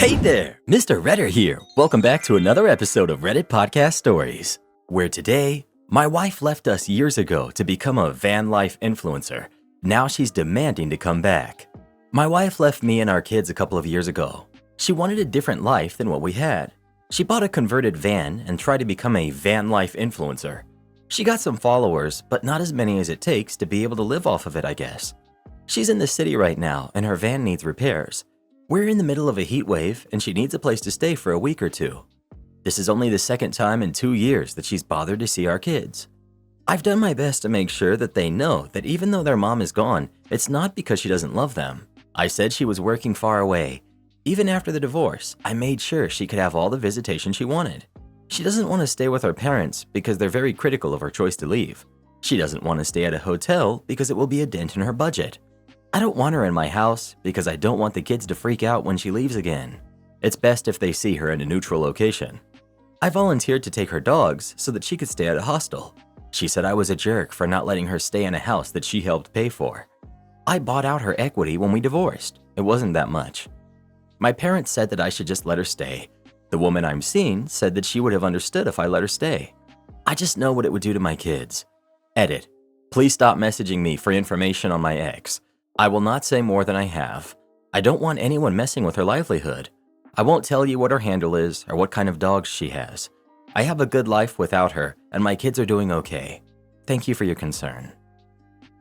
Hey there, Mr. Redder here. Welcome back to another episode of Reddit Podcast Stories, where today, my wife left us years ago to become a van life influencer. Now she's demanding to come back. My wife left me and our kids a couple of years ago. She wanted a different life than what we had. She bought a converted van and tried to become a van life influencer. She got some followers, but not as many as it takes to be able to live off of it, I guess. She's in the city right now and her van needs repairs. We're in the middle of a heat wave and she needs a place to stay for a week or two. This is only the second time in 2 years that she's bothered to see our kids. I've done my best to make sure that they know that even though their mom is gone, it's not because she doesn't love them. I said she was working far away. Even after the divorce, I made sure she could have all the visitation she wanted. She doesn't want to stay with her parents because they're very critical of her choice to leave. She doesn't want to stay at a hotel because it will be a dent in her budget. I don't want her in my house because I don't want the kids to freak out when she leaves again. It's best if they see her in a neutral location. I volunteered to take her dogs so that she could stay at a hostel. She said I was a jerk for not letting her stay in a house that she helped pay for. I bought out her equity when we divorced. It wasn't that much. My parents said that I should just let her stay. The woman I'm seeing said that she would have understood if I let her stay. I just know what it would do to my kids. Edit. Please stop messaging me for information on my ex. I will not say more than I have. I don't want anyone messing with her livelihood. I won't tell you what her handle is or what kind of dogs she has. I have a good life without her and my kids are doing okay. Thank you for your concern.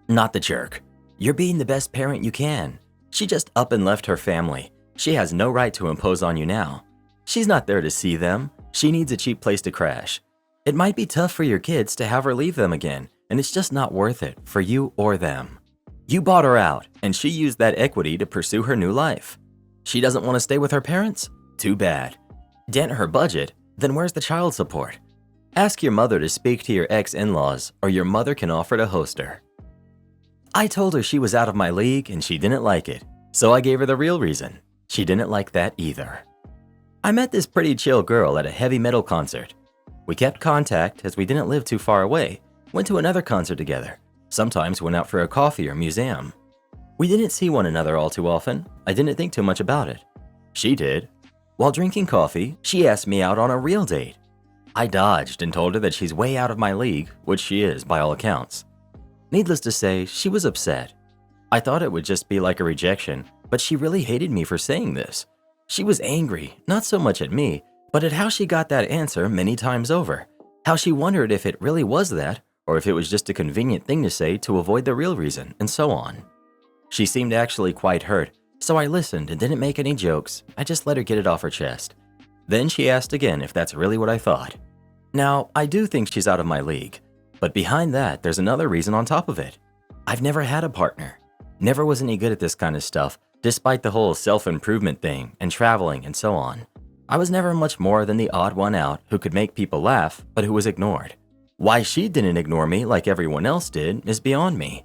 Not the jerk. You're being the best parent you can. She just up and left her family. She has no right to impose on you now. She's not there to see them. She needs a cheap place to crash. It might be tough for your kids to have her leave them again, and it's just not worth it for you or them. You bought her out, and she used that equity to pursue her new life. She doesn't want to stay with her parents? Too bad. Dent her budget? Then where's the child support? Ask your mother to speak to your ex-in-laws, or your mother can offer to host her. I told her she was out of my league and she didn't like it, so I gave her the real reason. She didn't like that either. I met this pretty chill girl at a heavy metal concert. We kept contact as we didn't live too far away, went to another concert together. Sometimes went out for a coffee or museum. We didn't see one another all too often. I didn't think too much about it. She did. While drinking coffee, she asked me out on a real date. I dodged and told her that she's way out of my league, which she is by all accounts. Needless to say, she was upset. I thought it would just be like a rejection, but she really hated me for saying this. She was angry, not so much at me, but at how she got that answer many times over. How she wondered if it really was that, or if it was just a convenient thing to say to avoid the real reason, and so on. She seemed actually quite hurt, so I listened and didn't make any jokes. I just let her get it off her chest. Then she asked again if that's really what I thought. Now, I do think she's out of my league, but behind that, there's another reason on top of it. I've never had a partner. Never was any good at this kind of stuff, despite the whole self-improvement thing and traveling and so on. I was never much more than the odd one out who could make people laugh, but who was ignored. Why she didn't ignore me like everyone else did is beyond me.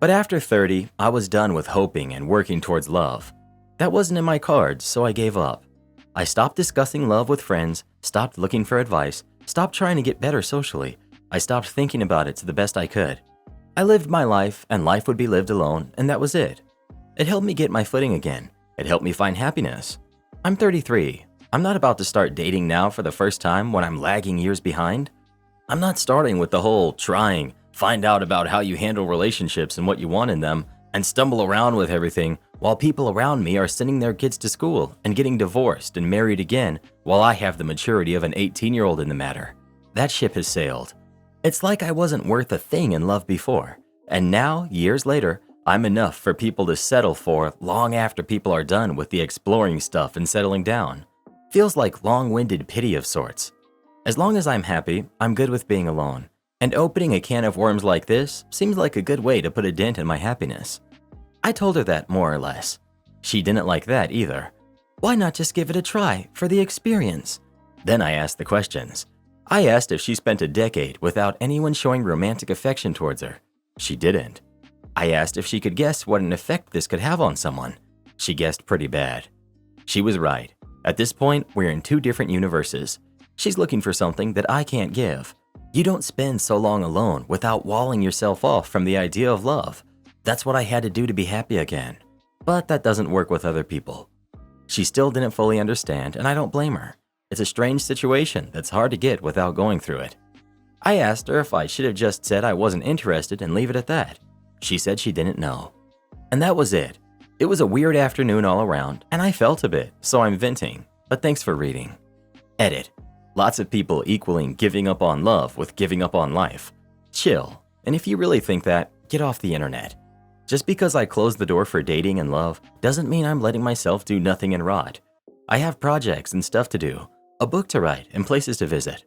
But after 30, I was done with hoping and working towards love. That wasn't in my cards, so I gave up. I stopped discussing love with friends, stopped looking for advice, stopped trying to get better socially. I stopped thinking about it to the best I could. I lived my life, and life would be lived alone, and that was it. It helped me get my footing again. It helped me find happiness. I'm 33. I'm not about to start dating now for the first time when I'm lagging years behind. I'm not starting with the whole trying, find out about how you handle relationships and what you want in them, and stumble around with everything while people around me are sending their kids to school and getting divorced and married again while I have the maturity of an 18-year-old in the matter. That ship has sailed. It's like I wasn't worth a thing in love before, and now, years later, I'm enough for people to settle for long after people are done with the exploring stuff and settling down. Feels like long-winded pity of sorts. As long as I'm happy, I'm good with being alone. And opening a can of worms like this seems like a good way to put a dent in my happiness. I told her that more or less. She didn't like that either. Why not just give it a try for the experience? Then I asked the questions. I asked if she spent a decade without anyone showing romantic affection towards her. She didn't. I asked if she could guess what an effect this could have on someone. She guessed pretty bad. She was right. At this point, we're in two different universes. She's looking for something that I can't give. You don't spend so long alone without walling yourself off from the idea of love. That's what I had to do to be happy again. But that doesn't work with other people. She still didn't fully understand, and I don't blame her. It's a strange situation that's hard to get without going through it. I asked her if I should have just said I wasn't interested and leave it at that. She said she didn't know. And that was it. It was a weird afternoon all around, and I felt a bit, so I'm venting, but thanks for reading. Edit. Lots of people equaling giving up on love with giving up on life. Chill, and if you really think that, get off the internet. Just because I closed the door for dating and love doesn't mean I'm letting myself do nothing and rot. I have projects and stuff to do, a book to write, and places to visit.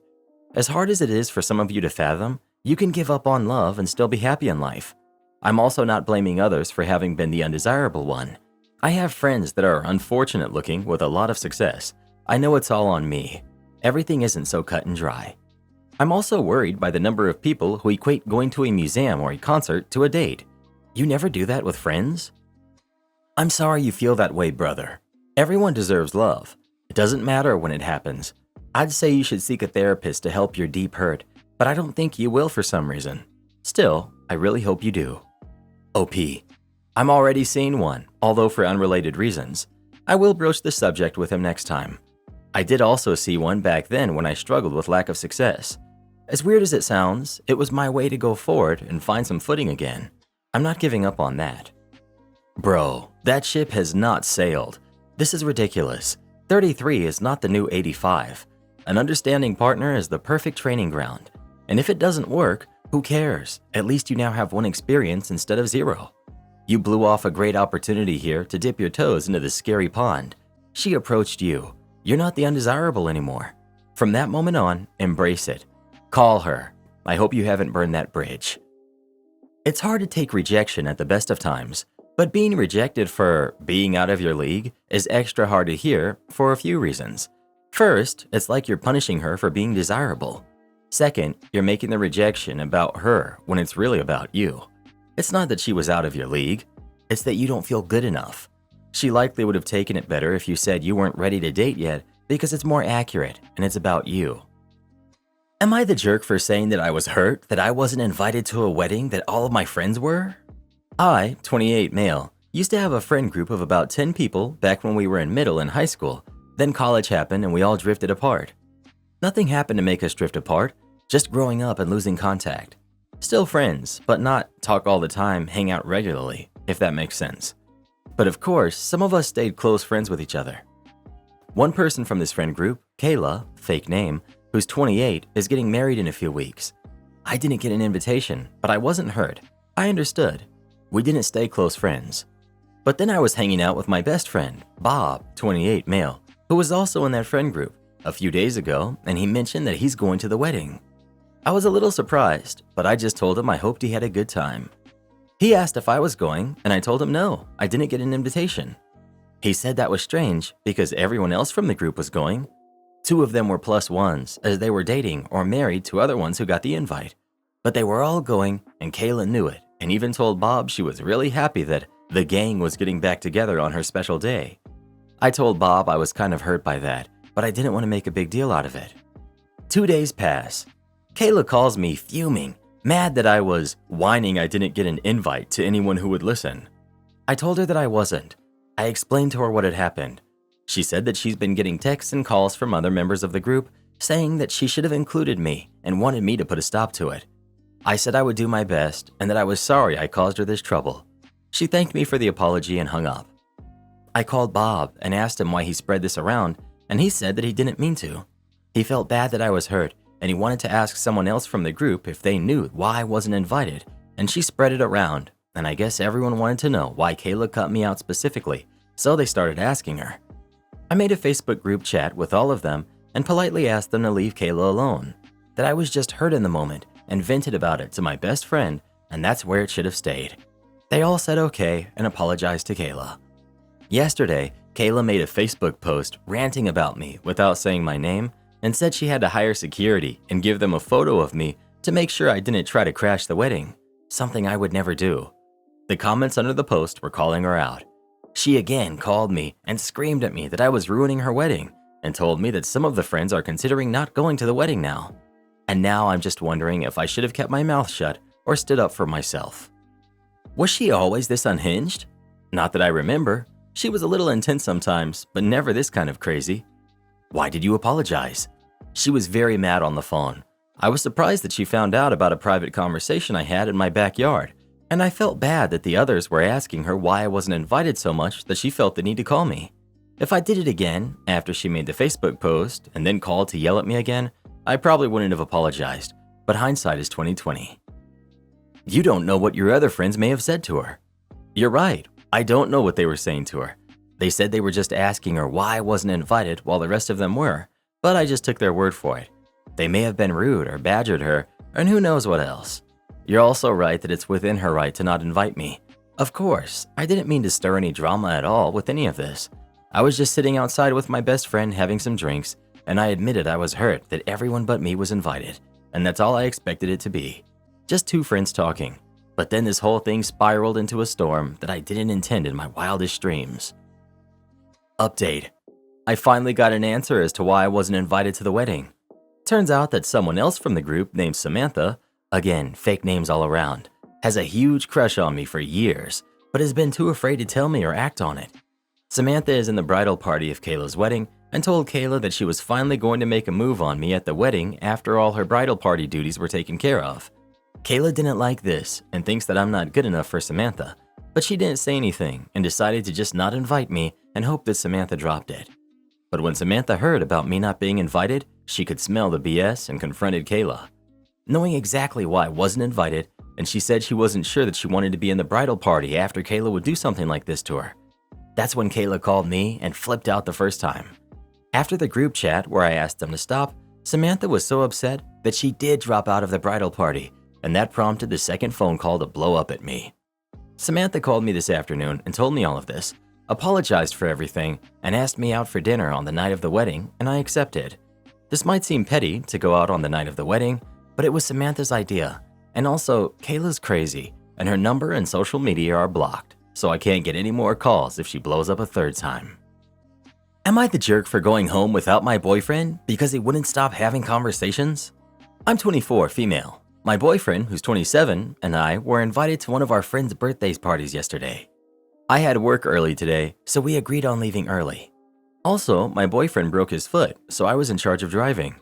As hard as it is for some of you to fathom, you can give up on love and still be happy in life. I'm also not blaming others for having been the undesirable one. I have friends that are unfortunate looking with a lot of success. I know it's all on me. Everything isn't so cut and dry. I'm also worried by the number of people who equate going to a museum or a concert to a date. You never do that with friends? I'm sorry you feel that way, brother. Everyone deserves love. It doesn't matter when it happens. I'd say you should seek a therapist to help your deep hurt, but I don't think you will for some reason. Still, I really hope you do. OP. I'm already seeing one, although for unrelated reasons. I will broach the subject with him next time. I did also see one back then when I struggled with lack of success. As weird as it sounds, it was my way to go forward and find some footing again. I'm not giving up on that. Bro, that ship has not sailed. This is ridiculous. 33 is not the new 85. An understanding partner is the perfect training ground. And if it doesn't work, who cares? At least you now have one experience instead of zero. You blew off a great opportunity here to dip your toes into this scary pond. She approached you. You're not the undesirable anymore. From that moment on, embrace it. Call her. I hope you haven't burned that bridge. It's hard to take rejection at the best of times, but being rejected for being out of your league is extra hard to hear for a few reasons. First, it's like you're punishing her for being desirable. Second, you're making the rejection about her when it's really about you. It's not that she was out of your league, it's that you don't feel good enough. She likely would have taken it better if you said you weren't ready to date yet because it's more accurate and it's about you. Am I the jerk for saying that I was hurt that I wasn't invited to a wedding that all of my friends were? I, 28 male, used to have a friend group of about 10 people back when we were in middle and high school. Then college happened and we all drifted apart. Nothing happened to make us drift apart, just growing up and losing contact. Still friends, but not talk all the time, hang out regularly, if that makes sense. But of course, some of us stayed close friends with each other. One person from this friend group, Kayla, fake name, who's 28, is getting married in a few weeks. I didn't get an invitation, but I wasn't hurt. I understood. We didn't stay close friends. But then I was hanging out with my best friend, Bob, 28 male, who was also in that friend group, a few days ago, and he mentioned that he's going to the wedding. I was a little surprised, but I just told him I hoped he had a good time. He asked if I was going, and I told him no, I didn't get an invitation. He said that was strange because everyone else from the group was going. 2 of them were plus ones as they were dating or married to other ones who got the invite. But they were all going, and Kayla knew it and even told Bob she was really happy that the gang was getting back together on her special day. I told Bob I was kind of hurt by that, but I didn't want to make a big deal out of it. 2 days pass. Kayla calls me fuming, mad that I was whining I didn't get an invite to anyone who would listen. I told her that I wasn't. I explained to her what had happened. She said that she's been getting texts and calls from other members of the group saying that she should have included me and wanted me to put a stop to it. I said I would do my best and that I was sorry I caused her this trouble. She thanked me for the apology and hung up. I called Bob and asked him why he spread this around, and he said that he didn't mean to. He felt bad that I was hurt, and he wanted to ask someone else from the group if they knew why I wasn't invited, and she spread it around, and I guess everyone wanted to know why Kayla cut me out specifically, so they started asking her. I made a Facebook group chat with all of them and politely asked them to leave Kayla alone, that I was just hurt in the moment and vented about it to my best friend, and that's where it should have stayed. They all said okay and apologized to Kayla. Yesterday, Kayla made a Facebook post ranting about me without saying my name and said she had to hire security and give them a photo of me to make sure I didn't try to crash the wedding, something I would never do. The comments under the post were calling her out. She again called me and screamed at me that I was ruining her wedding and told me that some of the friends are considering not going to the wedding now. And now I'm just wondering if I should have kept my mouth shut or stood up for myself. Was she always this unhinged? Not that I remember. She was a little intense sometimes, but never this kind of crazy. Why did you apologize? She was very mad on the phone. I was surprised that she found out about a private conversation I had in my backyard, and I felt bad that the others were asking her why I wasn't invited so much that she felt the need to call me. If I did it again, after she made the Facebook post and then called to yell at me again, I probably wouldn't have apologized, but hindsight is 20/20. You don't know what your other friends may have said to her. You're right, I don't know what they were saying to her. They said they were just asking her why I wasn't invited while the rest of them were, but I just took their word for it. They may have been rude or badgered her, and who knows what else. You're also right that it's within her right to not invite me. Of course, I didn't mean to stir any drama at all with any of this. I was just sitting outside with my best friend having some drinks, and I admitted I was hurt that everyone but me was invited, and that's all I expected it to be. Just two friends talking. But then this whole thing spiraled into a storm that I didn't intend in my wildest dreams. Update. I finally got an answer as to why I wasn't invited to the wedding. Turns out that someone else from the group named Samantha, again, fake names all around, has a huge crush on me for years, but has been too afraid to tell me or act on it. Samantha is in the bridal party of Kayla's wedding and told Kayla that she was finally going to make a move on me at the wedding after all her bridal party duties were taken care of. Kayla didn't like this and thinks that I'm not good enough for Samantha, but she didn't say anything and decided to just not invite me and hope that Samantha dropped it. But when Samantha heard about me not being invited, she could smell the BS and confronted Kayla. Knowing exactly why I wasn't invited, and she said she wasn't sure that she wanted to be in the bridal party after Kayla would do something like this to her. That's when Kayla called me and flipped out the first time. After the group chat where I asked them to stop, Samantha was so upset that she did drop out of the bridal party, and that prompted the second phone call to blow up at me. Samantha called me this afternoon and told me all of this, apologized for everything, and asked me out for dinner on the night of the wedding, and I accepted. This might seem petty to go out on the night of the wedding, but it was Samantha's idea. And also, Kayla's crazy, and her number and social media are blocked, so I can't get any more calls if she blows up a third time. Am I the jerk for going home without my boyfriend because he wouldn't stop having conversations? I'm 24, female. My boyfriend, who's 27, and I were invited to one of our friends' birthday parties yesterday. I had work early today, so we agreed on leaving early. Also, my boyfriend broke his foot, so I was in charge of driving.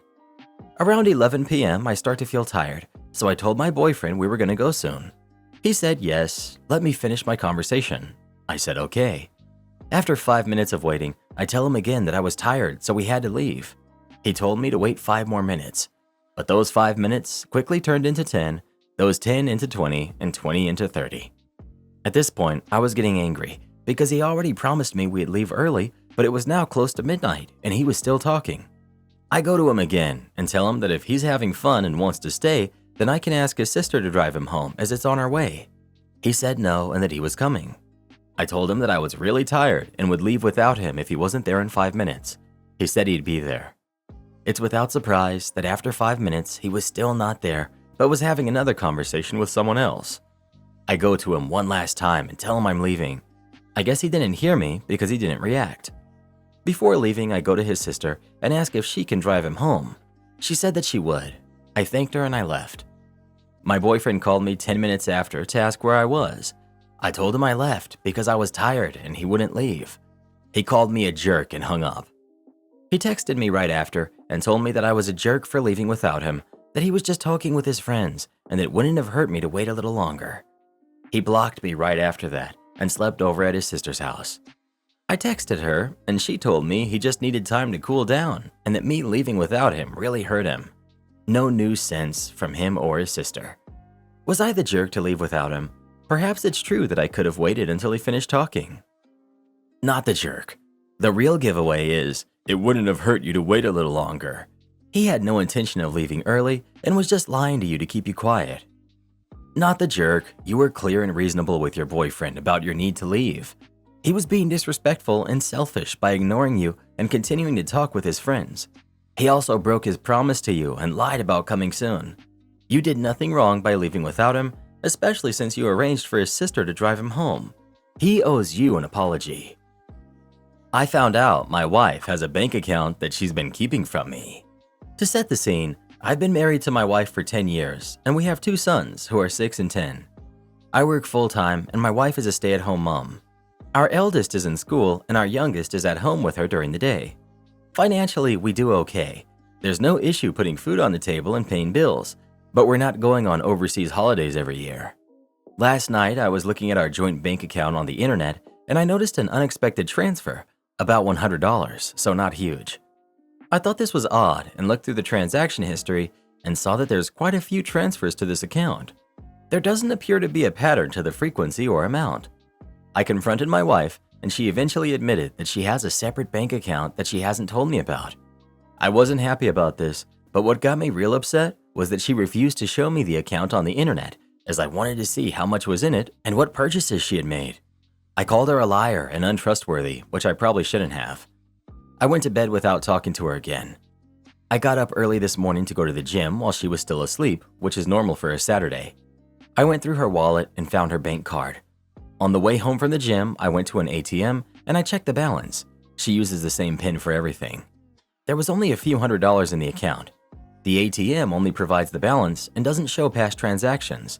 Around 11 p.m., I start to feel tired, so I told my boyfriend we were going to go soon. He said yes, let me finish my conversation. I said okay. After 5 minutes of waiting, I tell him again that I was tired, so we had to leave. He told me to wait 5 more minutes. But those 5 minutes quickly turned into 10, those 10 into 20, and 20 into 30. At this point, I was getting angry because he already promised me we'd leave early, but it was now close to midnight and he was still talking. I go to him again and tell him that if he's having fun and wants to stay, then I can ask his sister to drive him home as it's on our way. He said no and that he was coming. I told him that I was really tired and would leave without him if he wasn't there in 5 minutes. He said he'd be there. It's without surprise that after 5 minutes, he was still not there, but was having another conversation with someone else. I go to him one last time and tell him I'm leaving. I guess he didn't hear me because he didn't react. Before leaving, I go to his sister and ask if she can drive him home. She said that she would. I thanked her and I left. My boyfriend called me 10 minutes after to ask where I was. I told him I left because I was tired and he wouldn't leave. He called me a jerk and hung up. He texted me right after and told me that I was a jerk for leaving without him, that he was just talking with his friends, and that it wouldn't have hurt me to wait a little longer. He blocked me right after that and slept over at his sister's house. I texted her, and she told me he just needed time to cool down and that me leaving without him really hurt him. No new sense from him or his sister. Was I the jerk to leave without him? Perhaps it's true that I could have waited until he finished talking. Not the jerk. The real giveaway is, it wouldn't have hurt you to wait a little longer. He had no intention of leaving early and was just lying to you to keep you quiet. Not the jerk. You were clear and reasonable with your boyfriend about your need to leave. He was being disrespectful and selfish by ignoring you and continuing to talk with his friends. He also broke his promise to you and lied about coming soon. You did nothing wrong by leaving without him, especially since you arranged for his sister to drive him home. He owes you an apology. I found out my wife has a bank account that she's been keeping from me. To set the scene, I've been married to my wife for 10 years, and we have 2 sons who are 6 and 10. I work full-time, and my wife is a stay-at-home mom. Our eldest is in school and our youngest is at home with her during the day. Financially, we do okay. There's no issue putting food on the table and paying bills, but we're not going on overseas holidays every year. Last night, I was looking at our joint bank account on the internet and I noticed an unexpected transfer, about $100, so not huge. I thought this was odd and looked through the transaction history and saw that there's quite a few transfers to this account. There doesn't appear to be a pattern to the frequency or amount. I confronted my wife and she eventually admitted that she has a separate bank account that she hasn't told me about. I wasn't happy about this, but what got me real upset was that she refused to show me the account on the internet as I wanted to see how much was in it and what purchases she had made. I called her a liar and untrustworthy, which I probably shouldn't have. I went to bed without talking to her again. I got up early this morning to go to the gym while she was still asleep, which is normal for a Saturday. I went through her wallet and found her bank card. On the way home from the gym, I went to an ATM and I checked the balance. She uses the same PIN for everything. There was only a few $100s in the account. The ATM only provides the balance and doesn't show past transactions.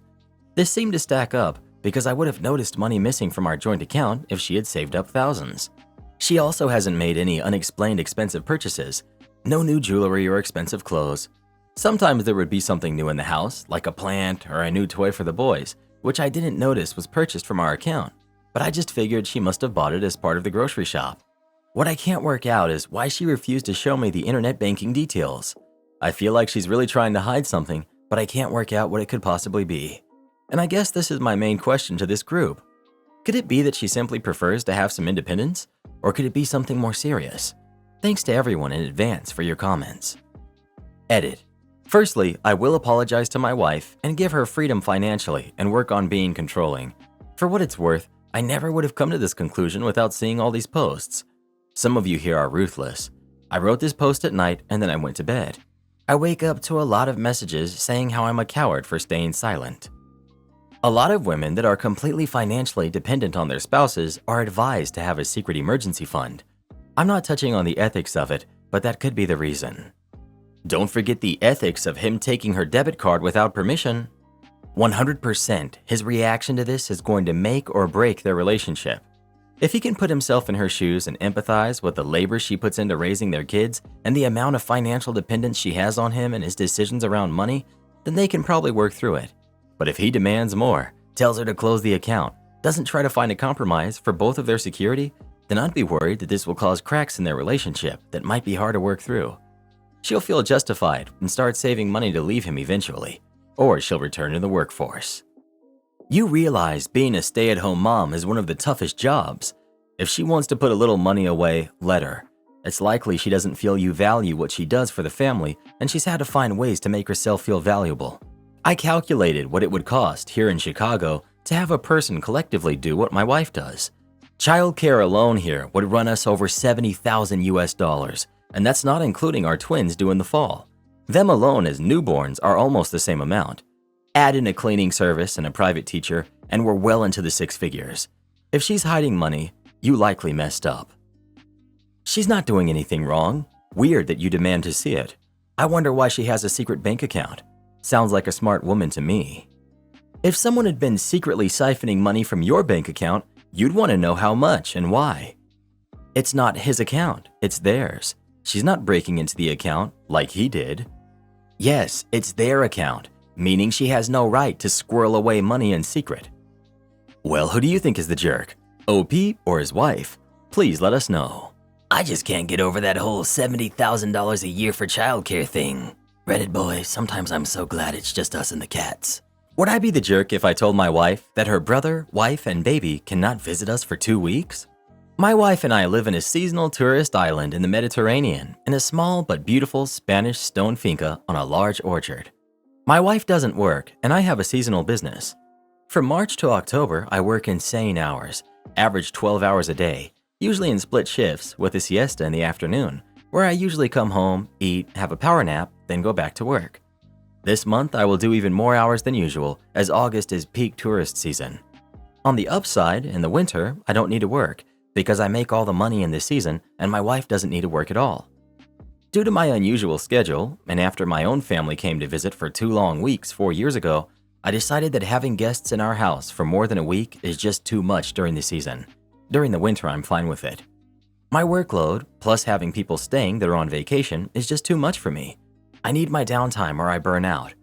This seemed to stack up because I would have noticed money missing from our joint account if she had saved up thousands. She also hasn't made any unexplained expensive purchases, no new jewelry or expensive clothes. Sometimes there would be something new in the house, like a plant or a new toy for the boys, which I didn't notice was purchased from our account, but I just figured she must have bought it as part of the grocery shop. What I can't work out is why she refused to show me the internet banking details. I feel like she's really trying to hide something, but I can't work out what it could possibly be. And I guess this is my main question to this group. Could it be that she simply prefers to have some independence? Or could it be something more serious? Thanks to everyone in advance for your comments. Edit. Firstly, I will apologize to my wife and give her freedom financially and work on being controlling. For what it's worth, I never would have come to this conclusion without seeing all these posts. Some of you here are ruthless. I wrote this post at night and then I went to bed. I wake up to a lot of messages saying how I'm a coward for staying silent. A lot of women that are completely financially dependent on their spouses are advised to have a secret emergency fund. I'm not touching on the ethics of it, but that could be the reason. Don't forget the ethics of him taking her debit card without permission. 100% his reaction to this is going to make or break their relationship. If he can put himself in her shoes and empathize with the labor she puts into raising their kids and the amount of financial dependence she has on him and his decisions around money, then they can probably work through it. But if he demands more, tells her to close the account, doesn't try to find a compromise for both of their security, then I'd be worried that this will cause cracks in their relationship that might be hard to work through. She'll feel justified and start saving money to leave him eventually, or she'll return to the workforce. You realize being a stay-at-home mom is one of the toughest jobs. If she wants to put a little money away, let her. It's likely she doesn't feel you value what she does for the family, and she's had to find ways to make herself feel valuable. I calculated what it would cost here in Chicago to have a person collectively do what my wife does. Childcare alone here would run us over $70,000 US, and that's not including our twins due in the fall. Them alone as newborns are almost the same amount. Add in a cleaning service and a private teacher, and we're well into the six figures. If she's hiding money, you likely messed up. She's not doing anything wrong. Weird that you demand to see it. I wonder why she has a secret bank account. Sounds like a smart woman to me. If someone had been secretly siphoning money from your bank account, you'd want to know how much and why. It's not his account, it's theirs. She's not breaking into the account like he did. Yes, it's their account, meaning she has no right to squirrel away money in secret. Well, who do you think is the jerk? OP or his wife? Please let us know. I just can't get over that whole $70,000 a year for childcare thing. Reddit boy, sometimes I'm so glad it's just us and the cats. Would I be the jerk if I told my wife that her brother, wife, and baby cannot visit us for 2 weeks? My wife and I live in a seasonal tourist island in the Mediterranean in a small but beautiful Spanish stone finca on a large orchard. My wife doesn't work and I have a seasonal business. From March to October, I work insane hours, average 12 hours a day, usually in split shifts with a siesta in the afternoon, where I usually come home, eat, have a power nap, then go back to work. This month, I will do even more hours than usual, as August is peak tourist season. On the upside, in the winter, I don't need to work, because I make all the money in this season and my wife doesn't need to work at all. Due to my unusual schedule, and after my own family came to visit for 2 long weeks 4 years ago, I decided that having guests in our house for more than a week is just too much during the season. During the winter, I'm fine with it. My workload, plus having people staying that are on vacation, is just too much for me. I need my downtime or I burn out.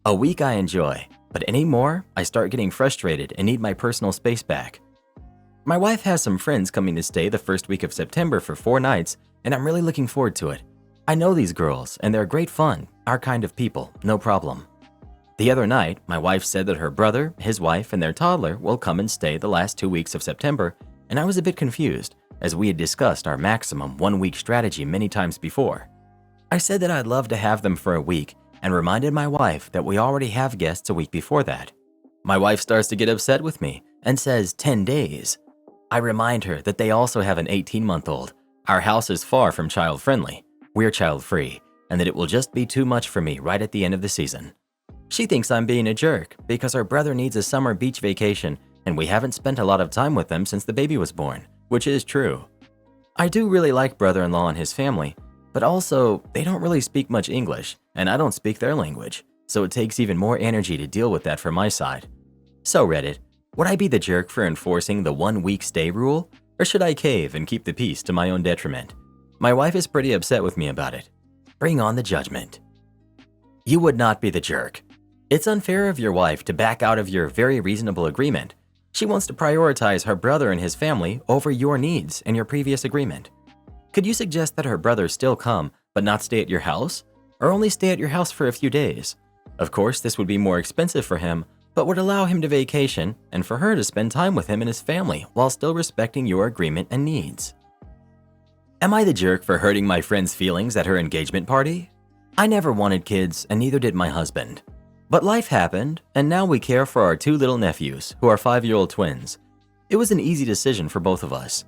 A week I enjoy, but any more, I start getting frustrated and need my personal space back. My wife has some friends coming to stay the first week of September for 4 nights, and I'm really looking forward to it. I know these girls, and they're great fun, our kind of people, no problem. The other night, my wife said that her brother, his wife, and their toddler will come and stay the last 2 weeks of September, and I was a bit confused, as we had discussed our maximum 1-week strategy many times before. I said that I'd love to have them for a week, and reminded my wife that we already have guests a week before that. My wife starts to get upset with me and says 10 days. I remind her that they also have an 18-month-old. Our house is far from child-friendly. We're child-free, and that it will just be too much for me right at the end of the season. She thinks I'm being a jerk because her brother needs a summer beach vacation, and we haven't spent a lot of time with them since the baby was born, which is true. I do really like brother-in-law and his family, but also they don't really speak much English, and I don't speak their language, so it takes even more energy to deal with that from my side. So Reddit, would I be the jerk for enforcing the 1-week stay rule, or should I cave and keep the peace to my own detriment? My wife is pretty upset with me about it. Bring on the judgment. You would not be the jerk. It's unfair of your wife to back out of your very reasonable agreement. She wants to prioritize her brother and his family over your needs and your previous agreement. Could you suggest that her brother still come, but not stay at your house? Or only stay at your house for a few days? Of course, this would be more expensive for him, but would allow him to vacation and for her to spend time with him and his family while still respecting your agreement and needs. Am I the jerk for hurting my friend's feelings at her engagement party? I never wanted kids, and neither did my husband. But life happened, and now we care for our 2 little nephews, who are 5-year-old twins. It was an easy decision for both of us.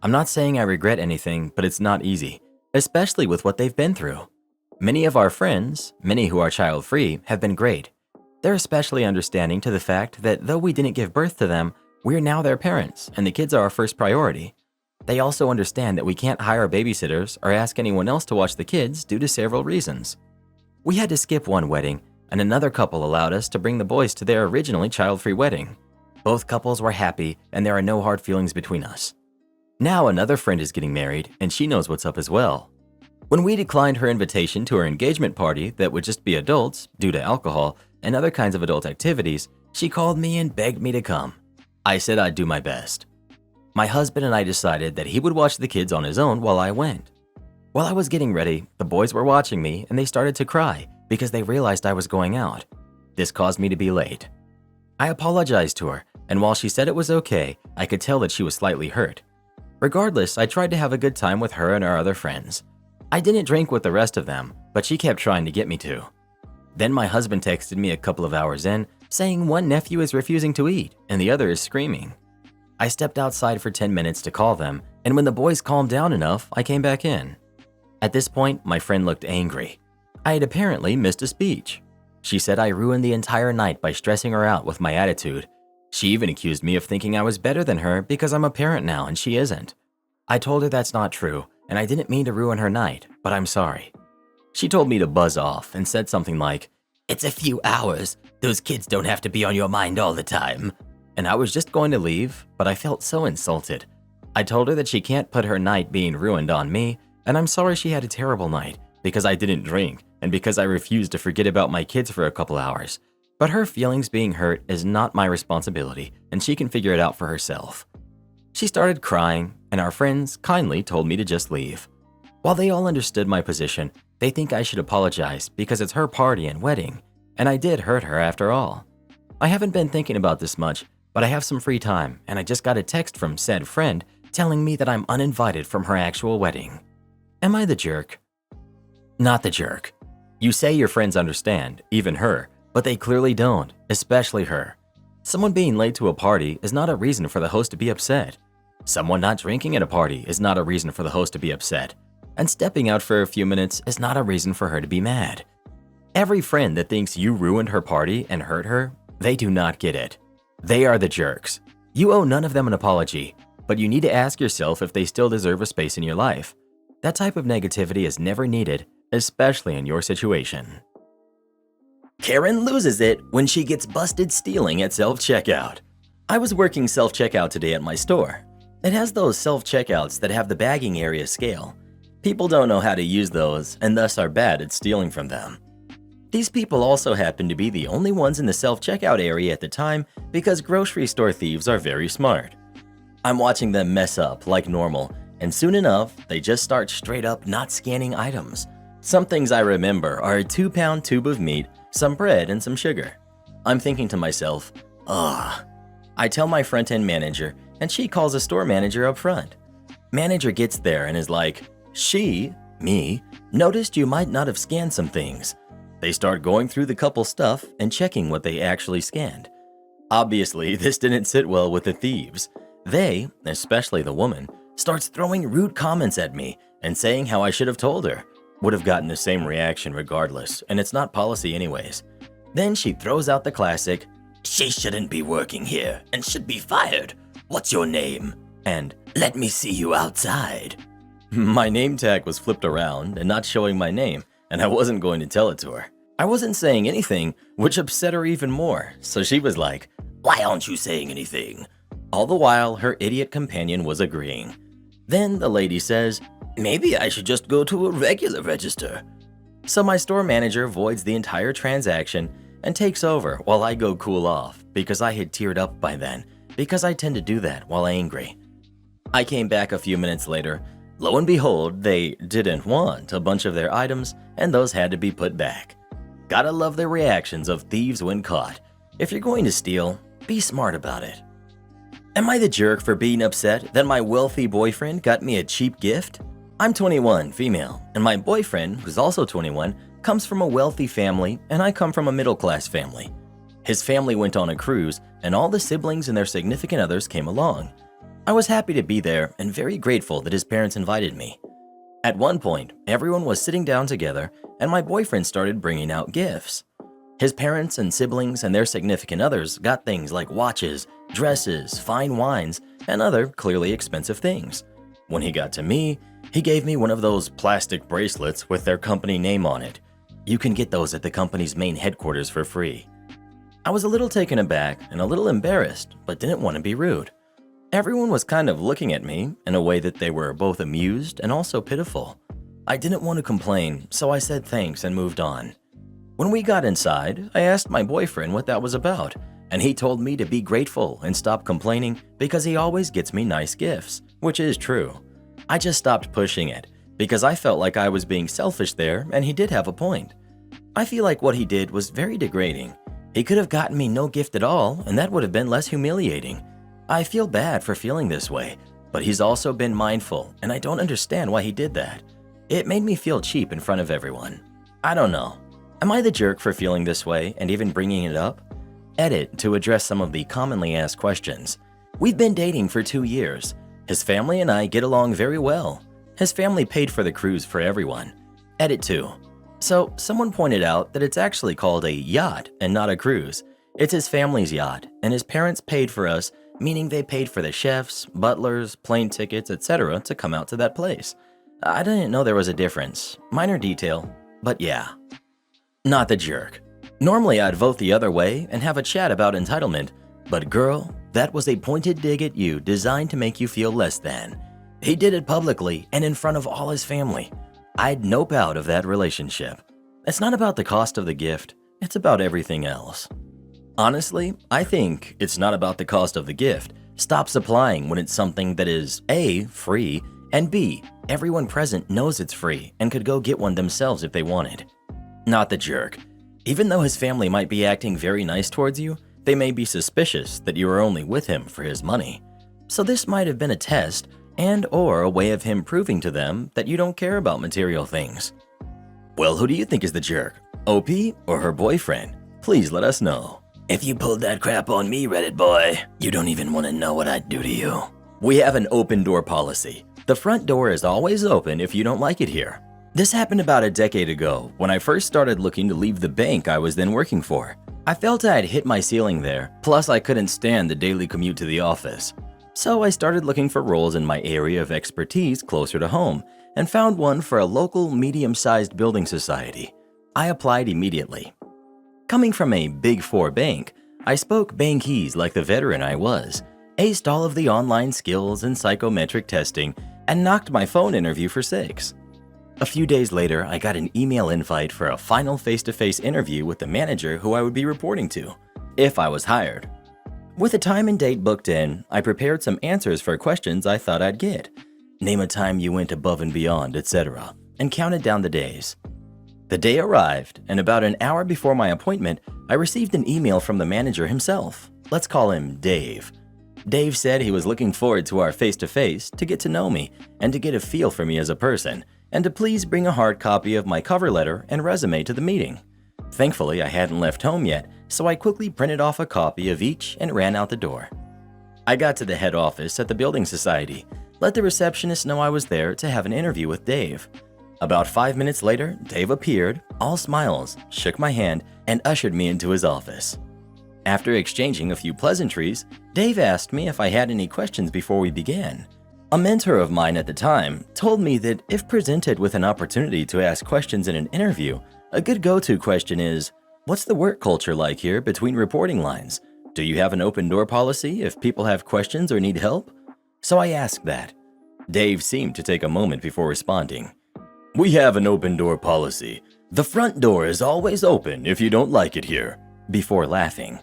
I'm not saying I regret anything, but it's not easy, especially with what they've been through. Many of our friends, many who are child-free, have been great. They're especially understanding to the fact that though we didn't give birth to them, we're now their parents, and the kids are our first priority. They also understand that we can't hire babysitters or ask anyone else to watch the kids due to several reasons. We had to skip one wedding, and another couple allowed us to bring the boys to their originally child-free wedding. Both couples were happy, and there are no hard feelings between us. Now another friend is getting married, and she knows what's up as well. When we declined her invitation to her engagement party that would just be adults due to alcohol and other kinds of adult activities, she called me and begged me to come. I said I'd do my best. My husband and I decided that he would watch the kids on his own while I went. While I was getting ready, the boys were watching me and they started to cry because they realized I was going out. This caused me to be late. I apologized to her, and while she said it was okay, I could tell that she was slightly hurt. Regardless, I tried to have a good time with her and our other friends. I didn't drink with the rest of them, but she kept trying to get me to. Then my husband texted me a couple of hours in, saying one nephew is refusing to eat and the other is screaming. I stepped outside for 10 minutes to call them, and when the boys calmed down enough, I came back in. At this point, my friend looked angry. I had apparently missed a speech. She said I ruined the entire night by stressing her out with my attitude. She even accused me of thinking I was better than her because I'm a parent now and she isn't. I told her that's not true, and I didn't mean to ruin her night, but I'm sorry. She told me to buzz off and said something like, "It's a few hours. Those kids don't have to be on your mind all the time." And I was just going to leave, but I felt so insulted. I told her that she can't put her night being ruined on me, and I'm sorry she had a terrible night because I didn't drink and because I refused to forget about my kids for a couple hours. But her feelings being hurt is not my responsibility, and she can figure it out for herself. She started crying, and our friends kindly told me to just leave. While they all understood my position, they think I should apologize because it's her party and wedding, and I did hurt her after all. I haven't been thinking about this much, but I have some free time, and I just got a text from said friend telling me that I'm uninvited from her actual wedding. Am I the jerk? Not the jerk. You say your friends understand, even her, but they clearly don't, especially her. Someone being late to a party is not a reason for the host to be upset. Someone not drinking at a party is not a reason for the host to be upset. And stepping out for a few minutes is not a reason for her to be mad. Every friend that thinks you ruined her party and hurt her, they do not get it. They are the jerks. You owe none of them an apology, but you need to ask yourself if they still deserve a space in your life. That type of negativity is never needed, especially in your situation. Karen loses it when she gets busted stealing at self-checkout. I was working self-checkout today at my store, It has those self-checkouts that have the bagging area scale. People don't know how to use those and thus are bad at stealing from them. These people also happen to be the only ones in the self-checkout area at the time because grocery store thieves are very smart. I'm watching them mess up like normal, and soon enough, they just start straight up not scanning items. Some things I remember are a 2-pound tube of meat, some bread, and some sugar. I'm thinking to myself, ugh. I tell my front-end manager, and she calls a store manager up front. Manager gets there and is like, me, noticed you might not have scanned some things. They start going through the couple stuff and checking what they actually scanned. Obviously, this didn't sit well with the thieves. They, especially the woman, starts throwing rude comments at me and saying how I should have told her. Would have gotten the same reaction regardless, and it's not policy anyways. Then she throws out the classic, "She shouldn't be working here and should be fired. What's your name?" And "Let me see you outside." My name tag was flipped around and not showing my name, and I wasn't going to tell it to her. I wasn't saying anything, which upset her even more, so she was like, "Why aren't you saying anything?" All the while, her idiot companion was agreeing. Then the lady says, "Maybe I should just go to a regular register." So my store manager voids the entire transaction and takes over while I go cool off because I had teared up by then, because I tend to do that while angry. I came back a few minutes later. Lo and behold, they didn't want a bunch of their items, and those had to be put back. Gotta love the reactions of thieves when caught. If you're going to steal, be smart about it. Am I the jerk for being upset that my wealthy boyfriend got me a cheap gift? I'm 21, female, and my boyfriend, who's also 21, comes from a wealthy family, and I come from a middle-class family. His family went on a cruise, and all the siblings and their significant others came along. I was happy to be there and very grateful that his parents invited me. At one point, everyone was sitting down together and my boyfriend started bringing out gifts. His parents and siblings and their significant others got things like watches, dresses, fine wines, and other clearly expensive things. When he got to me, he gave me one of those plastic bracelets with their company name on it. You can get those at the company's main headquarters for free. I was a little taken aback and a little embarrassed, but didn't want to be rude. Everyone was kind of looking at me in a way that they were both amused and also pitiful. I didn't want to complain, so I said thanks and moved on. When we got inside, I asked my boyfriend what that was about, and he told me to be grateful and stop complaining because he always gets me nice gifts, which is true. I just stopped pushing it because I felt like I was being selfish there, and he did have a point. I feel like what he did was very degrading. He could have gotten me no gift at all, and that would have been less humiliating. I feel bad for feeling this way, but he's also been mindful, and I don't understand why he did that. It made me feel cheap in front of everyone. I don't know. Am I the jerk for feeling this way and even bringing it up? Edit to address some of the commonly asked questions. We've been dating for 2 years. His family and I get along very well. His family paid for the cruise for everyone. Edit 2. So, someone pointed out that it's actually called a yacht and not a cruise. It's his family's yacht, and his parents paid for us, meaning they paid for the chefs, butlers, plane tickets, etc. to come out to that place. I didn't know there was a difference. Minor detail, but yeah. Not the jerk. Normally I'd vote the other way and have a chat about entitlement, but girl, that was a pointed dig at you designed to make you feel less than. He did it publicly and in front of all his family. I'd nope out of that relationship. It's not about the cost of the gift, it's about everything else. Honestly, I think it's not about the cost of the gift. Stop supplying when it's something that is A, free, and B, everyone present knows it's free and could go get one themselves if they wanted. Not the jerk. Even though his family might be acting very nice towards you, they may be suspicious that you are only with him for his money. So this might have been a test and/or a way of him proving to them that you don't care about material things. Well, who do you think is the jerk? OP or her boyfriend? Please let us know. If you pulled that crap on me, Reddit boy, you don't even want to know what I'd do to you. We have an open door policy. The front door is always open if you don't like it here. This happened about a decade ago when I first started looking to leave the bank I was then working for. I felt I had hit my ceiling there, plus I couldn't stand the daily commute to the office. So I started looking for roles in my area of expertise closer to home and found one for a local medium-sized building society. I applied immediately. Coming from a Big Four bank, I spoke bankese like the veteran I was. aced all of the online skills and psychometric testing, and knocked my phone interview for 6. A few days later, I got an email invite for a final face-to-face interview with the manager who I would be reporting to, if I was hired. With a time and date booked in, I prepared some answers for questions I thought I'd get. Name a time you went above and beyond, etc., and counted down the days. The day arrived, and about an hour before my appointment, I received an email from the manager himself. Let's call him Dave. Dave said he was looking forward to our face-to-face to get to know me and to get a feel for me as a person, and to please bring a hard copy of my cover letter and resume to the meeting. Thankfully, I hadn't left home yet, so I quickly printed off a copy of each and ran out the door. I got to the head office at the building society, let the receptionist know I was there to have an interview with Dave. About 5 minutes later, Dave appeared, all smiles, shook my hand, and ushered me into his office. After exchanging a few pleasantries, Dave asked me if I had any questions before we began. A mentor of mine at the time told me that if presented with an opportunity to ask questions in an interview, a good go-to question is, what's the work culture like here between reporting lines? Do you have an open door policy if people have questions or need help? So I asked that. Dave seemed to take a moment before responding. We have an open door policy. The front door is always open if you don't like it here, before laughing.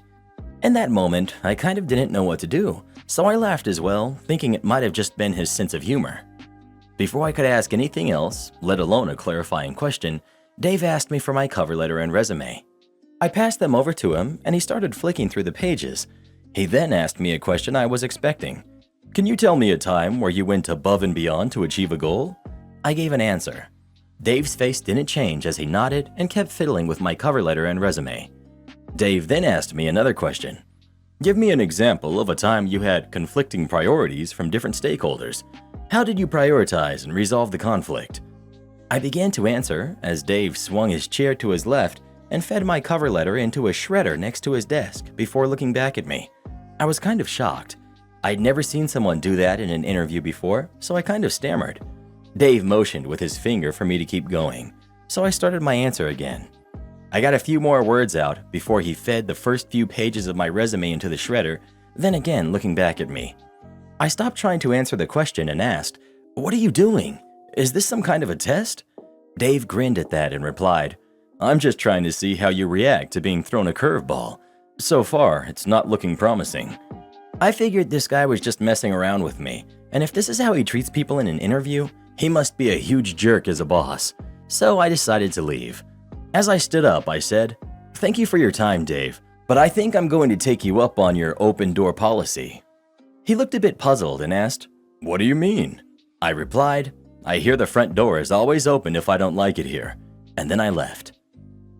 In that moment, I kind of didn't know what to do, so I laughed as well, thinking it might have just been his sense of humor. Before I could ask anything else, let alone a clarifying question, Dave asked me for my cover letter and resume. I passed them over to him, and he started flicking through the pages. He then asked me a question I was expecting. Can you tell me a time where you went above and beyond to achieve a goal? I gave an answer. Dave's face didn't change as he nodded and kept fiddling with my cover letter and resume. Dave then asked me another question. Give me an example of a time you had conflicting priorities from different stakeholders. How did you prioritize and resolve the conflict? I began to answer as Dave swung his chair to his left and fed my cover letter into a shredder next to his desk before looking back at me. I was kind of shocked. I'd never seen someone do that in an interview before, so I kind of stammered. Dave motioned with his finger for me to keep going, so I started my answer again. I got a few more words out before he fed the first few pages of my resume into the shredder, then again looking back at me. I stopped trying to answer the question and asked, "What are you doing? Is this some kind of a test?" Dave grinned at that and replied, "I'm just trying to see how you react to being thrown a curveball. So far, it's not looking promising." I figured this guy was just messing around with me, and if this is how he treats people in an interview, he must be a huge jerk as a boss. So I decided to leave. As I stood up, I said, "Thank you for your time, Dave, but I think I'm going to take you up on your open door policy." He looked a bit puzzled and asked, "What do you mean?" I replied, "I hear the front door is always open if I don't like it here," and then I left.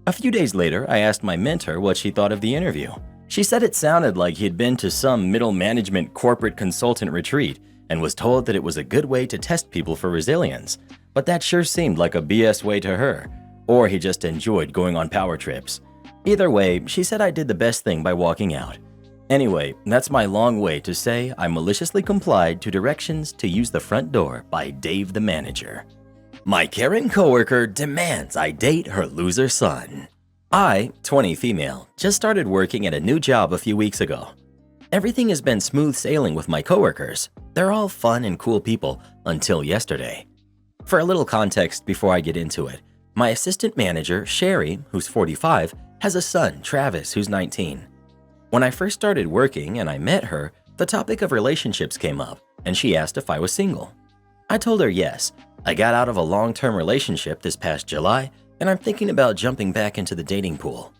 A few days later, I asked my mentor what she thought of the interview. She said it sounded like he'd been to some middle management corporate consultant retreat and was told that it was a good way to test people for resilience, but that sure seemed like a BS way to her, or he just enjoyed going on power trips. Either way, she said I did the best thing by walking out. Anyway, that's my long way to say I maliciously complied to directions to use the front door by Dave the manager. My Karen coworker demands I date her loser son. I, 20 female, just started working at a new job a few weeks ago. Everything has been smooth sailing with my coworkers. They're all fun and cool people until yesterday. For a little context before I get into it, my assistant manager, Sherry, who's 45, has a son, Travis, who's 19. When I first started working and I met her, the topic of relationships came up, and she asked if I was single. I told her yes. I got out of a long-term relationship this past July, and I'm thinking about jumping back into the dating pool.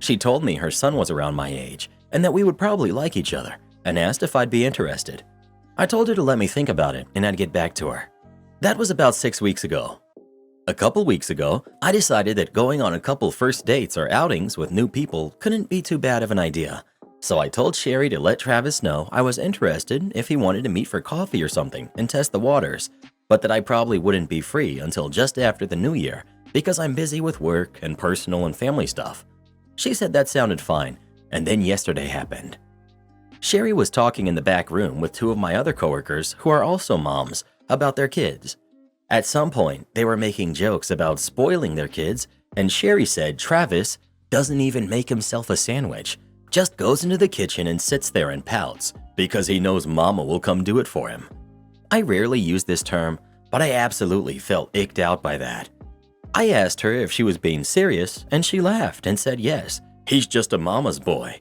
She told me her son was around my age, and that we would probably like each other, and asked if I'd be interested. I told her to let me think about it, and I'd get back to her. That was about 6 weeks ago. A couple weeks ago, I decided that going on a couple first dates or outings with new people couldn't be too bad of an idea. So I told Sherry to let Travis know I was interested if he wanted to meet for coffee or something and test the waters, but that I probably wouldn't be free until just after the new year because I'm busy with work and personal and family stuff. She said that sounded fine, and then yesterday happened. Sherry was talking in the back room with two of my other coworkers who are also moms about their kids. At some point, they were making jokes about spoiling their kids, and Sherry said Travis doesn't even make himself a sandwich, just goes into the kitchen and sits there and pouts, because he knows mama will come do it for him. I rarely use this term, but I absolutely felt icked out by that. I asked her if she was being serious, and she laughed and said yes, he's just a mama's boy.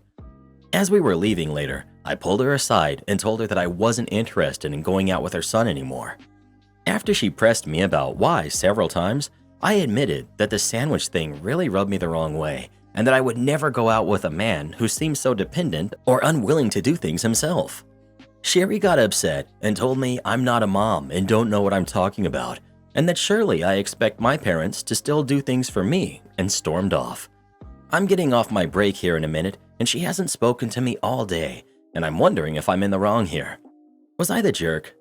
As we were leaving later, I pulled her aside and told her that I wasn't interested in going out with her son anymore. After she pressed me about why several times, I admitted that the sandwich thing really rubbed me the wrong way and that I would never go out with a man who seemed so dependent or unwilling to do things himself. Sherry got upset and told me I'm not a mom and don't know what I'm talking about, and that surely I expect my parents to still do things for me, and stormed off. I'm getting off my break here in a minute, and she hasn't spoken to me all day, and I'm wondering if I'm in the wrong here. Was I the jerk?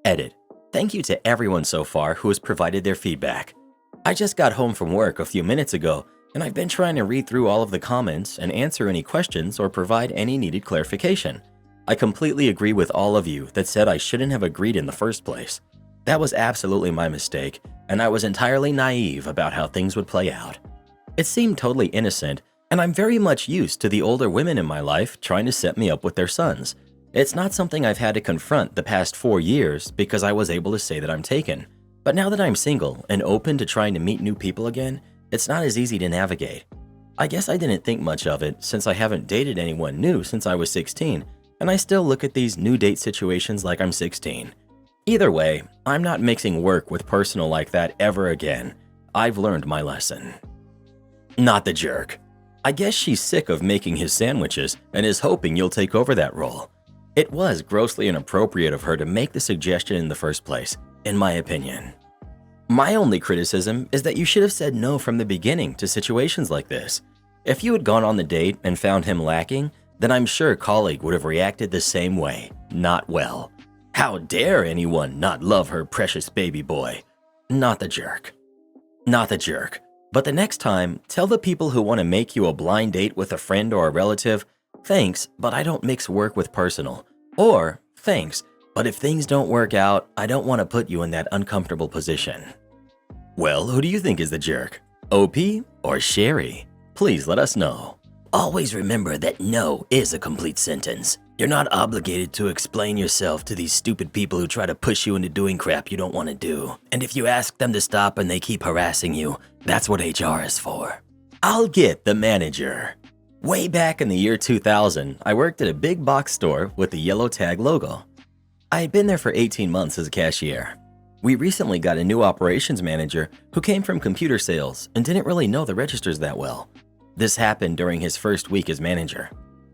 Edit. Thank you to everyone so far who has provided their feedback. I just got home from work a few minutes ago, and I've been trying to read through all of the comments and answer any questions or provide any needed clarification. I completely agree with all of you that said I shouldn't have agreed in the first place. That was absolutely my mistake, and I was entirely naive about how things would play out. It seemed totally innocent, and I'm very much used to the older women in my life trying to set me up with their sons. It's not something I've had to confront the past 4 years because I was able to say that I'm taken. But now that I'm single and open to trying to meet new people again, it's not as easy to navigate. I guess I didn't think much of it since I haven't dated anyone new since I was 16, and I still look at these new date situations like I'm 16. Either way, I'm not mixing work with personal like that ever again. I've learned my lesson. Not the jerk. I guess she's sick of making his sandwiches and is hoping you'll take over that role. It was grossly inappropriate of her to make the suggestion in the first place, in my opinion. My only criticism is that you should have said no from the beginning to situations like this. If you had gone on the date and found him lacking, then I'm sure a colleague would have reacted the same way, not well. How dare anyone not love her precious baby boy? Not the jerk. Not the jerk. But the next time, tell the people who want to make you a blind date with a friend or a relative, thanks, but I don't mix work with personal. Or, thanks, but if things don't work out, I don't want to put you in that uncomfortable position. Well, who do you think is the jerk? OP or Sherry? Please let us know. Always remember that no is a complete sentence. You're not obligated to explain yourself to these stupid people who try to push you into doing crap you don't want to do. And if you ask them to stop and they keep harassing you, that's what HR is for. I'll get the manager. Way back in the year 2000, I worked at a big box store with the yellow tag logo. I had been there for 18 months as a cashier. We recently got a new operations manager who came from computer sales and didn't really know the registers that well. This happened during his first week as manager.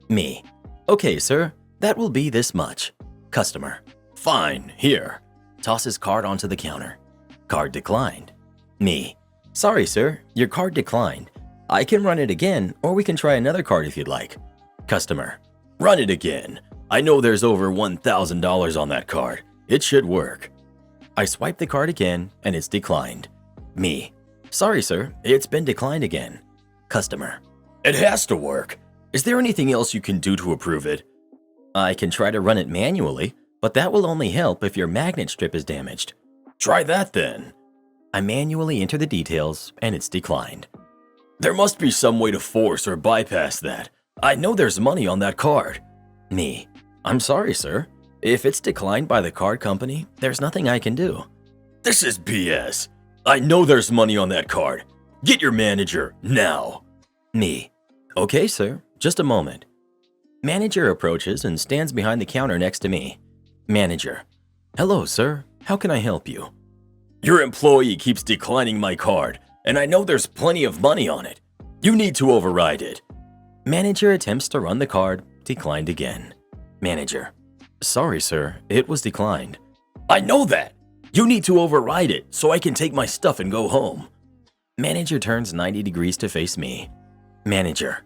Me. Okay, sir, that will be this much. Customer. Fine, here. Tosses card onto the counter. Card declined. Me. Sorry, sir, your card declined. I can run it again, or we can try another card if you'd like. Customer. Run it again. I know there's over $1,000 on that card. It should work. I swipe the card again, and it's declined. Me. Sorry, sir, it's been declined again. Customer. It has to work. Is there anything else you can do to approve it? I can try to run it manually, but that will only help if your magnet strip is damaged. Try that then. I manually enter the details, and it's declined. There must be some way to force or bypass that. I know there's money on that card. Me. I'm sorry, sir. If it's declined by the card company, there's nothing I can do. This is BS. I know there's money on that card. Get your manager, now. Me. Okay, sir. Just a moment. Manager approaches and stands behind the counter next to me. Manager. Hello, sir. How can I help you? Your employee keeps declining my card, and I know there's plenty of money on it. You need to override it. Manager attempts to run the card, declined again. Manager. Sorry, sir. It was declined. I know that. You need to override it so I can take my stuff and go home. Manager turns 90 degrees to face me. Manager.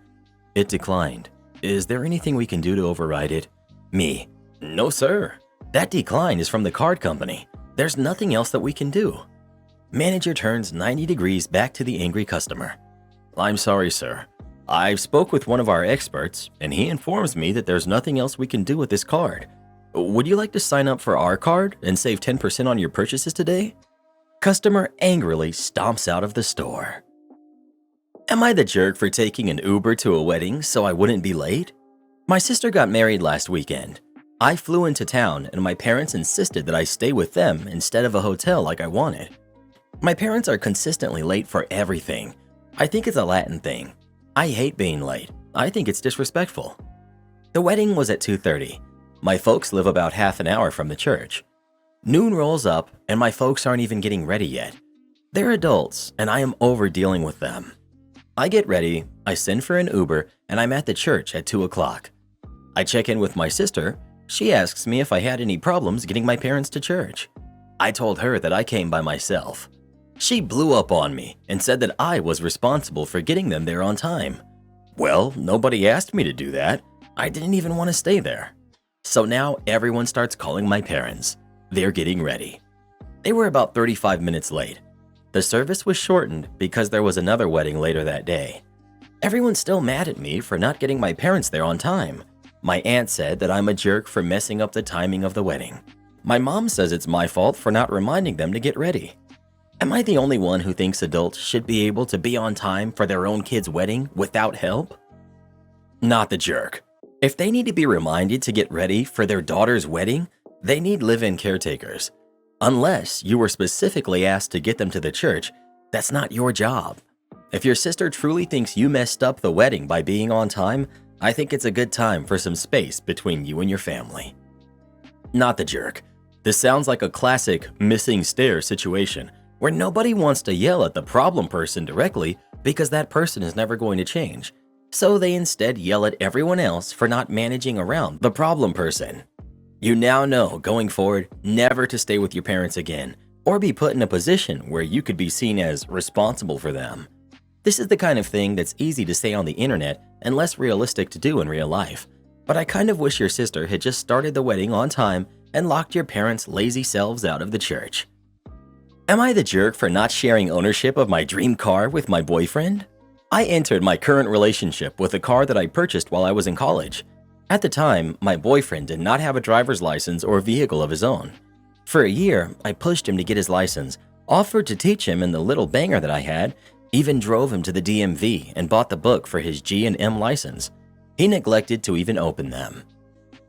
It declined. Is there anything we can do to override it? Me. No, sir. That decline is from the card company. There's nothing else that we can do. Manager turns 90 degrees back to the angry customer. I'm sorry, sir. I've spoke with one of our experts, and he informs me that there's nothing else we can do with this card. Would you like to sign up for our card and save 10% on your purchases today? Customer angrily stomps out of the store. Am I the jerk for taking an Uber to a wedding so I wouldn't be late? My sister got married last weekend. I flew into town and my parents insisted that I stay with them instead of a hotel like I wanted. My parents are consistently late for everything. I think it's a Latin thing. I hate being late. I think it's disrespectful. The wedding was at 2:30. My folks live about half an hour from the church. Noon rolls up and my folks aren't even getting ready yet. They're adults and I am over dealing with them. I get ready, I send for an Uber, and I'm at the church at 2 o'clock. I check in with my sister. She asks me if I had any problems getting my parents to church. I told her that I came by myself. She blew up on me and said that I was responsible for getting them there on time. Well, nobody asked me to do that. I didn't even want to stay there. So now everyone starts calling my parents. They're getting ready. They were about 35 minutes late. The service was shortened because there was another wedding later that day. Everyone's still mad at me for not getting my parents there on time. My aunt said that I'm a jerk for messing up the timing of the wedding. My mom says it's my fault for not reminding them to get ready. Am I the only one who thinks adults should be able to be on time for their own kid's wedding without help? Not the jerk. If they need to be reminded to get ready for their daughter's wedding, they need live-in caretakers. Unless you were specifically asked to get them to the church, that's not your job. If your sister truly thinks you messed up the wedding by being on time, I think it's a good time for some space between you and your family. Not the jerk. This sounds like a classic missing stairs situation where nobody wants to yell at the problem person directly because that person is never going to change. So they instead yell at everyone else for not managing around the problem person. You now know going forward never to stay with your parents again or be put in a position where you could be seen as responsible for them. This is the kind of thing that's easy to say on the internet and less realistic to do in real life. But I kind of wish your sister had just started the wedding on time and locked your parents' lazy selves out of the church. Am I the jerk for not sharing ownership of my dream car with my boyfriend? I entered my current relationship with a car that I purchased while I was in college. At the time, my boyfriend did not have a driver's license or vehicle of his own. For a year, I pushed him to get his license, offered to teach him in the little banger that I had, even drove him to the DMV and bought the book for his G and M license. He neglected to even open them.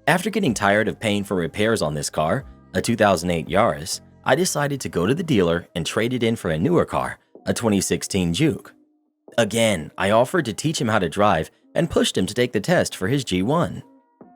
After getting tired of paying for repairs on this car, a 2008 Yaris, I decided to go to the dealer and trade it in for a newer car, a 2016 Juke. Again, I offered to teach him how to drive and pushed him to take the test for his G1.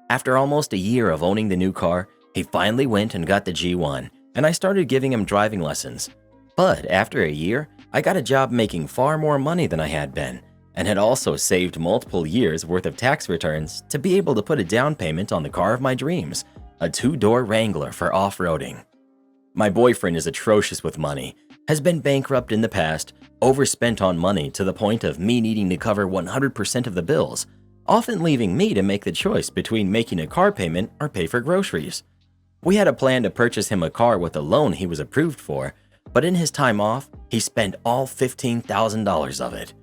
After almost a year of owning the new car, he finally went and got the G1, and I started giving him driving lessons. But after a year, I got a job making far more money than I had been, and had also saved multiple years worth of tax returns to be able to put a down payment on the car of my dreams, a 2-door Wrangler for off-roading. My boyfriend is atrocious with money, has been bankrupt in the past, overspent on money to the point of me needing to cover 100% of the bills, often leaving me to make the choice between making a car payment or pay for groceries. We had a plan to purchase him a car with a loan he was approved for, but in his time off, he spent all $15,000 of it.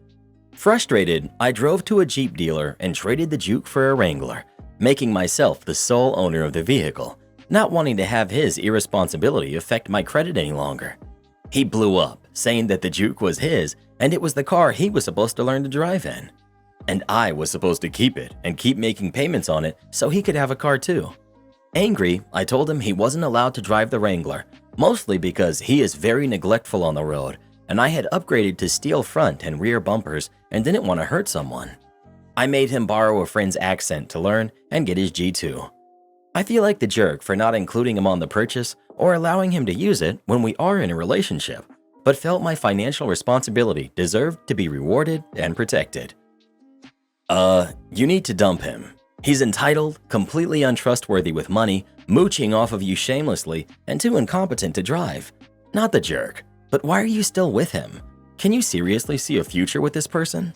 Frustrated, I drove to a Jeep dealer and traded the Juke for a Wrangler, making myself the sole owner of the vehicle, not wanting to have his irresponsibility affect my credit any longer. He blew up, saying that the Juke was his and it was the car he was supposed to learn to drive in. And I was supposed to keep it and keep making payments on it so he could have a car too. Angry, I told him he wasn't allowed to drive the Wrangler, mostly because he is very neglectful on the road, and I had upgraded to steel front and rear bumpers and didn't want to hurt someone. I made him borrow a friend's accent to learn and get his G2. I feel like the jerk for not including him on the purchase or allowing him to use it when we are in a relationship, but felt my financial responsibility deserved to be rewarded and protected. You need to dump him. He's entitled, completely untrustworthy with money, mooching off of you shamelessly, and too incompetent to drive. Not the jerk, but why are you still with him? Can you seriously see a future with this person?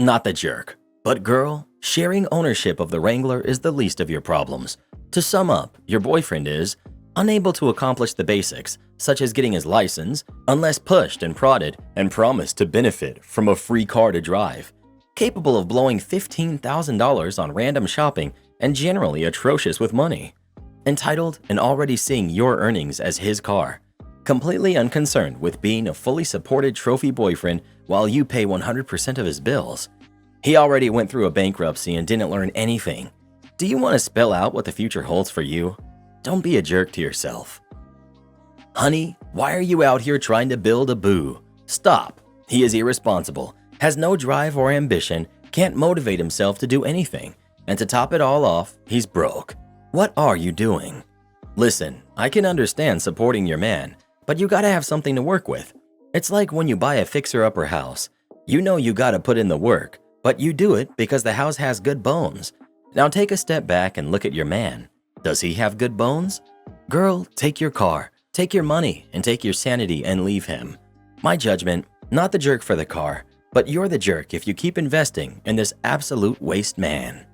Not the jerk, but girl, sharing ownership of the Wrangler is the least of your problems. To sum up, your boyfriend is unable to accomplish the basics, such as getting his license, unless pushed and prodded and promised to benefit from a free car to drive. Capable of blowing $15,000 on random shopping and generally atrocious with money. Entitled and already seeing your earnings as his car. Completely unconcerned with being a fully supported trophy boyfriend while you pay 100% of his bills. He already went through a bankruptcy and didn't learn anything. Do you want to spell out what the future holds for you? Don't be a jerk to yourself. Honey, why are you out here trying to build a boo? Stop. He is irresponsible, has no drive or ambition, can't motivate himself to do anything, and to top it all off, he's broke. What are you doing? Listen, I can understand supporting your man, but you gotta have something to work with. It's like when you buy a fixer-upper house. You know you gotta put in the work, but you do it because the house has good bones. Now take a step back and look at your man. Does he have good bones? Girl, take your car, take your money, and take your sanity and leave him. My judgment, not the jerk for the car, but you're the jerk if you keep investing in this absolute waste man.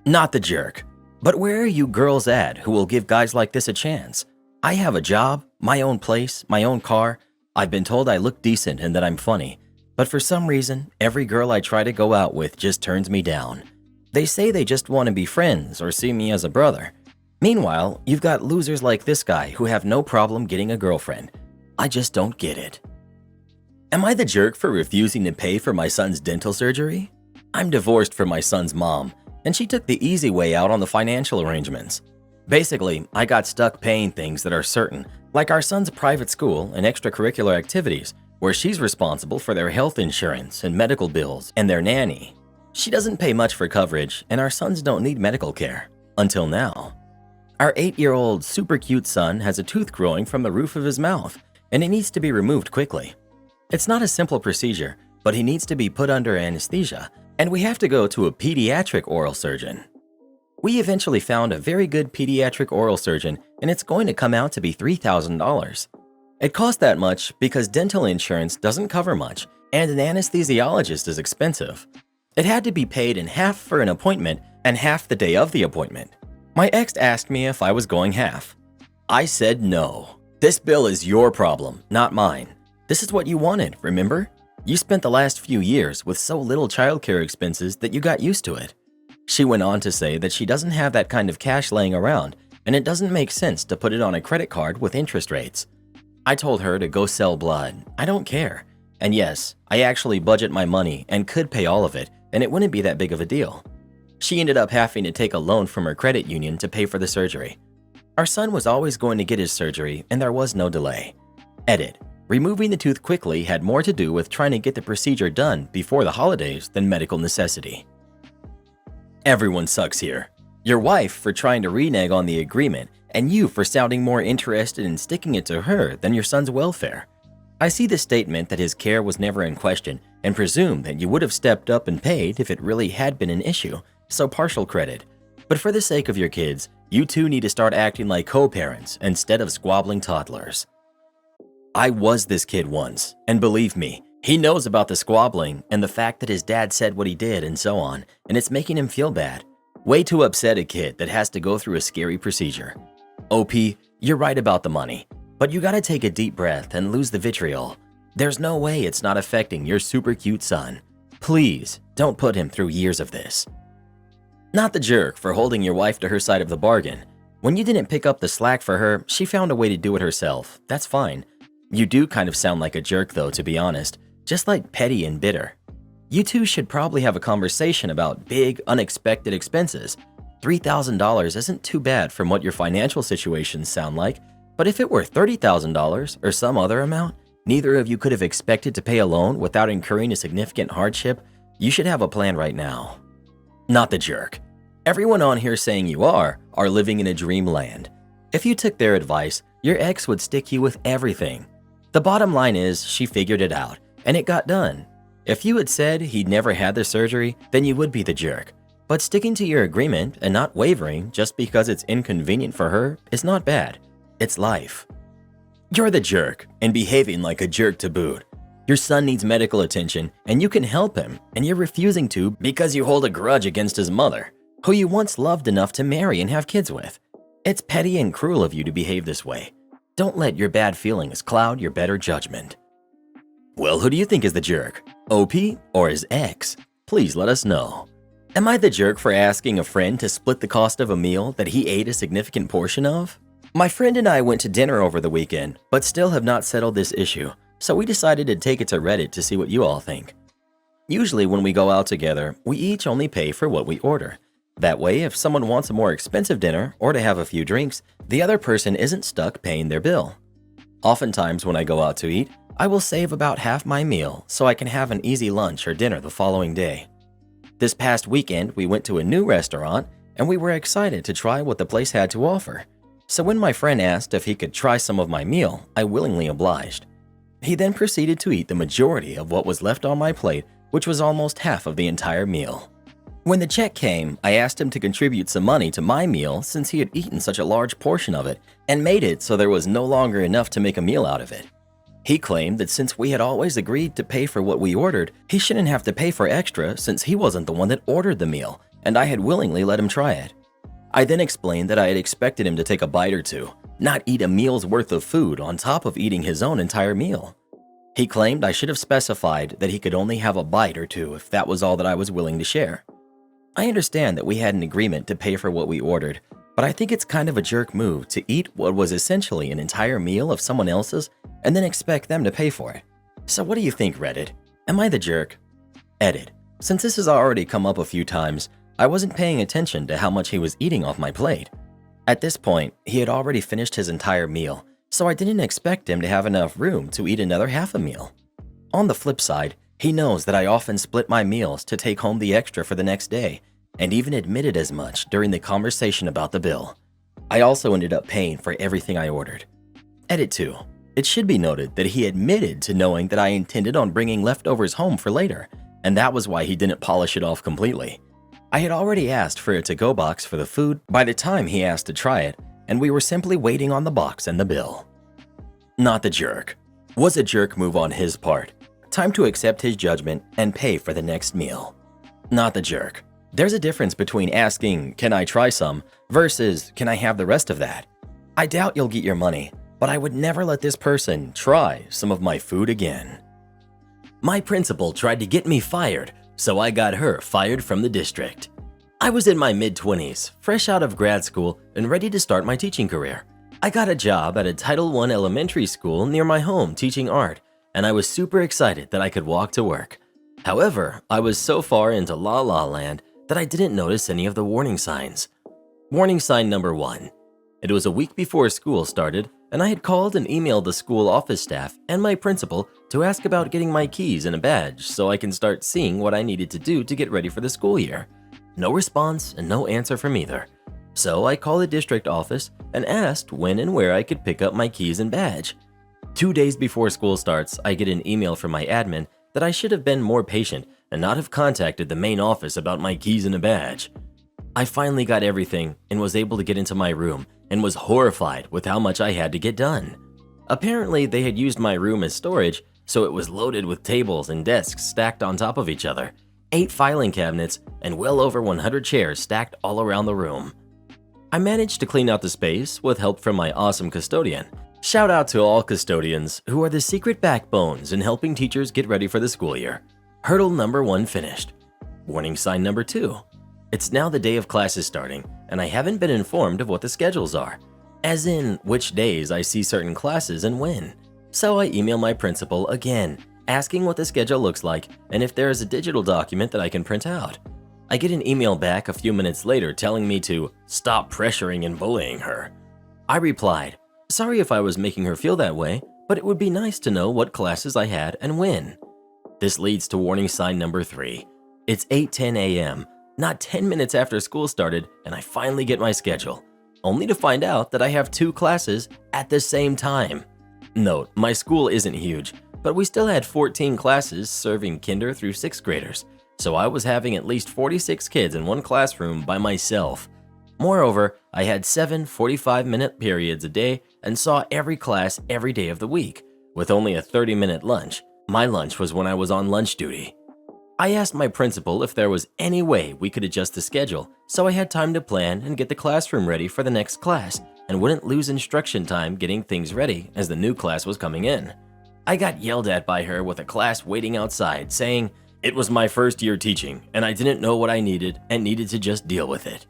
Not the jerk. But where are you girls at who will give guys like this a chance? I have a job, my own place, my own car. I've been told I look decent and that I'm funny. But for some reason, every girl I try to go out with just turns me down. They say they just want to be friends or see me as a brother. Meanwhile, you've got losers like this guy who have no problem getting a girlfriend. I just don't get it. Am I the jerk for refusing to pay for my son's dental surgery? I'm divorced from my son's mom, and she took the easy way out on the financial arrangements. Basically, I got stuck paying things that are certain, like our son's private school and extracurricular activities, where she's responsible for their health insurance and medical bills and their nanny. She doesn't pay much for coverage, and our sons don't need medical care. Until now. Our 8-year-old super cute son has a tooth growing from the roof of his mouth, and it needs to be removed quickly. It's not a simple procedure, but he needs to be put under anesthesia, and we have to go to a pediatric oral surgeon. We eventually found a very good pediatric oral surgeon, and it's going to come out to be $3,000. It cost that much because dental insurance doesn't cover much, and an anesthesiologist is expensive. It had to be paid in half for an appointment and half the day of the appointment. My ex asked me if I was going half. I said no. This bill is your problem, not mine. This is what you wanted, remember? You spent the last few years with so little childcare expenses that you got used to it. She went on to say that she doesn't have that kind of cash laying around, and it doesn't make sense to put it on a credit card with interest rates. I told her to go sell blood. I don't care. And yes, I actually budget my money and could pay all of it, and it wouldn't be that big of a deal. She ended up having to take a loan from her credit union to pay for the surgery. Our son was always going to get his surgery, and there was no delay. Edit. Removing the tooth quickly had more to do with trying to get the procedure done before the holidays than medical necessity. Everyone sucks here. Your wife for trying to renege on the agreement, and you for sounding more interested in sticking it to her than your son's welfare. I see the statement that his care was never in question and presume that you would have stepped up and paid if it really had been an issue, so partial credit. But for the sake of your kids, you two need to start acting like co-parents instead of squabbling toddlers. I was this kid once, and believe me, he knows about the squabbling and the fact that his dad said what he did and so on, and it's making him feel bad. Way to upset a kid that has to go through a scary procedure. OP, you're right about the money, but you gotta take a deep breath and lose the vitriol. There's no way it's not affecting your super cute son. Please, don't put him through years of this. Not the jerk for holding your wife to her side of the bargain. When you didn't pick up the slack for her, she found a way to do it herself. That's fine. You do kind of sound like a jerk though, to be honest, just like petty and bitter. You two should probably have a conversation about big, unexpected expenses. $3,000 isn't too bad from what your financial situations sound like, but if it were $30,000 or some other amount, neither of you could have expected to pay a loan without incurring a significant hardship. You should have a plan right now. Not the jerk. Everyone on here saying you are living in a dreamland. If you took their advice, your ex would stick you with everything. The bottom line is she figured it out, and it got done. If you had said he'd never had the surgery, then you would be the jerk. But sticking to your agreement and not wavering just because it's inconvenient for her is not bad. It's life. You're the jerk and behaving like a jerk to boot. Your son needs medical attention and you can help him, and you're refusing to because you hold a grudge against his mother, who you once loved enough to marry and have kids with. It's petty and cruel of you to behave this way. Don't let your bad feelings cloud your better judgment. Well, who do you think is the jerk? OP or his ex? Please let us know. Am I the jerk for asking a friend to split the cost of a meal that he ate a significant portion of? My friend and I went to dinner over the weekend, but still have not settled this issue, so we decided to take it to Reddit to see what you all think. Usually when we go out together, we each only pay for what we order. That way, if someone wants a more expensive dinner or to have a few drinks, the other person isn't stuck paying their bill. Oftentimes when I go out to eat, I will save about half my meal so I can have an easy lunch or dinner the following day. This past weekend, we went to a new restaurant and we were excited to try what the place had to offer. So when my friend asked if he could try some of my meal, I willingly obliged. He then proceeded to eat the majority of what was left on my plate, which was almost half of the entire meal. When the check came, I asked him to contribute some money to my meal since he had eaten such a large portion of it and made it so there was no longer enough to make a meal out of it. He claimed that since we had always agreed to pay for what we ordered, he shouldn't have to pay for extra since he wasn't the one that ordered the meal, and I had willingly let him try it. I then explained that I had expected him to take a bite or two, not eat a meal's worth of food on top of eating his own entire meal. He claimed I should have specified that he could only have a bite or two if that was all that I was willing to share. I understand that we had an agreement to pay for what we ordered, but I think it's kind of a jerk move to eat what was essentially an entire meal of someone else's and then expect them to pay for it. So what do you think, Reddit? Am I the jerk? Edit. Since this has already come up a few times, I wasn't paying attention to how much he was eating off my plate. At this point, he had already finished his entire meal, so I didn't expect him to have enough room to eat another half a meal. On the flip side, he knows that I often split my meals to take home the extra for the next day, and even admitted as much during the conversation about the bill. I also ended up paying for everything I ordered. Edit 2. It should be noted that he admitted to knowing that I intended on bringing leftovers home for later, and that was why he didn't polish it off completely. I had already asked for a to-go box for the food by the time he asked to try it, and we were simply waiting on the box and the bill. Not the jerk. Was a jerk move on his part. Time to accept his judgment and pay for the next meal. Not the jerk. There's a difference between asking, "Can I try some?" versus, "Can I have the rest of that?" I doubt you'll get your money, but I would never let this person try some of my food again. My principal tried to get me fired, so I got her fired from the district. I was in my mid-20s, fresh out of grad school and ready to start my teaching career. I got a job at a Title I elementary school near my home teaching art, and I was super excited that I could walk to work. However, I was so far into La La Land that I didn't notice any of the warning signs. Warning sign number 1. It was a week before school started, and I had called and emailed the school office staff and my principal to ask about getting my keys and a badge so I can start seeing what I needed to do to get ready for the school year. No response and no answer from either. So I called the district office and asked when and where I could pick up my keys and badge. 2 days before school starts, I get an email from my admin that I should have been more patient and not have contacted the main office about my keys and a badge. I finally got everything and was able to get into my room and was horrified with how much I had to get done. Apparently, they had used my room as storage, so it was loaded with tables and desks stacked on top of each other, 8 filing cabinets, and well over 100 chairs stacked all around the room. I managed to clean out the space with help from my awesome custodian. Shout out to all custodians who are the secret backbones in helping teachers get ready for the school year. Hurdle number 1 finished. Warning sign number 2. It's now the day of classes starting, and I haven't been informed of what the schedules are, as in which days I see certain classes and when. So I email my principal again, asking what the schedule looks like and if there is a digital document that I can print out. I get an email back a few minutes later telling me to stop pressuring and bullying her. I replied, "Sorry if I was making her feel that way, but it would be nice to know what classes I had and when." This leads to warning sign number 3. It's 8:10 a.m., not 10 minutes after school started, and I finally get my schedule, only to find out that I have 2 classes at the same time. Note, my school isn't huge, but we still had 14 classes serving kinder through 6th graders, so I was having at least 46 kids in one classroom by myself. Moreover, I had 7 45-minute periods a day and saw every class every day of the week, with only a 30-minute lunch. My lunch was when I was on lunch duty. I asked my principal if there was any way we could adjust the schedule so I had time to plan and get the classroom ready for the next class and wouldn't lose instruction time getting things ready as the new class was coming in. I got yelled at by her with a class waiting outside saying it was my first year teaching and I didn't know what I needed and needed to just deal with it.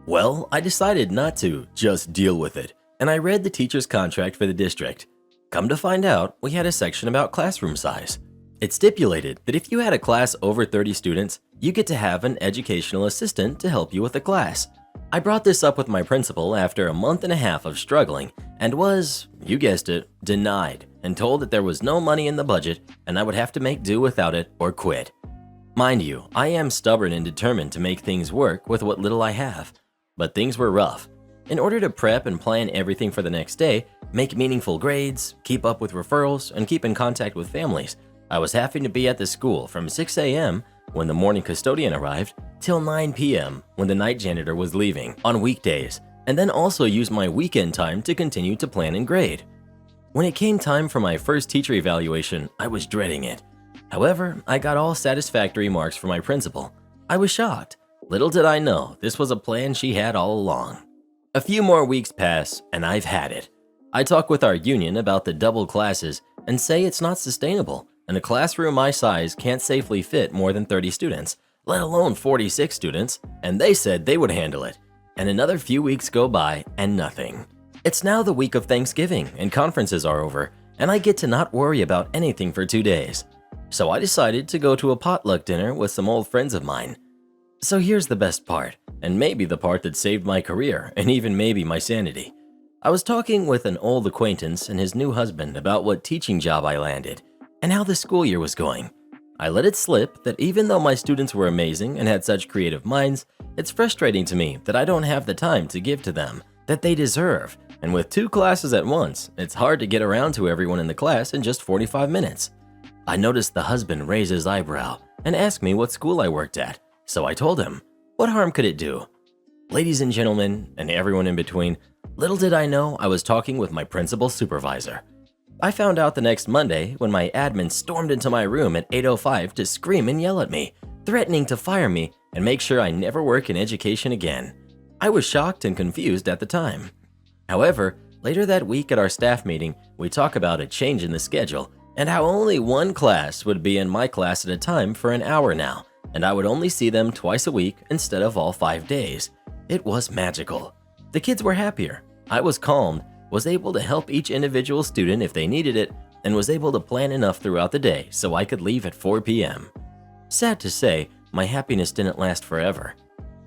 Well, I decided not to just deal with it, and I read the teacher's contract for the district. Come to find out, we had a section about classroom size. It stipulated that if you had a class over 30 students, you get to have an educational assistant to help you with the class. I brought this up with my principal after a month and a half of struggling and was, you guessed it, denied and told that there was no money in the budget and I would have to make do without it or quit. Mind you, I am stubborn and determined to make things work with what little I have. But things were rough. In order to prep and plan everything for the next day, make meaningful grades, keep up with referrals, and keep in contact with families, I was having to be at the school from 6 a.m. when the morning custodian arrived till 9 p.m. when the night janitor was leaving on weekdays, and then also use my weekend time to continue to plan and grade. When it came time for my first teacher evaluation, I was dreading it. However, I got all satisfactory marks from my principal. I was shocked. Little did I know this was a plan she had all along. A few more weeks pass, and I've had it. I talk with our union about the double classes and say it's not sustainable, and a classroom my size can't safely fit more than 30 students, let alone 46 students, and they said they would handle it. And another few weeks go by and nothing. It's now the week of Thanksgiving and conferences are over, and I get to not worry about anything for 2 days. So I decided to go to a potluck dinner with some old friends of mine. So here's the best part, and maybe the part that saved my career and even maybe my sanity. I was talking with an old acquaintance and his new husband about what teaching job I landed and how the school year was going. I let it slip that even though my students were amazing and had such creative minds, it's frustrating to me that I don't have the time to give to them that they deserve, and with 2 classes at once, it's hard to get around to everyone in the class in just 45 minutes. I noticed the husband raise his eyebrow and ask me what school I worked at, so I told him, what harm could it do? Ladies and gentlemen, and everyone in between, little did I know I was talking with my principal supervisor. I found out the next Monday when my admin stormed into my room at 8:05 to scream and yell at me, threatening to fire me and make sure I never work in education again. I was shocked and confused at the time. However, later that week at our staff meeting, we talk about a change in the schedule and how only 1 class would be in my class at a time for an hour now, and I would only see them twice a week instead of all 5 days. It was magical. The kids were happier. I was calmed, was able to help each individual student if they needed it, and was able to plan enough throughout the day so I could leave at 4 p.m. Sad to say, my happiness didn't last forever.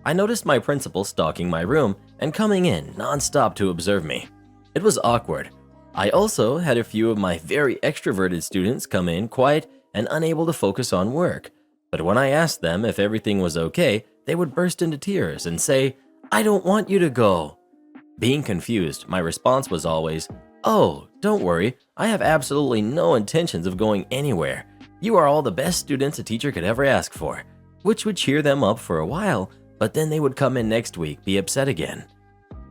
I noticed my principal stalking my room and coming in non-stop to observe me. It was awkward. I also had a few of my very extroverted students come in quiet and unable to focus on work. But when I asked them if everything was okay, they would burst into tears and say, "I don't want you to go." Being confused, my response was always, "Oh, don't worry, I have absolutely no intentions of going anywhere. You are all the best students a teacher could ever ask for," which would cheer them up for a while, but then they would come in next week, be upset again.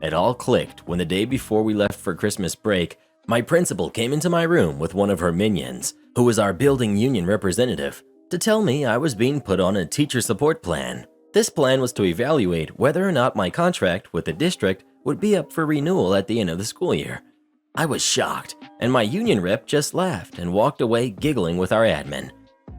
It all clicked when the day before we left for Christmas break, my principal came into my room with one of her minions, who was our building union representative, to tell me I was being put on a teacher support plan. This plan was to evaluate whether or not my contract with the district would be up for renewal at the end of the school year. I was shocked, and my union rep just laughed and walked away giggling with our admin.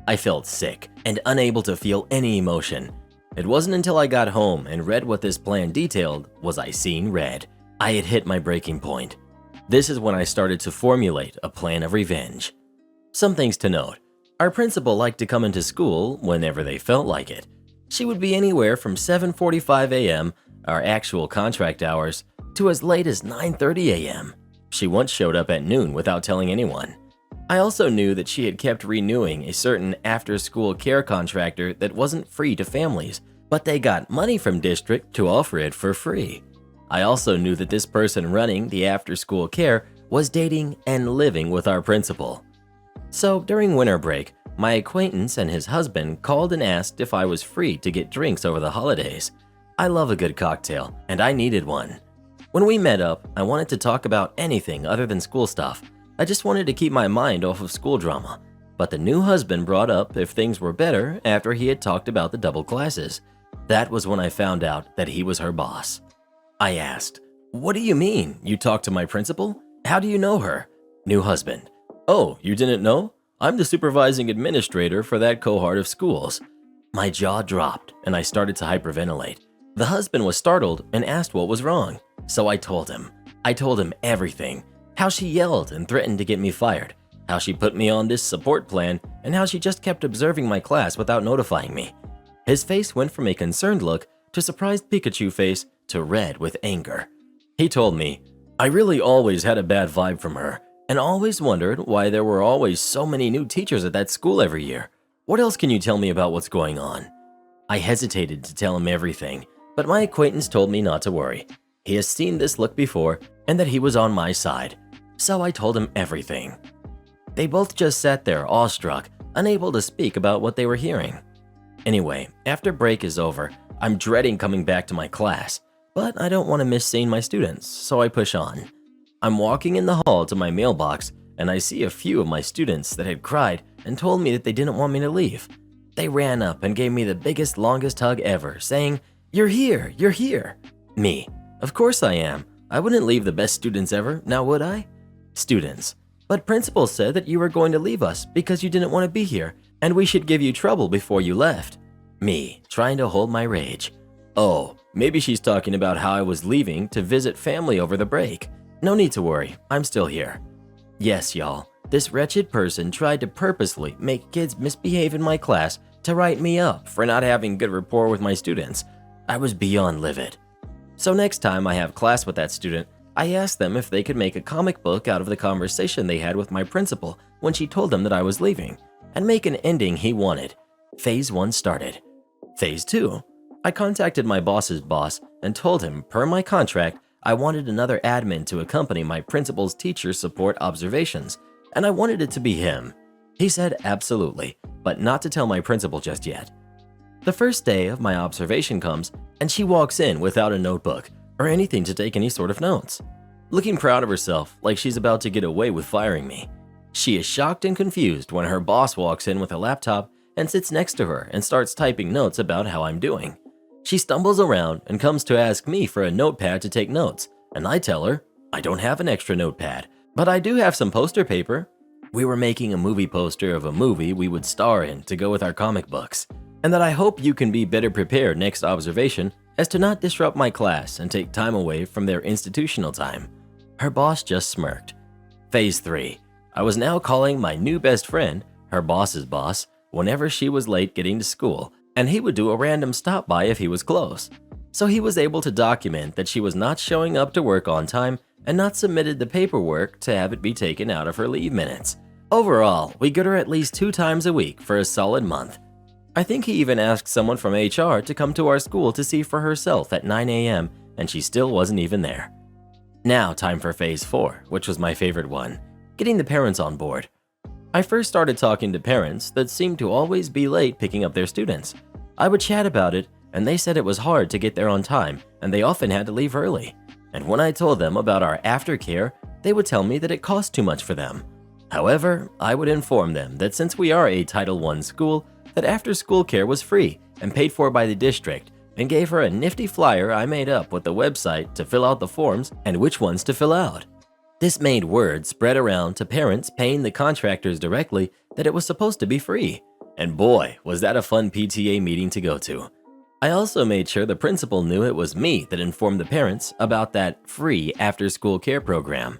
I felt sick and unable to feel any emotion. It wasn't until I got home and read what this plan detailed was I seen red. I had hit my breaking point. This is when I started to formulate a plan of revenge. Some things to note. Our principal liked to come into school whenever they felt like it. She would be anywhere from 7:45 a.m., our actual contract hours, to as late as 9:30 a.m. She once showed up at noon without telling anyone. I also knew that she had kept renewing a certain after-school care contractor that wasn't free to families, but they got money from district to offer it for free. I also knew that this person running the after-school care was dating and living with our principal. So during winter break, my acquaintance and his husband called and asked if I was free to get drinks over the holidays. I love a good cocktail, and I needed one. When we met up, I wanted to talk about anything other than school stuff. I just wanted to keep my mind off of school drama. But the new husband brought up if things were better after he had talked about the double classes. That was when I found out that he was her boss. I asked, "What do you mean? You talked to my principal? How do you know her?" New husband, "Oh, you didn't know? I'm the supervising administrator for that cohort of schools." My jaw dropped and I started to hyperventilate. The husband was startled and asked what was wrong. So I told him. I told him everything. How she yelled and threatened to get me fired. how she put me on this support plan, and how she just kept observing my class without notifying me. His face went from a concerned look to surprised Pikachu face to red with anger. He told me, "I really always had a bad vibe from her, and always wondered why there were always so many new teachers at that school every year. What else can you tell me about what's going on?" I hesitated to tell him everything, but my acquaintance told me not to worry. He has seen this look before and that he was on my side. So I told him everything. They both just sat there awestruck, unable to speak about what they were hearing. Anyway, after break is over, I'm dreading coming back to my class, but I don't want to miss seeing my students, so I push on. I'm walking in the hall to my mailbox, and I see a few of my students that had cried and told me that they didn't want me to leave. They ran up and gave me the biggest, longest hug ever, saying, "You're here, you're here." Me, "Of course I am. I wouldn't leave the best students ever, now would I?" Students, "But principal said that you were going to leave us because you didn't want to be here, and we should give you trouble before you left." Me, trying to hold my rage. "Oh, maybe she's talking about how I was leaving to visit family over the break. No need to worry, I'm still here." Yes, y'all, this wretched person tried to purposely make kids misbehave in my class to write me up for not having good rapport with my students. I was beyond livid. So next time I have class with that student, I asked them if they could make a comic book out of the conversation they had with my principal when she told them that I was leaving, and make an ending he wanted. Phase 1 started. Phase 2. I contacted my boss's boss and told him, per my contract, I wanted another admin to accompany my principal's teacher support observations, and I wanted it to be him. He said absolutely, but not to tell my principal just yet. The first day of my observation comes, and she walks in without a notebook or anything to take any sort of notes, looking proud of herself like she's about to get away with firing me. She is shocked and confused when her boss walks in with a laptop and sits next to her and starts typing notes about how I'm doing. She stumbles around and comes to ask me for a notepad to take notes, and I tell her I don't have an extra notepad, but I do have some poster paper. We were making a movie poster of a movie we would star in to go with our comic books, and that I hope you can be better prepared next observation as to not disrupt my class and take time away from their institutional time. Her boss just smirked. Phase 3. I was now calling my new best friend, her boss's boss, whenever she was late getting to school, and he would do a random stop by if he was close. So he was able to document that she was not showing up to work on time and not submitted the paperwork to have it be taken out of her leave minutes. Overall, we get her at least 2 times a week for a solid month. I think he even asked someone from HR to come to our school to see for herself at 9 a.m., and she still wasn't even there. Now time for phase 4, which was my favorite one, getting the parents on board. I first started talking to parents that seemed to always be late picking up their students. I would chat about it, and they said it was hard to get there on time, and they often had to leave early. And when I told them about our aftercare, they would tell me that it cost too much for them. However, I would inform them that since we are a Title I school, that after-school care was free and paid for by the district, and gave her a nifty flyer I made up with the website to fill out the forms and which ones to fill out. This made word spread around to parents paying the contractors directly that it was supposed to be free. And boy, was that a fun PTA meeting to go to. I also made sure the principal knew it was me that informed the parents about that free after-school care program.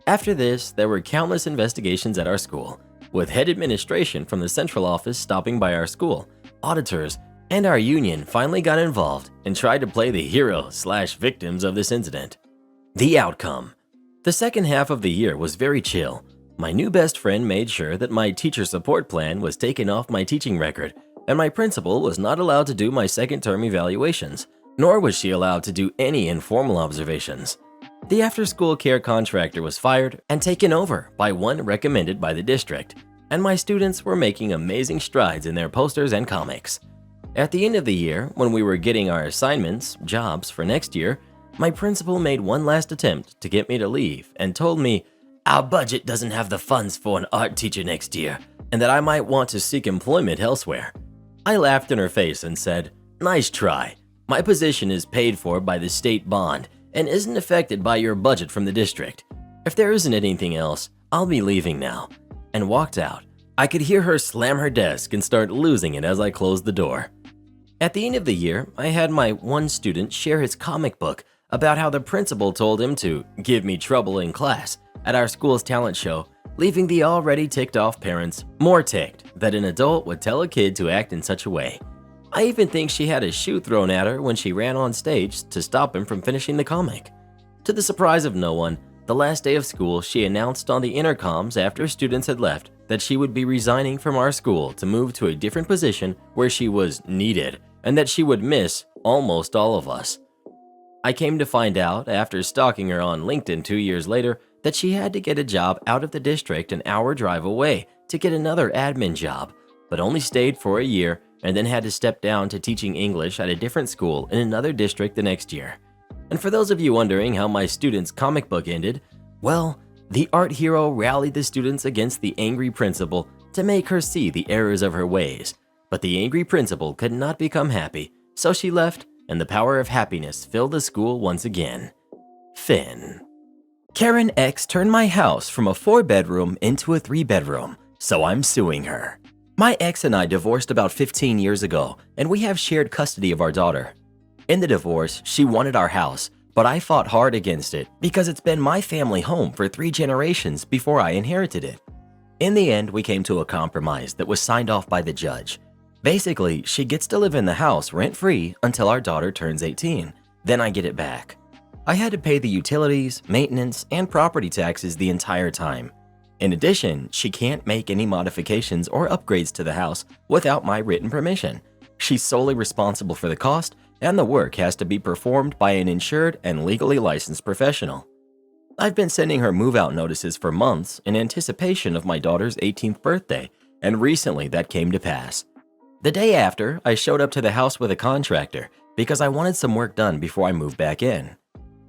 After this, there were countless investigations at our school, with head administration from the central office stopping by our school, auditors, and our union finally got involved and tried to play the hero/victims of this incident. The outcome. The second half of the year was very chill. My new best friend made sure that my teacher support plan was taken off my teaching record, and my principal was not allowed to do my second term evaluations, nor was she allowed to do any informal observations. The after-school care contractor was fired and taken over by one recommended by the district, and my students were making amazing strides in their posters and comics. At the end of the year, when we were getting our assignments, jobs for next year, my principal made one last attempt to get me to leave and told me our budget doesn't have the funds for an art teacher next year, and that I might want to seek employment elsewhere. I laughed in her face and said, "Nice try. My position is paid for by the state bond and isn't affected by your budget from the district. If there isn't anything else, I'll be leaving now," and walked out. I could hear her slam her desk and start losing it as I closed the door. At the end of the year, I had my one student share his comic book about how the principal told him to give me trouble in class at our school's talent show leaving the already ticked off parents more ticked that an adult would tell a kid to act in such a way. I even think she had a shoe thrown at her when she ran on stage to stop him from finishing the comic. To the surprise of no one, the last day of school, she announced on the intercoms after students had left that she would be resigning from our school to move to a different position where she was needed and that she would miss almost all of us. I came to find out after stalking her on LinkedIn 2 years later that she had to get a job out of the district an hour drive away to get another admin job, but only stayed for a year and then had to step down to teaching English at a different school in another district the next year. And for those of you wondering how my student's comic book ended, well, the art hero rallied the students against the angry principal to make her see the errors of her ways. But the angry principal could not become happy, so she left, and the power of happiness filled the school once again. Finn. Karen X turned my house from a 4-bedroom into a 3-bedroom, so I'm suing her. My ex and I divorced about 15 years ago, and we have shared custody of our daughter. In the divorce, she wanted our house, but I fought hard against it because it's been my family home for 3 generations before I inherited it. In the end, we came to a compromise that was signed off by the judge. Basically, she gets to live in the house rent-free until our daughter turns 18. Then I get it back. I had to pay the utilities, maintenance, and property taxes the entire time. In addition, she can't make any modifications or upgrades to the house without my written permission. She's solely responsible for the cost, and the work has to be performed by an insured and legally licensed professional. I've been sending her move-out notices for months in anticipation of my daughter's 18th birthday, and recently that came to pass. The day after, I showed up to the house with a contractor because I wanted some work done before I moved back in.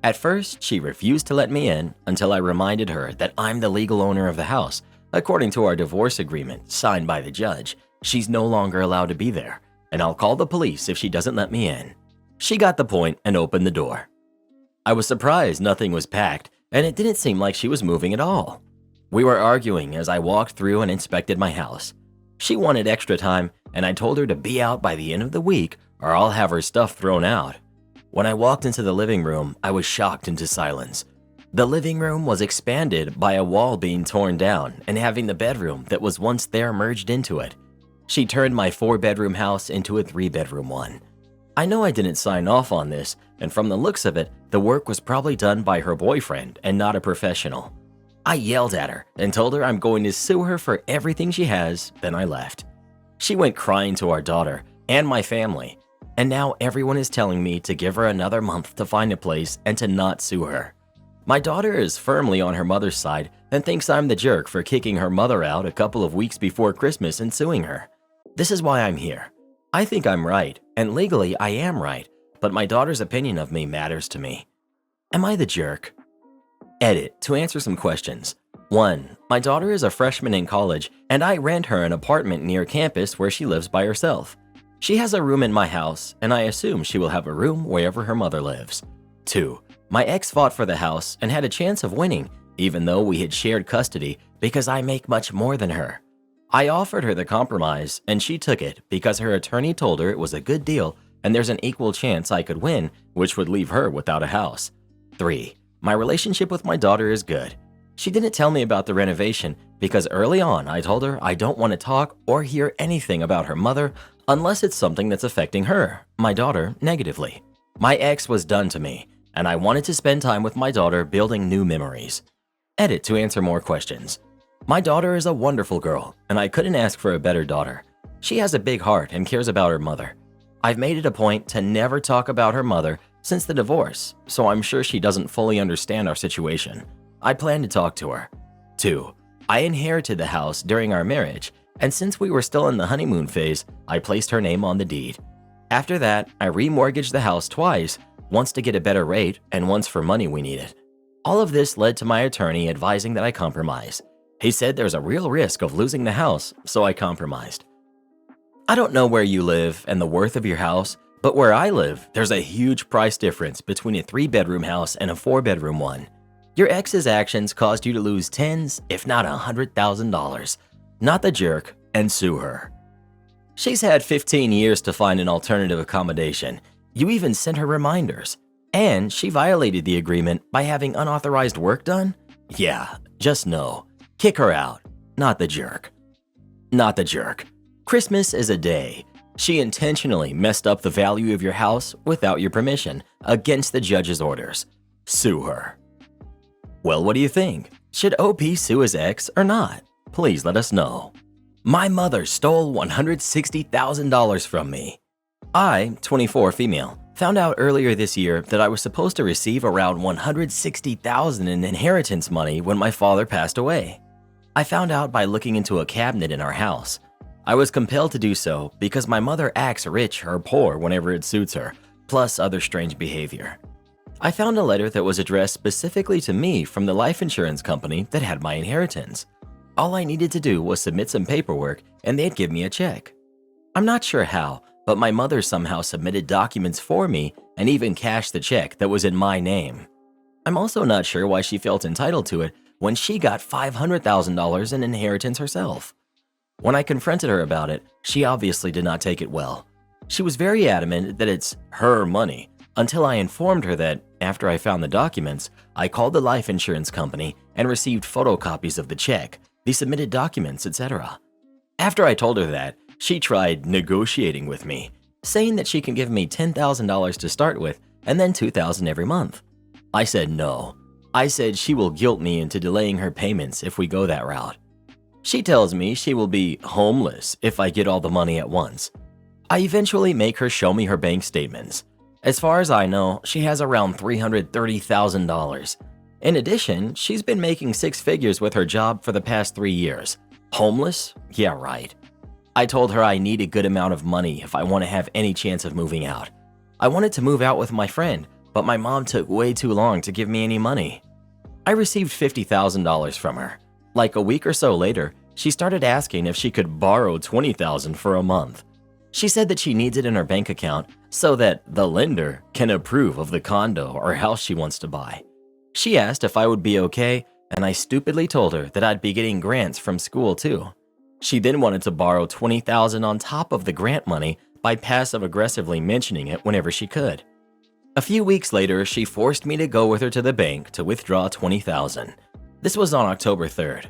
At first, she refused to let me in until I reminded her that I'm the legal owner of the house. According to our divorce agreement signed by the judge, she's no longer allowed to be there, and I'll call the police if she doesn't let me in. She got the point and opened the door. I was surprised nothing was packed, and it didn't seem like she was moving at all. We were arguing as I walked through and inspected my house. She wanted extra time, and I told her to be out by the end of the week or I'll have her stuff thrown out. When I walked into the living room, I was shocked into silence. The living room was expanded by a wall being torn down and having the bedroom that was once there merged into it. She turned my 4-bedroom house into a 3-bedroom one. I know I didn't sign off on this, and from the looks of it, the work was probably done by her boyfriend and not a professional. I yelled at her and told her I'm going to sue her for everything she has, then I left. She went crying to our daughter and my family, and now everyone is telling me to give her another month to find a place and to not sue her. My daughter is firmly on her mother's side and thinks I'm the jerk for kicking her mother out a couple of weeks before Christmas and suing her. This is why I'm here. I think I'm right, and legally I am right, but my daughter's opinion of me matters to me. Am I the jerk? Edit to answer some questions. 1. My daughter is a freshman in college, and I rent her an apartment near campus where she lives by herself. She has a room in my house, and I assume she will have a room wherever her mother lives. 2. My ex fought for the house and had a chance of winning, even though we had shared custody because I make much more than her. I offered her the compromise, and she took it because her attorney told her it was a good deal and there's an equal chance I could win, which would leave her without a house. 3. My relationship with my daughter is good. She didn't tell me about the renovation because early on I told her I don't want to talk or hear anything about her mother unless it's something that's affecting her, my daughter, negatively. My ex was done to me, and I wanted to spend time with my daughter building new memories. Edit to answer more questions. My daughter is a wonderful girl, and I couldn't ask for a better daughter. She has a big heart and cares about her mother. I've made it a point to never talk about her mother since the divorce, so I'm sure she doesn't fully understand our situation. I plan to talk to her. 2. I inherited the house during our marriage, and since we were still in the honeymoon phase, I placed her name on the deed. After that, I remortgaged the house twice, once to get a better rate and once for money we needed. All of this led to my attorney advising that I compromise. He said there's a real risk of losing the house, so I compromised. I don't know where you live and the worth of your house, but where I live, there's a huge price difference between a 3-bedroom house and a 4-bedroom one. Your ex's actions caused you to lose tens, if not $100,000. Not the jerk, and sue her. She's had 15 years to find an alternative accommodation. You even sent her reminders. And she violated the agreement by having unauthorized work done? Yeah, just know. Kick her out, not the jerk. Not the jerk. Christmas is a day. She intentionally messed up the value of your house without your permission, against the judge's orders. Sue her. Well, what do you think? Should OP sue his ex or not? Please let us know. My mother stole $160,000 from me. I, 24 female, found out earlier this year that I was supposed to receive around $160,000 in inheritance money when my father passed away. I found out by looking into a cabinet in our house. I was compelled to do so because my mother acts rich or poor whenever it suits her, plus other strange behavior. I found a letter that was addressed specifically to me from the life insurance company that had my inheritance. All I needed to do was submit some paperwork and they'd give me a check. I'm not sure how, but my mother somehow submitted documents for me and even cashed the check that was in my name. I'm also not sure why she felt entitled to it when she got $500,000 in inheritance herself. When I confronted her about it, she obviously did not take it well. She was very adamant that it's her money, until I informed her that, after I found the documents, I called the life insurance company and received photocopies of the check, the submitted documents, etc. After I told her that, she tried negotiating with me, saying that she can give me $10,000 to start with and then $2,000 every month. I said no. I said she will guilt me into delaying her payments if we go that route. She tells me she will be homeless if I get all the money at once. I eventually make her show me her bank statements. As far as I know, she has around $330,000. In addition, she's been making six figures with her job for the past 3 years. Homeless? Yeah, right. I told her I need a good amount of money if I want to have any chance of moving out. I wanted to move out with my friend, but my mom took way too long to give me any money. I received $50,000 from her. Like a week or so later, she started asking if she could borrow $20,000 for a month. She said that she needs it in her bank account so that the lender can approve of the condo or house she wants to buy. She asked if I would be okay, and I stupidly told her that I'd be getting grants from school too. She then wanted to borrow $20,000 on top of the grant money by passive-aggressively mentioning it whenever she could. A few weeks later, she forced me to go with her to the bank to withdraw $20,000. This was on October 3rd.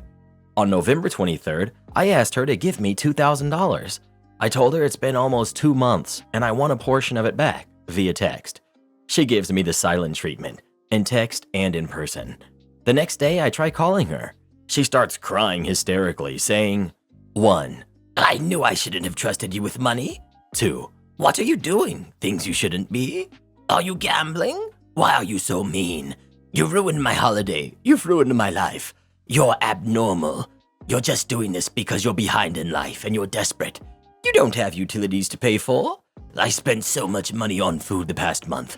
On November 23rd, I asked her to give me $2,000. I told her it's been almost 2 months and I want a portion of it back via text. She gives me the silent treatment, in text and in person. The next day, I try calling her. She starts crying hysterically, saying, 1. I knew I shouldn't have trusted you with money. 2. What are you doing? Things you shouldn't be? Are you gambling? Why are you so mean? You ruined my holiday. You've ruined my life. You're abnormal. You're just doing this because you're behind in life and you're desperate. You don't have utilities to pay for. I spent so much money on food the past month.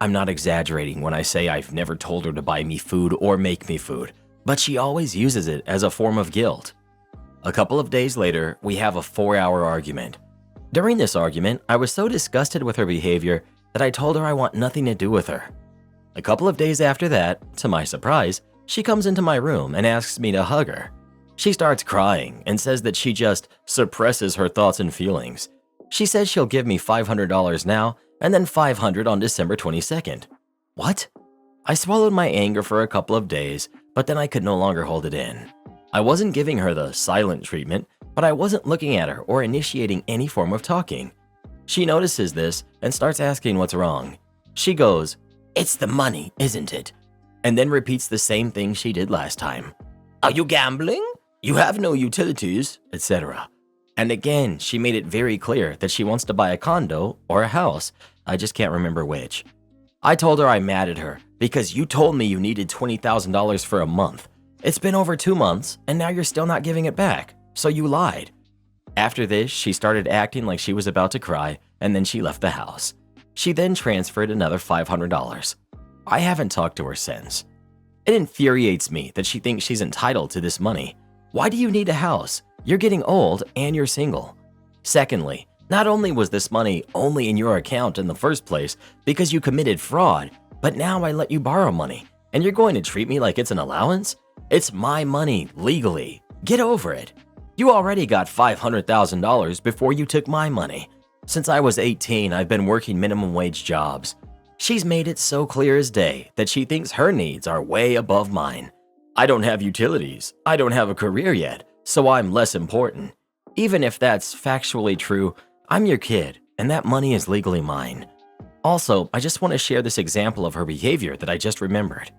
I'm not exaggerating when I say I've never told her to buy me food or make me food, but she always uses it as a form of guilt. A couple of days later, we have a 4-hour argument. During this argument, I was so disgusted with her behavior that I told her I want nothing to do with her. A couple of days after that, to my surprise, she comes into my room and asks me to hug her. She starts crying and says that she just suppresses her thoughts and feelings. She says she'll give me $500 now and then $500 on December 22nd. What? I swallowed my anger for a couple of days, but then I could no longer hold it in. I wasn't giving her the silent treatment, but I wasn't looking at her or initiating any form of talking. She notices this and starts asking what's wrong. She goes, "It's the money, isn't it?" And then repeats the same thing she did last time. "Are you gambling? You have no utilities," etc. And again, she made it very clear that she wants to buy a condo or a house. I just can't remember which. I told her I'm mad at her because you told me you needed $20,000 for a month. It's been over 2 months and now you're still not giving it back, so you lied. After this, she started acting like she was about to cry and then she left the house. She then transferred another $500. I haven't talked to her since. It infuriates me that she thinks she's entitled to this money. Why do you need a house? You're getting old and you're single. Secondly, not only was this money only in your account in the first place because you committed fraud, but now I let you borrow money and you're going to treat me like it's an allowance? It's my money legally. Get over it. You already got $500,000 before you took my money. Since I was 18, I've been working minimum wage jobs. She's made it so clear as day that she thinks her needs are way above mine. I don't have utilities. I don't have a career yet, so I'm less important. Even if that's factually true, I'm your kid, and that money is legally mine. Also, I just want to share this example of her behavior that I just remembered.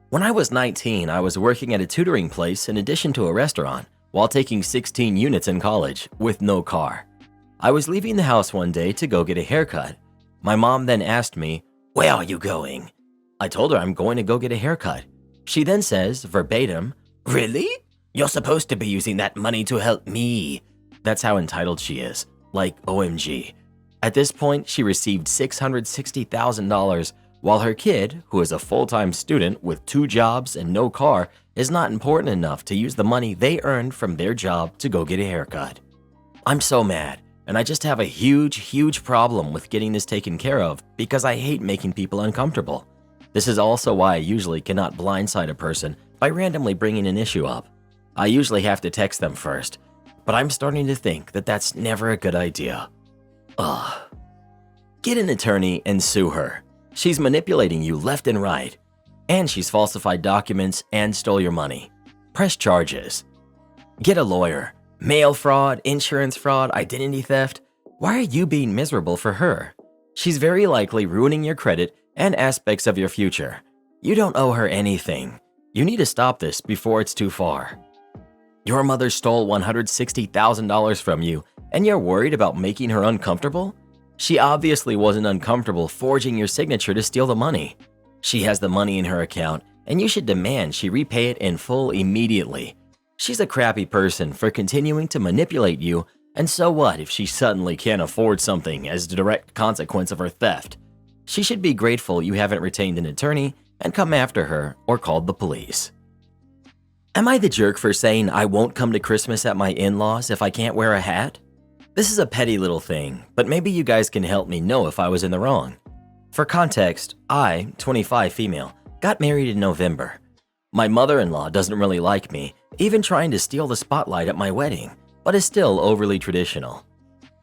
When I was 19, I was working at a tutoring place in addition to a restaurant while taking 16 units in college with no car. I was leaving the house one day to go get a haircut. My mom then asked me, "Where are you going?" I told her I'm going to go get a haircut. She then says, verbatim, "Really? You're supposed to be using that money to help me." That's how entitled she is, like OMG. At this point, she received $660,000, while her kid, who is a full-time student with 2 jobs and no car, is not important enough to use the money they earned from their job to go get a haircut. I'm so mad, and I just have a huge problem with getting this taken care of because I hate making people uncomfortable. This is also why I usually cannot blindside a person by randomly bringing an issue up. I usually have to text them first, but I'm starting to think that that's never a good idea. Ugh. Get an attorney and sue her. She's manipulating you left and right. And she's falsified documents and stole your money. Press charges. Get a lawyer. Mail fraud, insurance fraud, identity theft. Why are you being miserable for her? She's very likely ruining your credit and aspects of your future. You don't owe her anything. You need to stop this before it's too far. Your mother stole $160,000 from you, and you're worried about making her uncomfortable? She obviously wasn't uncomfortable forging your signature to steal the money. She has the money in her account, and you should demand she repay it in full immediately. She's a crappy person for continuing to manipulate you, and so what if she suddenly can't afford something as a direct consequence of her theft? She should be grateful you haven't retained an attorney and come after her or called the police. Am I the jerk for saying I won't come to Christmas at my in-laws if I can't wear a hat? This is a petty little thing, but maybe you guys can help me know if I was in the wrong. For context, I, 25 female, got married in November. My mother-in-law doesn't really like me, even trying to steal the spotlight at my wedding, but is still overly traditional.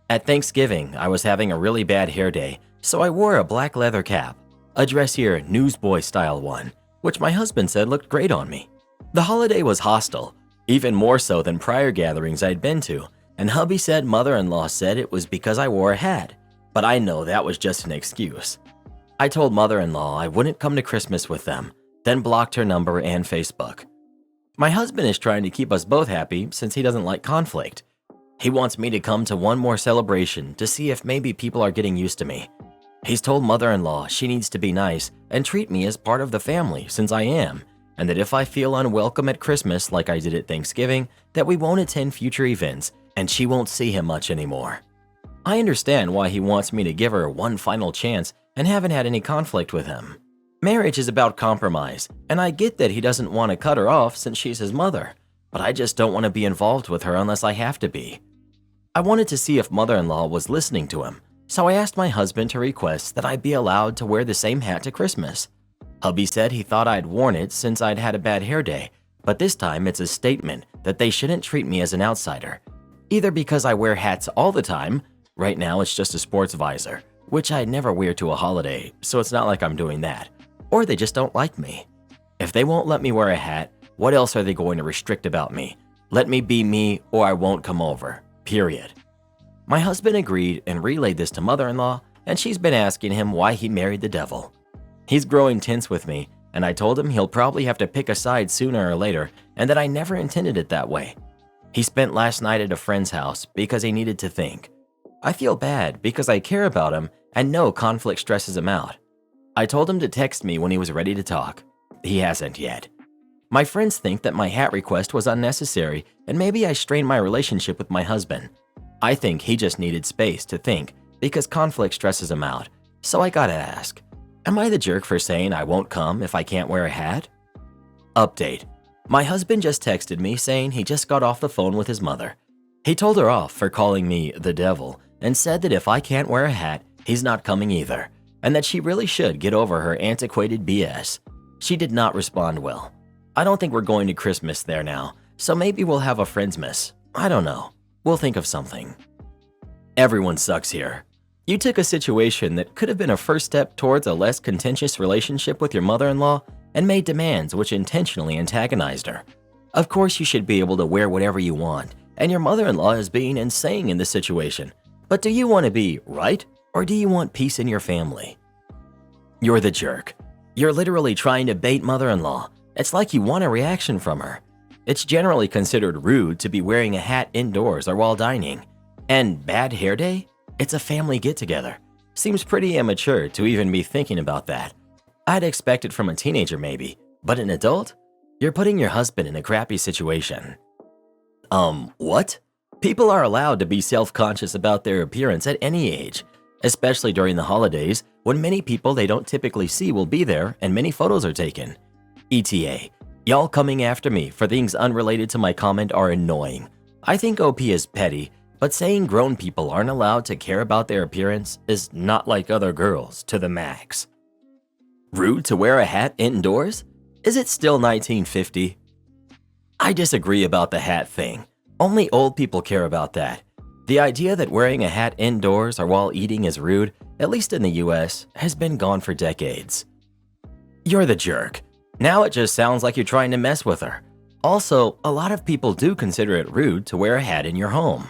At Thanksgiving, I was having a really bad hair day, so I wore a black leather cap, a dressier newsboy style one, which my husband said looked great on me. The holiday was hostile, even more so than prior gatherings I'd been to, and hubby said mother-in-law said it was because I wore a hat, but I know that was just an excuse. I told mother-in-law I wouldn't come to Christmas with them, then blocked her number and Facebook. My husband is trying to keep us both happy since he doesn't like conflict. He wants me to come to one more celebration to see if maybe people are getting used to me. He's told mother-in-law she needs to be nice and treat me as part of the family since I am, and that if I feel unwelcome at Christmas like I did at Thanksgiving, that we won't attend future events and she won't see him much anymore. I understand why he wants me to give her one final chance and haven't had any conflict with him. Marriage is about compromise, and I get that he doesn't want to cut her off since she's his mother, but I just don't want to be involved with her unless I have to be. I wanted to see if mother-in-law was listening to him, so I asked my husband to request that I be allowed to wear the same hat to Christmas. Hubby said he thought I'd worn it since I'd had a bad hair day, but this time it's a statement that they shouldn't treat me as an outsider. Either because I wear hats all the time, right now it's just a sports visor, which I never wear to a holiday, so it's not like I'm doing that, or they just don't like me. If they won't let me wear a hat, what else are they going to restrict about me? Let me be me or I won't come over, period. My husband agreed and relayed this to mother-in-law, and she's been asking him why he married the devil. He's growing tense with me, and I told him he'll probably have to pick a side sooner or later, and that I never intended it that way. He spent last night at a friend's house because he needed to think. I feel bad because I care about him and know conflict stresses him out. I told him to text me when he was ready to talk. He hasn't yet. My friends think that my hat request was unnecessary and maybe I strained my relationship with my husband. I think he just needed space to think because conflict stresses him out. So I gotta ask, am I the jerk for saying I won't come if I can't wear a hat? Update. My husband just texted me saying he just got off the phone with his mother. He told her off for calling me the devil and said that if I can't wear a hat, he's not coming either, and that she really should get over her antiquated BS. She did not respond well. I don't think we're going to Christmas there now, so maybe we'll have a Friendsmas. I don't know. We'll think of something. Everyone sucks here. You took a situation that could have been a first step towards a less contentious relationship with your mother-in-law and made demands which intentionally antagonized her. Of course, you should be able to wear whatever you want, and your mother-in-law is being insane in this situation. But do you want to be right, or do you want peace in your family? You're the jerk. You're literally trying to bait mother-in-law. It's like you want a reaction from her. It's generally considered rude to be wearing a hat indoors or while dining. And bad hair day? It's a family get-together. Seems pretty immature to even be thinking about that. I'd expect it from a teenager maybe, but an adult? You're putting your husband in a crappy situation. What? People are allowed to be self-conscious about their appearance at any age, especially during the holidays when many people they don't typically see will be there and many photos are taken. ETA, y'all coming after me for things unrelated to my comment are annoying. I think OP is petty, but saying grown people aren't allowed to care about their appearance is not like other girls to the max. Rude to wear a hat indoors? Is it still 1950? I disagree about the hat thing. Only old people care about that. The idea that wearing a hat indoors or while eating is rude, at least in the US, has been gone for decades. You're the jerk. Now it just sounds like you're trying to mess with her. Also, a lot of people do consider it rude to wear a hat in your home.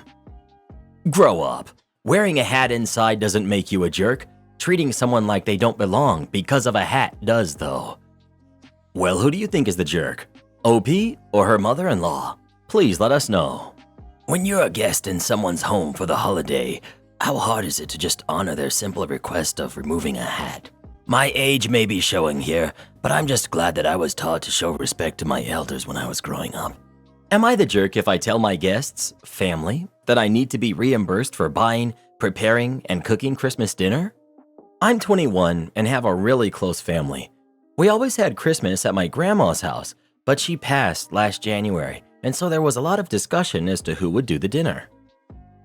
Grow up. Wearing a hat inside doesn't make you a jerk. Treating someone like they don't belong because of a hat does, though. Well, who do you think is the jerk? OP or her mother-in-law? Please let us know. When you're a guest in someone's home for the holiday, how hard is it to just honor their simple request of removing a hat? My age may be showing here, but I'm just glad that I was taught to show respect to my elders when I was growing up. Am I the jerk if I tell my guests, family, that I need to be reimbursed for buying, preparing, and cooking Christmas dinner? I'm 21 and have a really close family. We always had Christmas at my grandma's house, but she passed last January, and so there was a lot of discussion as to who would do the dinner.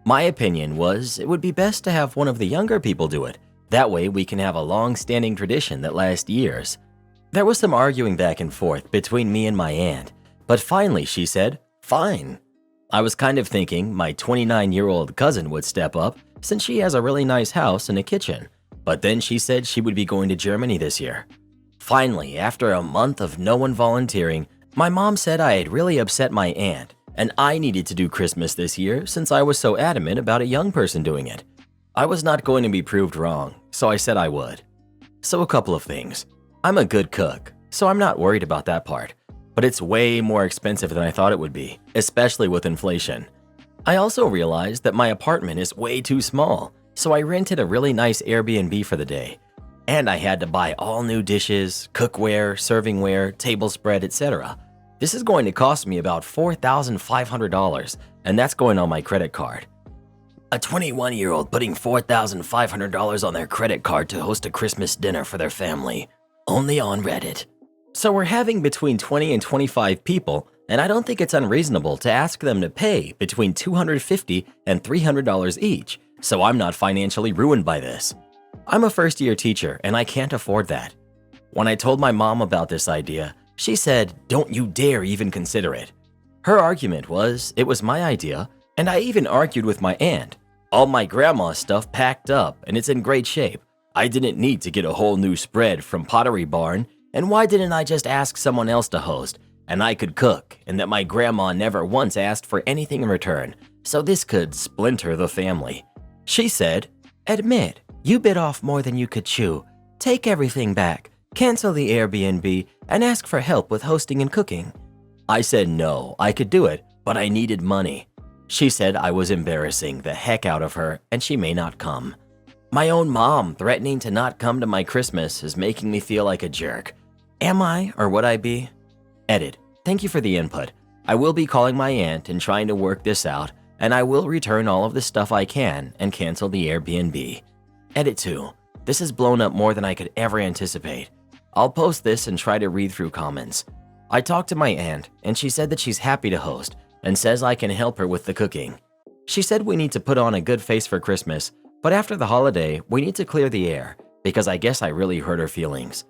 My opinion was it would be best to have one of the younger people do it. That way we can have a long-standing tradition that lasts years. There was some arguing back and forth between me and my aunt, but finally she said, fine. I was kind of thinking my 29-year-old cousin would step up since she has a really nice house and a kitchen, but then she said she would be going to Germany this year. Finally, after a month of no one volunteering, my mom said I had really upset my aunt and I needed to do Christmas this year since I was so adamant about a young person doing it. I was not going to be proved wrong, so I said I would. So a couple of things. I'm a good cook, so I'm not worried about that part, but it's way more expensive than I thought it would be, especially with inflation. I also realized that my apartment is way too small, so I rented a really nice Airbnb for the day. And I had to buy all new dishes, cookware, servingware, table spread, etc. This is going to cost me about $4,500, and that's going on my credit card. A 21-year-old putting $4,500 on their credit card to host a Christmas dinner for their family. Only on Reddit. So we're having between 20 and 25 people, and I don't think it's unreasonable to ask them to pay between $250 and $300 each, so I'm not financially ruined by this. I'm a first-year teacher, and I can't afford that. When I told my mom about this idea, she said, "Don't you dare even consider it." Her argument was it was my idea, and I even argued with my aunt. All my grandma's stuff packed up, and it's in great shape. I didn't need to get a whole new spread from Pottery Barn, and why didn't I just ask someone else to host? And I could cook, and that my grandma never once asked for anything in return, so this could splinter the family. She said, "Admit, you bit off more than you could chew. Take everything back, cancel the Airbnb, and ask for help with hosting and cooking." I said no, I could do it, but I needed money. She said I was embarrassing the heck out of her and she may not come. My own mom threatening to not come to my Christmas is making me feel like a jerk. Am I, or would I be? Edit. Thank you for the input. I will be calling my aunt and trying to work this out, and I will return all of the stuff I can and cancel the Airbnb. Edit 2. This has blown up more than I could ever anticipate. I'll post this and try to read through comments. I talked to my aunt, and she said that she's happy to host and says I can help her with the cooking. She said we need to put on a good face for Christmas, but after the holiday, we need to clear the air because I guess I really hurt her feelings.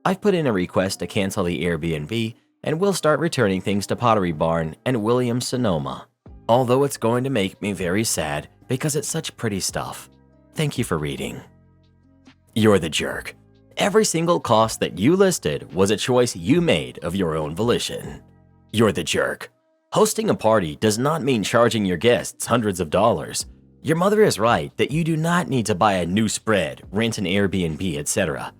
I've put in a request to cancel the Airbnb, and we'll start returning things to Pottery Barn and Williams-Sonoma. Although it's going to make me very sad because it's such pretty stuff. Thank you for reading. You're the jerk. Every single cost that you listed was a choice you made of your own volition. You're the jerk. Hosting a party does not mean charging your guests hundreds of dollars. Your mother is right that you do not need to buy a new spread, rent an Airbnb, etc.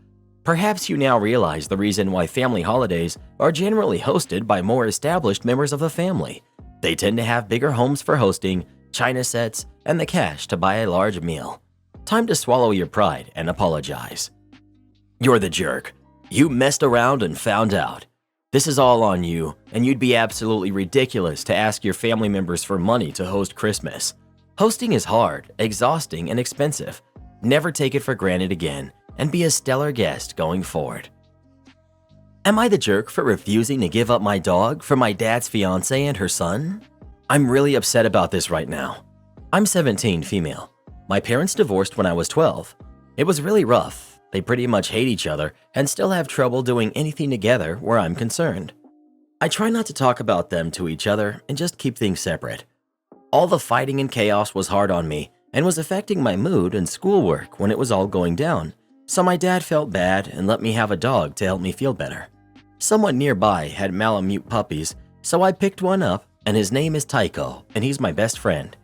Perhaps you now realize the reason why family holidays are generally hosted by more established members of the family. They tend to have bigger homes for hosting, china sets, and the cash to buy a large meal. Time to swallow your pride and apologize. You're the jerk. You messed around and found out. This is all on you, and you'd be absolutely ridiculous to ask your family members for money to host Christmas. Hosting is hard, exhausting, and expensive. Never take it for granted again, and be a stellar guest going forward. Am I the jerk for refusing to give up my dog for my dad's fiancée and her son? I'm really upset about this right now. I'm 17, female. My parents divorced when I was 12. It was really rough. They pretty much hate each other and still have trouble doing anything together where I'm concerned. I try not to talk about them to each other and just keep things separate. All the fighting and chaos was hard on me and was affecting my mood and schoolwork when it was all going down, so my dad felt bad and let me have a dog to help me feel better. Someone nearby had Malamute puppies, so I picked one up, and his name is Tycho, and he's my best friend.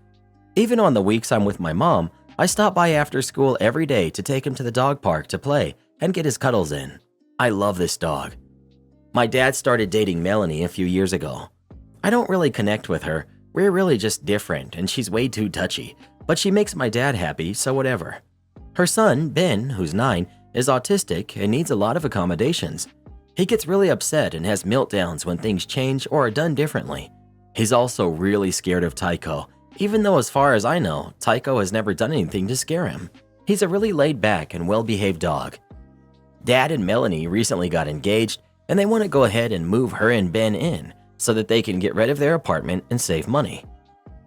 Even on the weeks I'm with my mom, I stop by after school every day to take him to the dog park to play and get his cuddles in. I love this dog. My dad started dating Melanie a few years ago. I don't really connect with her. We're really just different, and she's way too touchy, but she makes my dad happy, so whatever. Her son, Ben, who's 9, is autistic and needs a lot of accommodations. He gets really upset and has meltdowns when things change or are done differently. He's also really scared of Tycho, even though as far as I know, Tycho has never done anything to scare him. He's a really laid-back and well-behaved dog. Dad and Melanie recently got engaged, and they want to go ahead and move her and Ben in so that they can get rid of their apartment and save money.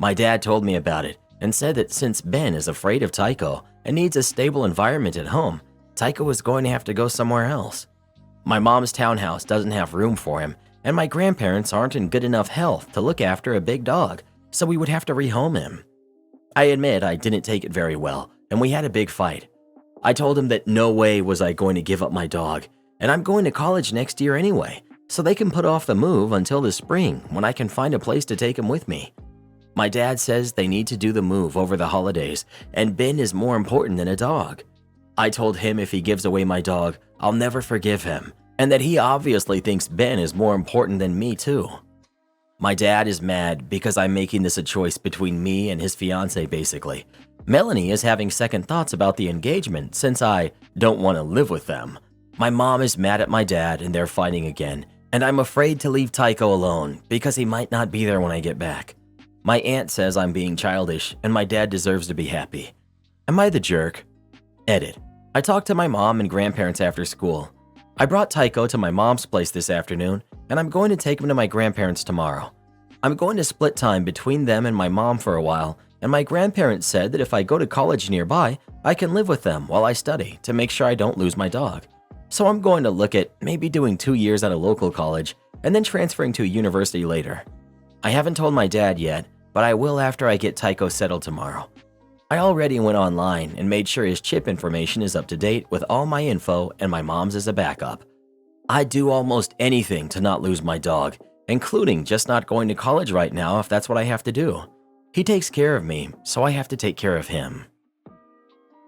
My dad told me about it and said that since Ben is afraid of Tycho and needs a stable environment at home, Tycho is going to have to go somewhere else. My mom's townhouse doesn't have room for him, and my grandparents aren't in good enough health to look after a big dog, so we would have to rehome him. I admit I didn't take it very well, and we had a big fight. I told him that no way was I going to give up my dog, and I'm going to college next year anyway, so they can put off the move until the spring when I can find a place to take him with me. My dad says they need to do the move over the holidays, and Ben is more important than a dog. I told him if he gives away my dog, I'll never forgive him, and that he obviously thinks Ben is more important than me too. My dad is mad because I'm making this a choice between me and his fiancée basically. Melanie is having second thoughts about the engagement since I don't want to live with them. My mom is mad at my dad and they're fighting again, and I'm afraid to leave Tycho alone because he might not be there when I get back. My aunt says I'm being childish and my dad deserves to be happy. Am I the jerk? Edit. I talked to my mom and grandparents after school. I brought Tycho to my mom's place this afternoon, and I'm going to take him to my grandparents tomorrow. I'm going to split time between them and my mom for a while, and my grandparents said that if I go to college nearby, I can live with them while I study to make sure I don't lose my dog. So I'm going to look at maybe doing 2 years at a local college and then transferring to a university later. I haven't told my dad yet, but I will after I get Tycho settled tomorrow. I already went online and made sure his chip information is up to date with all my info and my mom's as a backup. I'd do almost anything to not lose my dog, including just not going to college right now if that's what I have to do. He takes care of me, so I have to take care of him.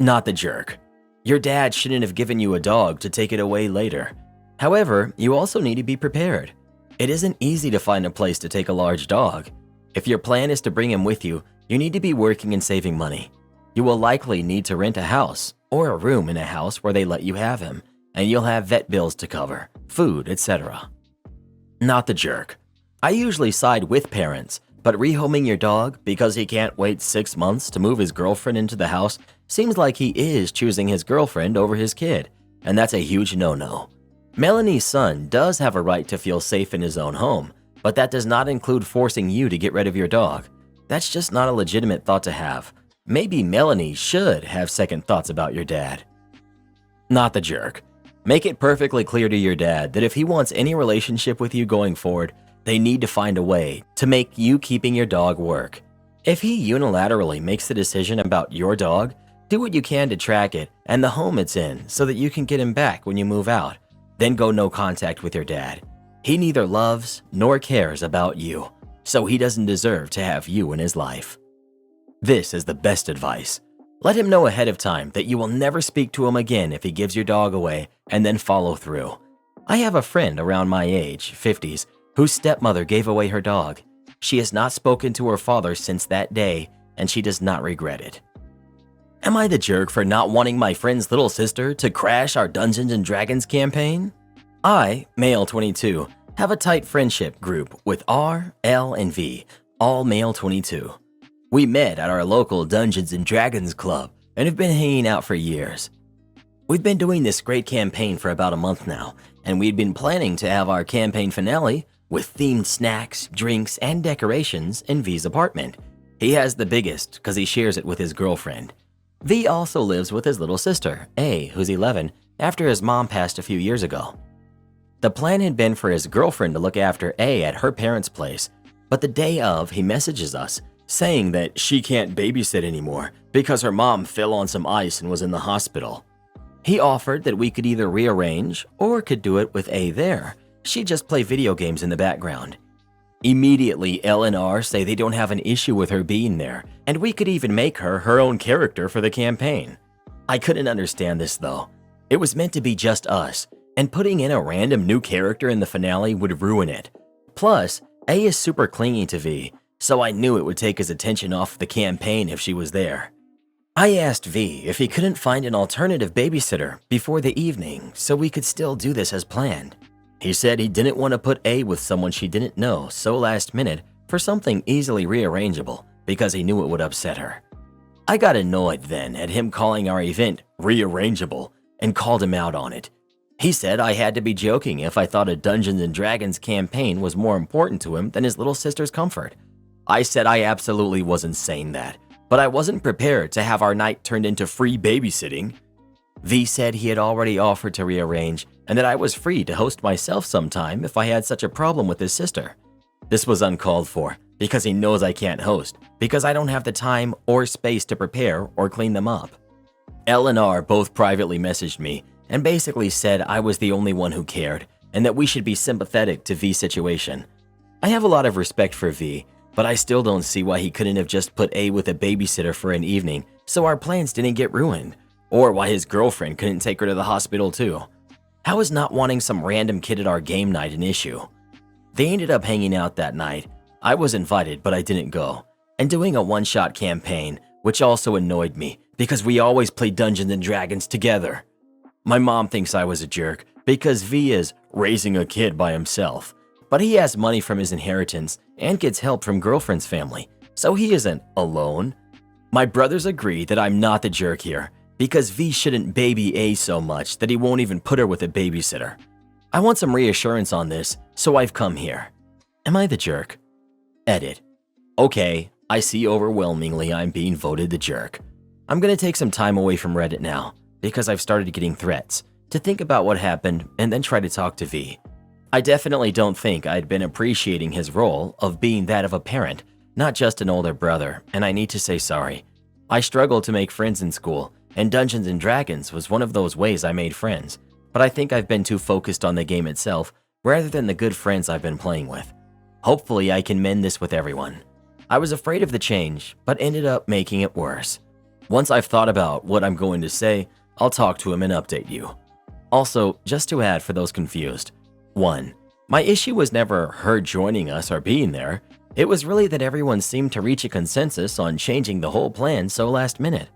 Not the jerk. Your dad shouldn't have given you a dog to take it away later. However, you also need to be prepared. It isn't easy to find a place to take a large dog. If your plan is to bring him with you, you need to be working and saving money. You will likely need to rent a house or a room in a house where they let you have him, and you'll have vet bills to cover, food, etc. Not the jerk. I usually side with parents, but rehoming your dog because he can't wait 6 months to move his girlfriend into the house seems like he is choosing his girlfriend over his kid, and that's a huge no-no. Melanie's son does have a right to feel safe in his own home, but that does not include forcing you to get rid of your dog. That's just not a legitimate thought to have. Maybe Melanie should have second thoughts about your dad. Not the jerk. Make it perfectly clear to your dad that if he wants any relationship with you going forward, they need to find a way to make you keeping your dog work. If he unilaterally makes the decision about your dog, Do what you can to track it and the home it's in so that you can get him back when you move out. Then go no contact with your dad. He neither loves nor cares about you, so he doesn't deserve to have you in his life. This is the best advice. Let him know ahead of time that you will never speak to him again if he gives your dog away, and then follow through. I have a friend around my age, 50s, whose stepmother gave away her dog. She has not spoken to her father since that day, and she does not regret it. Am I the jerk for not wanting my friend's little sister to crash our Dungeons & Dragons campaign? I, male 22, have a tight friendship group with R, L, and V, all male 22. We met at our local Dungeons & Dragons club and have been hanging out for years. We've been doing this great campaign for about a month now, and we'd been planning to have our campaign finale with themed snacks, drinks, and decorations in V's apartment. He has the biggest because he shares it with his girlfriend. V also lives with his little sister, A, who's 11, after his mom passed a few years ago. The plan had been for his girlfriend to look after A at her parents' place, but the day of, he messages us saying that she can't babysit anymore because her mom fell on some ice and was in the hospital. He offered that we could either rearrange or could do it with A there. She'd just play video games in the background. Immediately, L and R say they don't have an issue with her being there, and we could even make her her own character for the campaign. I couldn't understand this though. It was meant to be just us, and putting in a random new character in the finale would ruin it. Plus, A is super clingy to V, so I knew it would take his attention off the campaign if she was there. I asked V if he couldn't find an alternative babysitter before the evening so we could still do this as planned. He said he didn't want to put A with someone she didn't know so last minute for something easily rearrangeable because he knew it would upset her. I got annoyed then at him calling our event rearrangeable and called him out on it. He said I had to be joking if I thought a Dungeons & Dragons campaign was more important to him than his little sister's comfort. I said I absolutely wasn't saying that, but I wasn't prepared to have our night turned into free babysitting. V said he had already offered to rearrange and that I was free to host myself sometime if I had such a problem with his sister. This was uncalled for because he knows I can't host because I don't have the time or space to prepare or clean them up. L and R both privately messaged me and basically said I was the only one who cared and that we should be sympathetic to V's situation. I have a lot of respect for V, but I still don't see why he couldn't have just put A with a babysitter for an evening so our plans didn't get ruined, or why his girlfriend couldn't take her to the hospital too. How is not wanting some random kid at our game night an issue? They ended up hanging out that night. I was invited, but I didn't go, and doing a one-shot campaign, which also annoyed me because we always play Dungeons & Dragons together. My mom thinks I was a jerk because V is raising a kid by himself, but he has money from his inheritance and gets help from girlfriend's family, so he isn't alone. My brothers agree that I'm not the jerk here because V shouldn't baby A so much that he won't even put her with a babysitter. I want some reassurance on this, so I've come here. Am I the jerk? Edit. Okay, I see overwhelmingly I'm being voted the jerk. I'm gonna take some time away from Reddit now because I've started getting threats to think about what happened and then try to talk to V. I definitely don't think I'd been appreciating his role of being that of a parent, not just an older brother, and I need to say sorry. I struggled to make friends in school, and Dungeons & Dragons was one of those ways I made friends, but I think I've been too focused on the game itself rather than the good friends I've been playing with. Hopefully I can mend this with everyone. I was afraid of the change, but ended up making it worse. Once I've thought about what I'm going to say, I'll talk to him and update you. Also, just to add for those confused, 1. My issue was never her joining us or being there. It was really that everyone seemed to reach a consensus on changing the whole plan so last minute.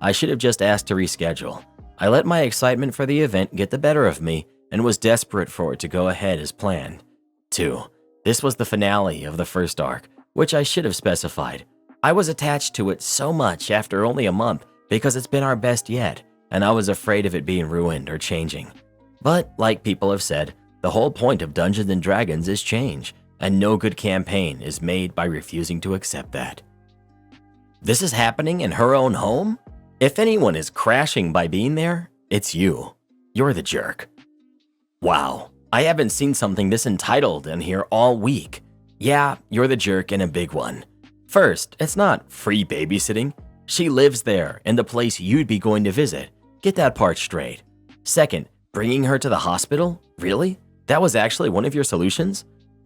I should have just asked to reschedule. I let my excitement for the event get the better of me and was desperate for it to go ahead as planned. 2. This was the finale of the first arc, which I should have specified. I was attached to it so much after only a month because it's been our best yet, and I was afraid of it being ruined or changing. But like people have said, the whole point of Dungeons & Dragons is change, and no good campaign is made by refusing to accept that. This is happening in her own home? If anyone is crashing by being there, it's you. You're the jerk. Wow, I haven't seen something this entitled in here all week. Yeah, you're the jerk and a big one. First, it's not free babysitting. She lives there in the place you'd be going to visit. Get that part straight. Second, bringing her to the hospital? Really? That was actually one of your solutions?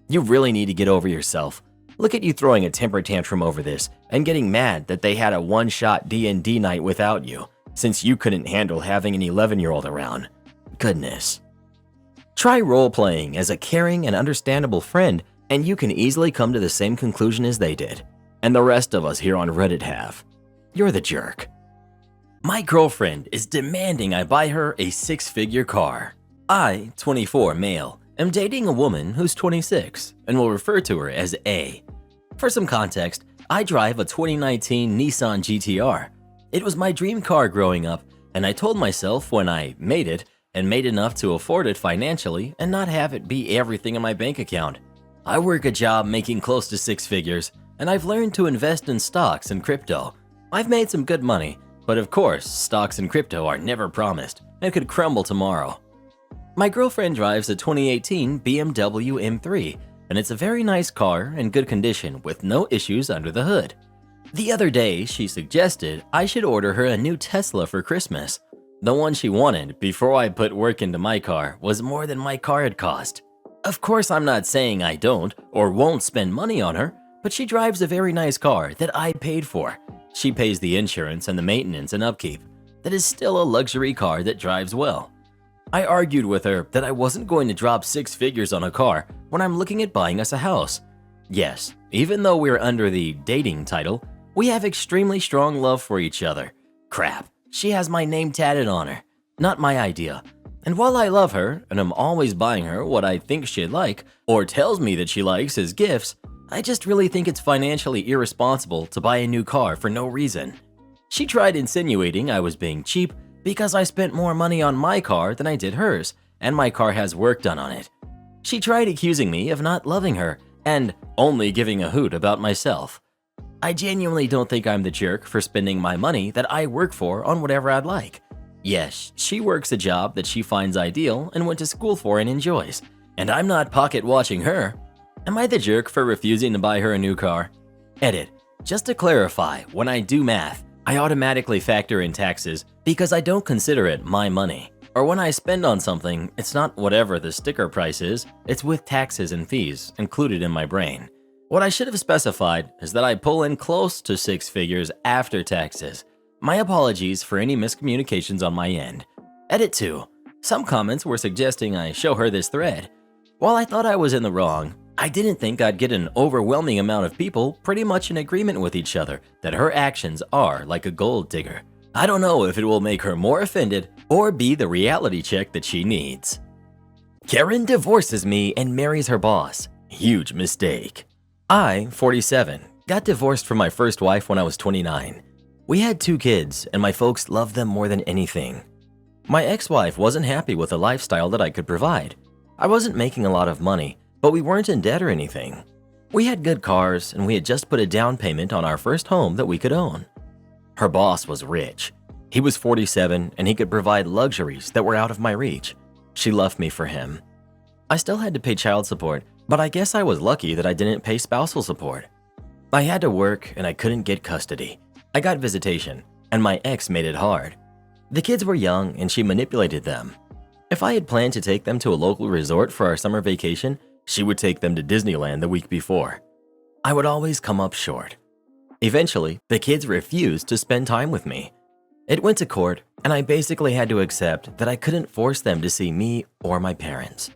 You really need to get over yourself. Look at you throwing a temper tantrum over this and getting mad that they had a one-shot D&D night without you, since you couldn't handle having an 11-year-old around. Goodness. Try role-playing as a caring and understandable friend, and you can easily come to the same conclusion as they did, and the rest of us here on Reddit have. You're the jerk. My girlfriend is demanding I buy her a six-figure car. I, 24 male, am dating a woman who's 26 and will refer to her as A. For some context, I drive a 2019 Nissan GTR. It was my dream car growing up, and I told myself when I made it and made enough to afford it financially and not have it be everything in my bank account. I work a job making close to six figures, and I've learned to invest in stocks and crypto. I've made some good money, but of course, stocks and crypto are never promised and could crumble tomorrow. My girlfriend drives a 2018 BMW M3, and it's a very nice car in good condition with no issues under the hood. The other day, she suggested I should order her a new Tesla for Christmas. The one she wanted before I put work into my car was more than my car had cost. Of course, I'm not saying I don't or won't spend money on her, but she drives a very nice car that I paid for. She pays the insurance and the maintenance and upkeep. That is still a luxury car that drives well. I argued with her that I wasn't going to drop six figures on a car when I'm looking at buying us a house. Yes, even though we're under the dating title, we have extremely strong love for each other. Crap, she has my name tatted on her. Not my idea. And while I love her and I'm always buying her what I think she'd like or tells me that she likes as gifts, I just really think it's financially irresponsible to buy a new car for no reason. She tried insinuating I was being cheap because I spent more money on my car than I did hers, and my car has work done on it. She tried accusing me of not loving her and only giving a hoot about myself. I genuinely don't think I'm the jerk for spending my money that I work for on whatever I'd like. Yes, she works a job that she finds ideal and went to school for and enjoys, and I'm not pocket watching her. Am I the jerk for refusing to buy her a new car? Edit. Just to clarify, when I do math, I automatically factor in taxes because I don't consider it my money. Or when I spend on something, it's not whatever the sticker price is, it's with taxes and fees included in my brain. What I should have specified is that I pull in close to six figures after taxes. My apologies for any miscommunications on my end. Edit 2. Some comments were suggesting I show her this thread. While I thought I was in the wrong, I didn't think I'd get an overwhelming amount of people pretty much in agreement with each other that her actions are like a gold digger. I don't know if it will make her more offended or be the reality check that she needs. Karen divorces me and marries her boss. Huge mistake. I, 47, got divorced from my first wife when I was 29. We had 2 kids and my folks loved them more than anything. My ex-wife wasn't happy with the lifestyle that I could provide. I wasn't making a lot of money, but we weren't in debt or anything. We had good cars and we had just put a down payment on our first home that we could own. Her boss was rich. He was 47 and he could provide luxuries that were out of my reach. She left me for him. I still had to pay child support, but I guess I was lucky that I didn't pay spousal support. I had to work and I couldn't get custody. I got visitation, and my ex made it hard. The kids were young and she manipulated them. If I had planned to take them to a local resort for our summer vacation, she would take them to Disneyland the week before. I would always come up short. Eventually, the kids refused to spend time with me. It went to court, and I basically had to accept that I couldn't force them to see me or my parents.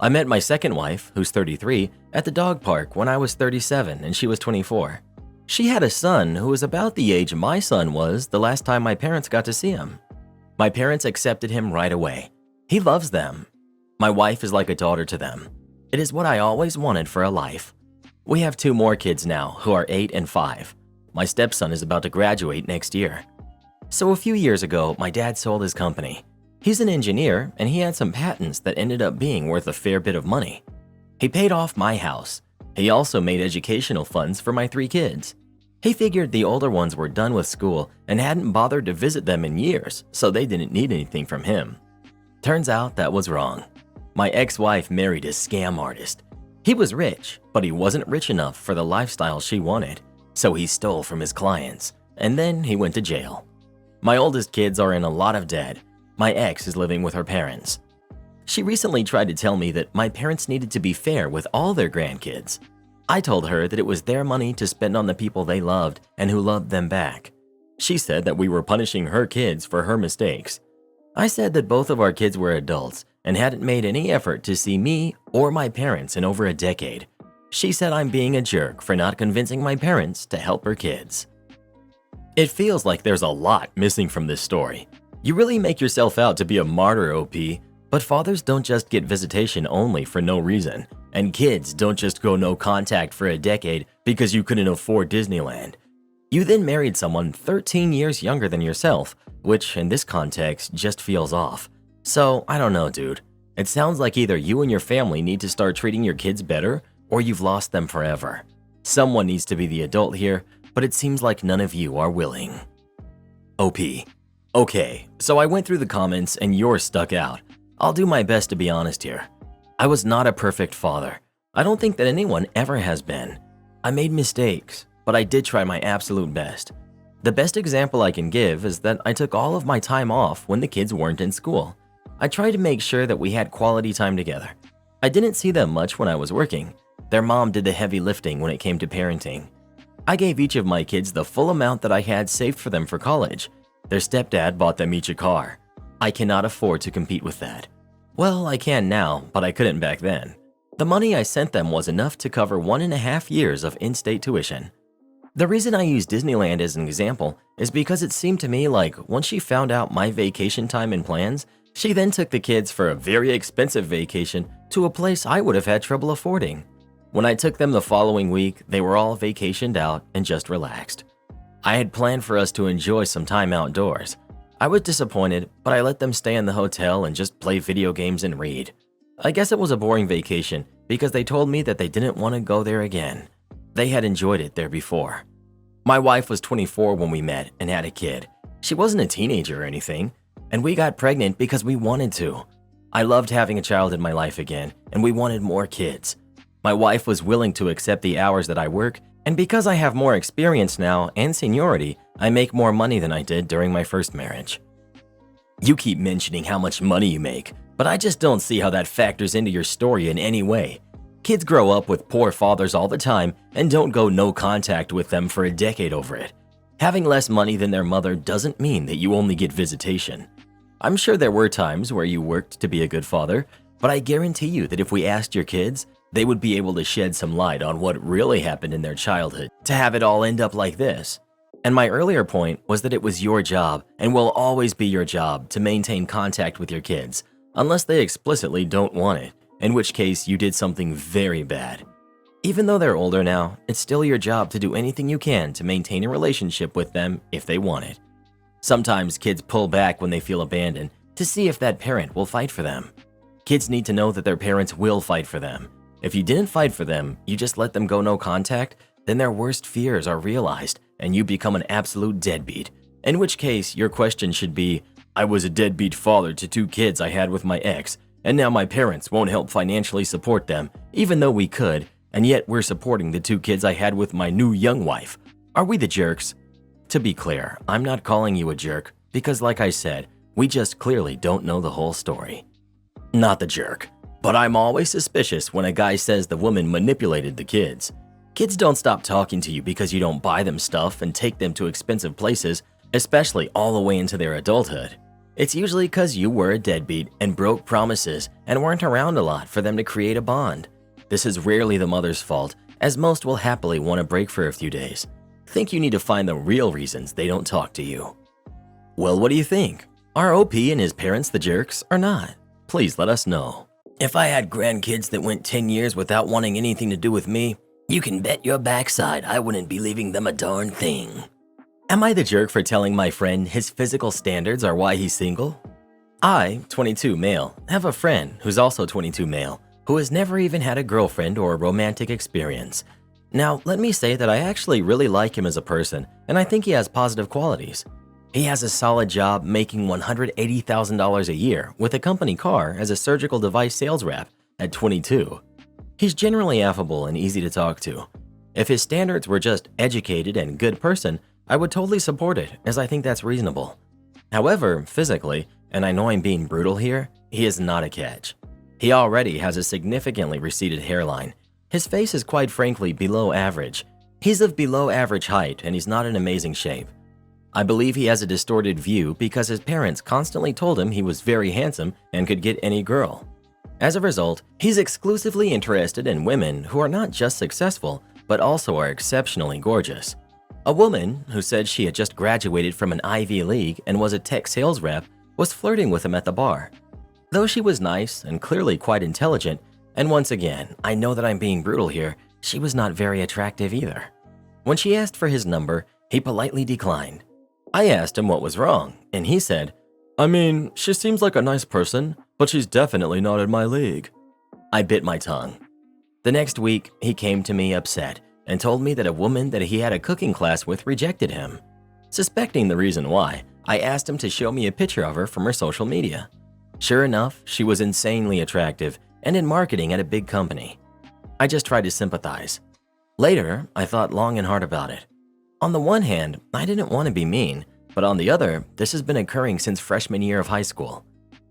I met my second wife, who's 33, at the dog park when I was 37 and she was 24. She had a son who was about the age my son was the last time my parents got to see him. My parents accepted him right away. He loves them. My wife is like a daughter to them. It is what I always wanted for a life. We have 2 more kids now who are 8 and 5. My stepson is about to graduate next year. So a few years ago, my dad sold his company. He's an engineer and he had some patents that ended up being worth a fair bit of money. He paid off my house. He also made educational funds for my 3 kids. He figured the older ones were done with school and hadn't bothered to visit them in years, so they didn't need anything from him. Turns out that was wrong. My ex-wife married a scam artist. He was rich, but he wasn't rich enough for the lifestyle she wanted, so he stole from his clients. and then he went to jail. My oldest kids are in a lot of debt. My ex is living with her parents. She recently tried to tell me that my parents needed to be fair with all their grandkids. I told her that it was their money to spend on the people they loved and who loved them back. She said that we were punishing her kids for her mistakes. I said that both of our kids were adults and hadn't made any effort to see me or my parents in over a decade. She said I'm being a jerk for not convincing my parents to help her kids. It feels like there's a lot missing from this story. You really make yourself out to be a martyr, OP, but fathers don't just get visitation only for no reason, and kids don't just go no contact for a decade because you couldn't afford Disneyland. You then married someone 13 years younger than yourself, which in this context just feels off. So, I don't know, dude. It sounds like either you and your family need to start treating your kids better, or you've lost them forever. Someone needs to be the adult here, but it seems like none of you are willing. OP. Okay, so I went through the comments and yours stuck out. I'll do my best to be honest here. I was not a perfect father. I don't think that anyone ever has been. I made mistakes, but I did try my absolute best. The best example I can give is that I took all of my time off when the kids weren't in school. I tried to make sure that we had quality time together. I didn't see them much when I was working. Their mom did the heavy lifting when it came to parenting. I gave each of my kids the full amount that I had saved for them for college. Their stepdad bought them each a car. I cannot afford to compete with that. Well, I can now, but I couldn't back then. The money I sent them was enough to cover 1.5 years of in-state tuition. The reason I use Disneyland as an example is because it seemed to me like once she found out my vacation time and plans, she then took the kids for a very expensive vacation to a place I would have had trouble affording. When I took them the following week, they were all vacationed out and just relaxed. I had planned for us to enjoy some time outdoors. I was disappointed, but I let them stay in the hotel and just play video games and read. I guess it was a boring vacation because they told me that they didn't want to go there again. They had enjoyed it there before. My wife was 24 when we met and had a kid. She wasn't a teenager or anything, and we got pregnant because we wanted to. I loved having a child in my life again, and we wanted more kids. My wife was willing to accept the hours that I work, and because I have more experience now and seniority, I make more money than I did during my first marriage. You keep mentioning how much money you make, but I just don't see how that factors into your story in any way. Kids grow up with poor fathers all the time and don't go no contact with them for a decade over it. Having less money than their mother doesn't mean that you only get visitation. I'm sure there were times where you worked to be a good father, but I guarantee you that if we asked your kids, they would be able to shed some light on what really happened in their childhood to have it all end up like this. And my earlier point was that it was your job and will always be your job to maintain contact with your kids, unless they explicitly don't want it, in which case you did something very bad. Even though they're older now, it's still your job to do anything you can to maintain a relationship with them if they want it. Sometimes kids pull back when they feel abandoned to see if that parent will fight for them. Kids need to know that their parents will fight for them. If you didn't fight for them, you just let them go no contact, then their worst fears are realized and you become an absolute deadbeat. In which case, your question should be, I was a deadbeat father to 2 kids I had with my ex, and now my parents won't help financially support them, even though we could, and yet we're supporting the 2 kids I had with my new young wife. Are we the jerks? To be clear, I'm not calling you a jerk, because like I said, we just clearly don't know the whole story. Not the jerk. But I'm always suspicious when a guy says the woman manipulated the kids. Kids don't stop talking to you because you don't buy them stuff and take them to expensive places, especially all the way into their adulthood. It's usually because you were a deadbeat and broke promises and weren't around a lot for them to create a bond. This is rarely the mother's fault, as most will happily want a break for a few days. Think you need to find the real reasons they don't talk to you. Well, what do you think? Are OP and his parents the jerks or not? Please let us know. If I had grandkids that went 10 years without wanting anything to do with me, you can bet your backside I wouldn't be leaving them a darn thing. Am I the jerk for telling my friend his physical standards are why he's single? I, 22 male, have a friend who's also 22 male who has never even had a girlfriend or a romantic experience. Now, let me say that I actually really like him as a person, and I think he has positive qualities. He has a solid job making $180,000 a year with a company car as a surgical device sales rep at 22. He's generally affable and easy to talk to. If his standards were just educated and good person, I would totally support it, as I think that's reasonable. However, physically, and I know I'm being brutal here, he is not a catch. He already has a significantly receded hairline. His face is quite frankly below average. He's of below average height and he's not in amazing shape. I believe he has a distorted view because his parents constantly told him he was very handsome and could get any girl. As a result, he's exclusively interested in women who are not just successful, but also are exceptionally gorgeous. A woman who said she had just graduated from an Ivy League and was a tech sales rep was flirting with him at the bar. Though she was nice and clearly quite intelligent, and once again, I know that I'm being brutal here, she was not very attractive either. When she asked for his number, he politely declined. I asked him what was wrong, and he said, "I mean, she seems like a nice person, but she's definitely not in my league." I bit my tongue. The next week, he came to me upset and told me that a woman that he had a cooking class with rejected him. Suspecting the reason why, I asked him to show me a picture of her from her social media. Sure enough, she was insanely attractive and in marketing at a big company. I just tried to sympathize. Later, I thought long and hard about it. On the one hand, I didn't want to be mean, but on the other, this has been occurring since freshman year of high school.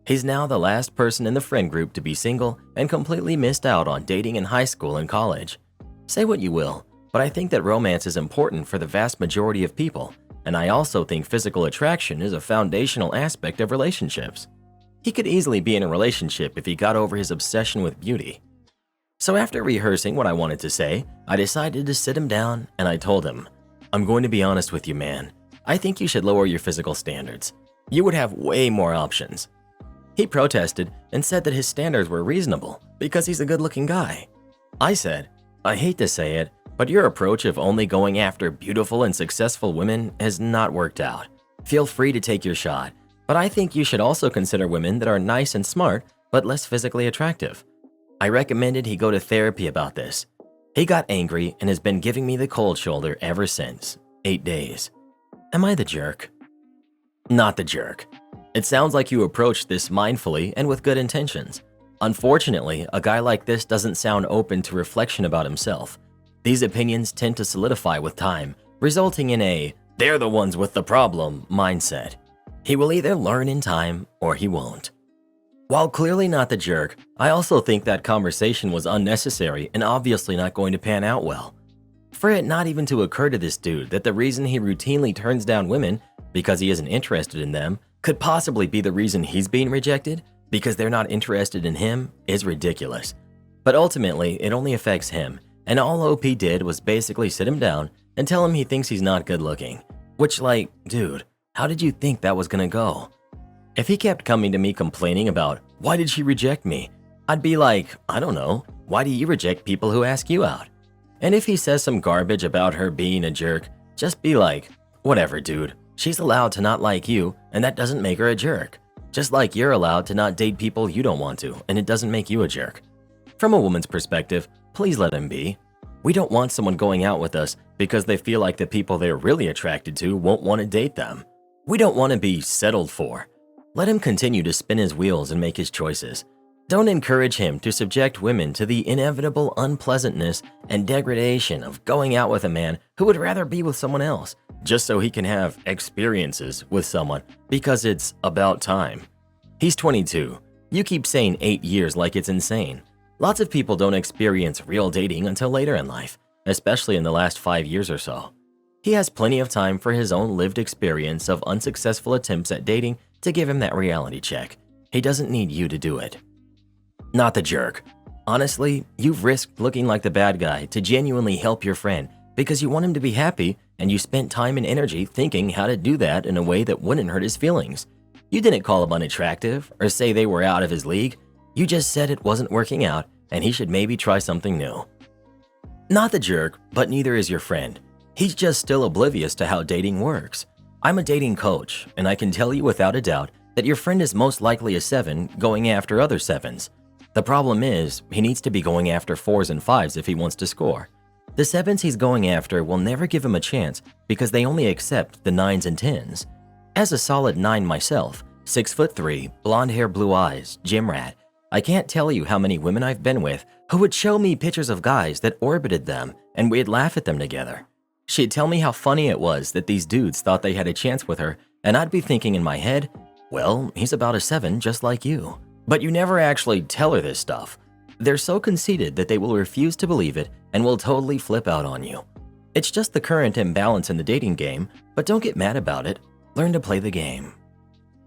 He's now the last person in the friend group to be single and completely missed out on dating in high school and college. Say what you will, but I think that romance is important for the vast majority of people, and I also think physical attraction is a foundational aspect of relationships. He could easily be in a relationship if he got over his obsession with beauty. So after rehearsing what I wanted to say, I decided to sit him down and I told him, "I'm going to be honest with you, man. I think you should lower your physical standards. You would have way more options." He protested and said that his standards were reasonable because he's a good-looking guy. I said, "I hate to say it, but your approach of only going after beautiful and successful women has not worked out. Feel free to take your shot, but I think you should also consider women that are nice and smart but less physically attractive." I recommended he go to therapy about this. He got angry and has been giving me the cold shoulder ever since. 8 days. Am I the jerk? Not the jerk. It sounds like you approached this mindfully and with good intentions. Unfortunately, a guy like this doesn't sound open to reflection about himself. These opinions tend to solidify with time, resulting in a "they're the ones with the problem" mindset. He will either learn in time or he won't. While clearly not the jerk, I also think that conversation was unnecessary and obviously not going to pan out well. For it not even to occur to this dude that the reason he routinely turns down women because he isn't interested in them could possibly be the reason he's being rejected because they're not interested in him is ridiculous. But ultimately, it only affects him, and all OP did was basically sit him down and tell him he thinks he's not good looking. Which, like, dude, how did you think that was gonna go? If he kept coming to me complaining about, "Why did she reject me?" I'd be like, "I don't know, why do you reject people who ask you out?" And if he says some garbage about her being a jerk, just be like, "Whatever, dude. She's allowed to not like you, and that doesn't make her a jerk. Just like you're allowed to not date people you don't want to, and it doesn't make you a jerk." From a woman's perspective, please let him be. We don't want someone going out with us because they feel like the people they're really attracted to won't want to date them. We don't want to be settled for. Let him continue to spin his wheels and make his choices. Don't encourage him to subject women to the inevitable unpleasantness and degradation of going out with a man who would rather be with someone else, just so he can have experiences with someone because it's about time. He's 22. You keep saying 8 years like it's insane. Lots of people don't experience real dating until later in life, especially in the last 5 years or so. He has plenty of time for his own lived experience of unsuccessful attempts at dating to give him that reality check. He doesn't need you to do it. Not the jerk. Honestly, you've risked looking like the bad guy to genuinely help your friend because you want him to be happy and you spent time and energy thinking how to do that in a way that wouldn't hurt his feelings. You didn't call him unattractive or say they were out of his league. You just said it wasn't working out and he should maybe try something new. Not the jerk, but neither is your friend. He's just still oblivious to how dating works. I'm a dating coach, and I can tell you without a doubt that your friend is most likely a 7 going after other 7s. The problem is, he needs to be going after 4s and 5s if he wants to score. The 7s he's going after will never give him a chance because they only accept the 9s and 10s. As a solid 9 myself, 6'3", blonde hair, blue eyes, gym rat, I can't tell you how many women I've been with who would show me pictures of guys that orbited them and we'd laugh at them together. She'd tell me how funny it was that these dudes thought they had a chance with her, and I'd be thinking in my head, well, he's about a 7 just like you. But you never actually tell her this stuff. They're so conceited that they will refuse to believe it and will totally flip out on you. It's just the current imbalance in the dating game, but don't get mad about it. Learn to play the game.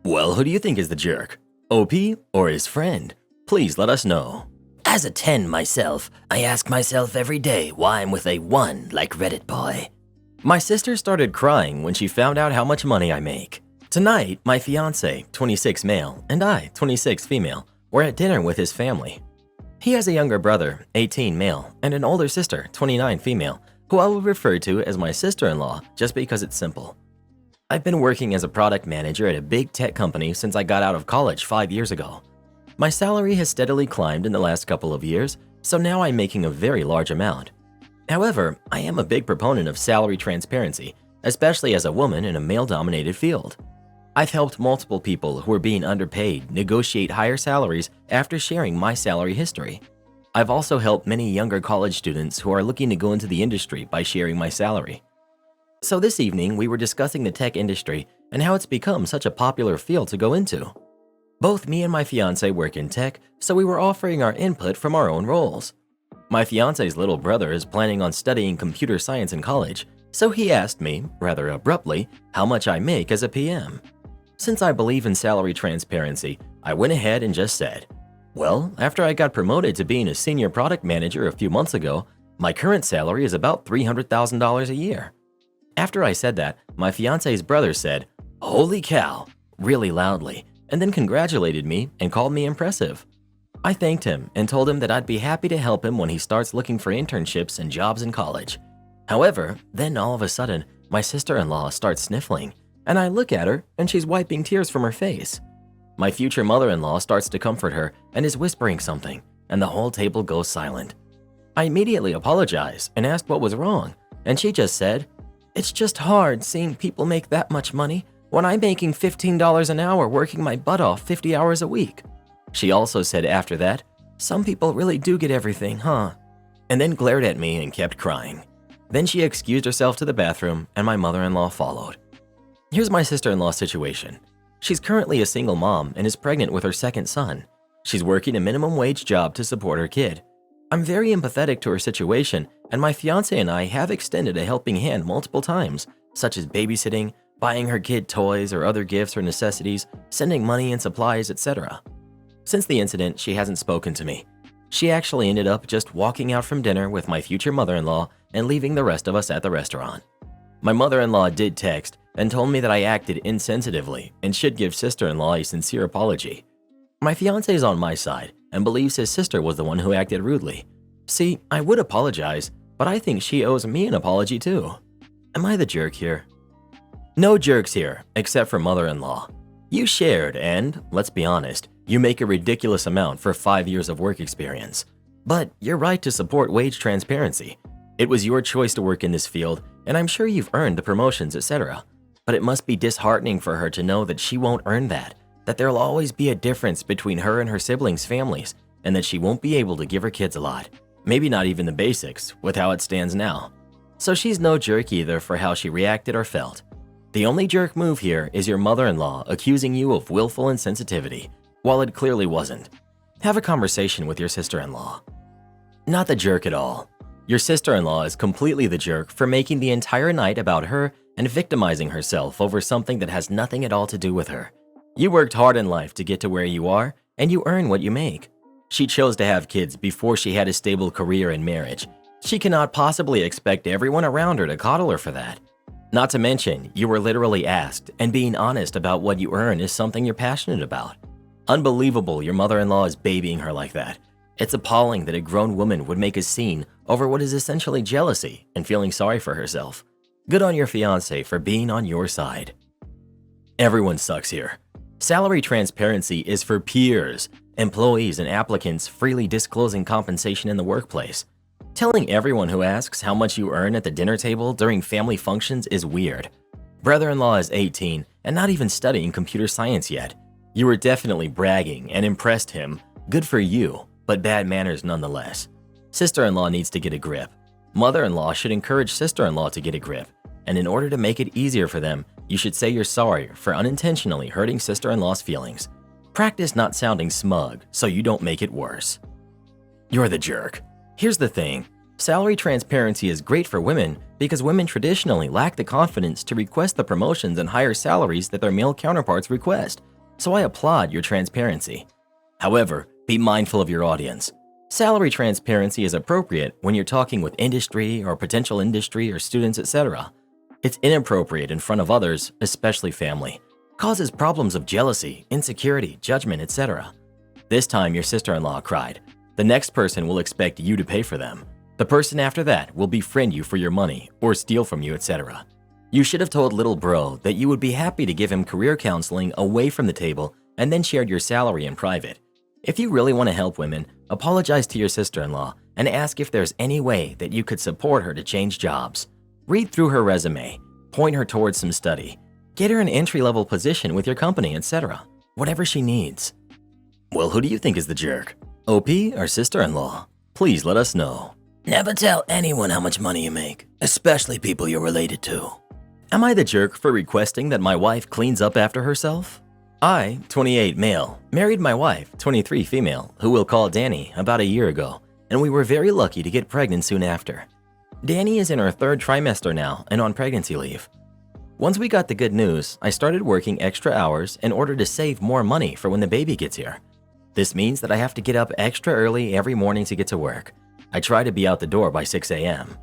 Well, who do you think is the jerk? OP or his friend? Please let us know. As a 10 myself, I ask myself every day why I'm with a 1 like Reddit boy. My sister started crying when she found out how much money I make. Tonight, my fiance, 26 male, and I, 26 female, were at dinner with his family. He has a younger brother, 18 male, and an older sister, 29 female, who I will refer to as my sister-in-law just because it's simple. I've been working as a product manager at a big tech company since I got out of college 5 years ago. My salary has steadily climbed in the last couple of years, so now I'm making a very large amount. However, I am a big proponent of salary transparency, especially as a woman in a male-dominated field. I've helped multiple people who are being underpaid negotiate higher salaries after sharing my salary history. I've also helped many younger college students who are looking to go into the industry by sharing my salary. So this evening, we were discussing the tech industry and how it's become such a popular field to go into. Both me and my fiance work in tech, so we were offering our input from our own roles. My fiance's little brother is planning on studying computer science in college, so he asked me, rather abruptly, how much I make as a PM. Since I believe in salary transparency, I went ahead and just said, well, after I got promoted to being a senior product manager a few months ago, my current salary is about $300,000 a year. After I said that, my fiance's brother said, holy cow, really loudly, and then congratulated me and called me impressive. I thanked him and told him that I'd be happy to help him when he starts looking for internships and jobs in college. However, then all of a sudden, my sister-in-law starts sniffling, and I look at her and she's wiping tears from her face. My future mother-in-law starts to comfort her and is whispering something, and the whole table goes silent. I immediately apologized and asked what was wrong, and she just said, it's just hard seeing people make that much money when I'm making $15 an hour working my butt off 50 hours a week. She also said after that, some people really do get everything, huh? And then glared at me and kept crying. Then she excused herself to the bathroom and my mother-in-law followed. Here's my sister-in-law's situation. She's currently a single mom and is pregnant with her second son. She's working a minimum wage job to support her kid. I'm very empathetic to her situation, and my fiance and I have extended a helping hand multiple times, such as babysitting, buying her kid toys or other gifts or necessities, sending money and supplies, etc. Since the incident, she hasn't spoken to me. She actually ended up just walking out from dinner with my future mother-in-law and leaving the rest of us at the restaurant. My mother-in-law did text and told me that I acted insensitively and should give sister-in-law a sincere apology. My fiance is on my side and believes his sister was the one who acted rudely. See, I would apologize, but I think she owes me an apology too. Am I the jerk here? No jerks here, except for mother-in-law. You shared and, let's be honest, you make a ridiculous amount for 5 years of work experience. But you're right to support wage transparency. It was your choice to work in this field, and I'm sure you've earned the promotions, etc. But it must be disheartening for her to know that she won't earn that there'll always be a difference between her and her siblings' families, and that she won't be able to give her kids a lot. Maybe not even the basics, with how it stands now. So she's no jerk either for how she reacted or felt. The only jerk move here is your mother-in-law accusing you of willful insensitivity, while it clearly wasn't. Have a conversation with your sister-in-law. Not the jerk at all. Your sister-in-law is completely the jerk for making the entire night about her and victimizing herself over something that has nothing at all to do with her. You worked hard in life to get to where you are, and you earn what you make. She chose to have kids before she had a stable career and marriage. She cannot possibly expect everyone around her to coddle her for that. Not to mention, you were literally asked, and being honest about what you earn is something you're passionate about. Unbelievable your mother-in-law is babying her like that. It's appalling that a grown woman would make a scene over what is essentially jealousy and feeling sorry for herself. Good on your fiance for being on your side. Everyone sucks here. Salary transparency is for peers, employees, and applicants freely disclosing compensation in the workplace. Telling everyone who asks how much you earn at the dinner table during family functions is weird. Brother-in-law is 18 and not even studying computer science yet. You were definitely bragging and impressed him. Good for you, but bad manners nonetheless. Sister-in-law needs to get a grip. Mother-in-law should encourage sister-in-law to get a grip, and in order to make it easier for them, you should say you're sorry for unintentionally hurting sister-in-law's feelings. Practice not sounding smug so you don't make it worse. You're the jerk. Here's the thing. Salary transparency is great for women because women traditionally lack the confidence to request the promotions and higher salaries that their male counterparts request, so I applaud your transparency. However, be mindful of your audience. Salary transparency is appropriate when you're talking with industry or potential industry or students, etc. It's inappropriate in front of others, especially family. Causes problems of jealousy, insecurity, judgment, etc. This time your sister-in-law cried. The next person will expect you to pay for them. The person after that will befriend you for your money or steal from you, etc. You should have told little bro that you would be happy to give him career counseling away from the table and then shared your salary in private. If you really want to help women, apologize to your sister-in-law and ask if there's any way that you could support her to change jobs. Read through her resume, point her towards some study, get her an entry-level position with your company, etc. Whatever she needs. Well, who do you think is the jerk? OP or sister-in-law? Please let us know. Never tell anyone how much money you make, especially people you're related to. Am I the jerk for requesting that my wife cleans up after herself? I, 28 male, married my wife, 23 female, who we'll call Danny, about a year ago, and we were very lucky to get pregnant soon after. Danny is in her 3rd trimester now and on pregnancy leave. Once we got the good news, I started working extra hours in order to save more money for when the baby gets here. This means that I have to get up extra early every morning to get to work. I try to be out the door by 6 a.m.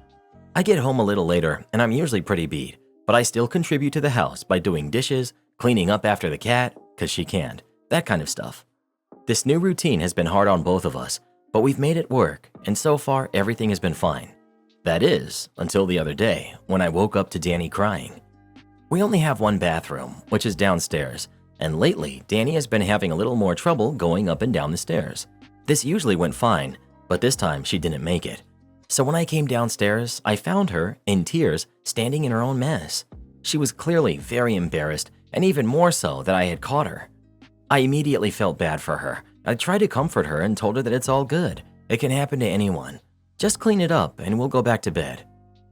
I get home a little later and I'm usually pretty beat, but I still contribute to the house by doing dishes, cleaning up after the cat, cause she can't, that kind of stuff. This new routine has been hard on both of us, but we've made it work and so far everything has been fine. That is, until the other day when I woke up to Danny crying. We only have one bathroom, which is downstairs, and lately Danny has been having a little more trouble going up and down the stairs. This usually went fine, but this time she didn't make it. So when I came downstairs, I found her, in tears, standing in her own mess. She was clearly very embarrassed, and even more so that I had caught her. I immediately felt bad for her. I tried to comfort her and told her that it's all good. It can happen to anyone. Just clean it up and we'll go back to bed.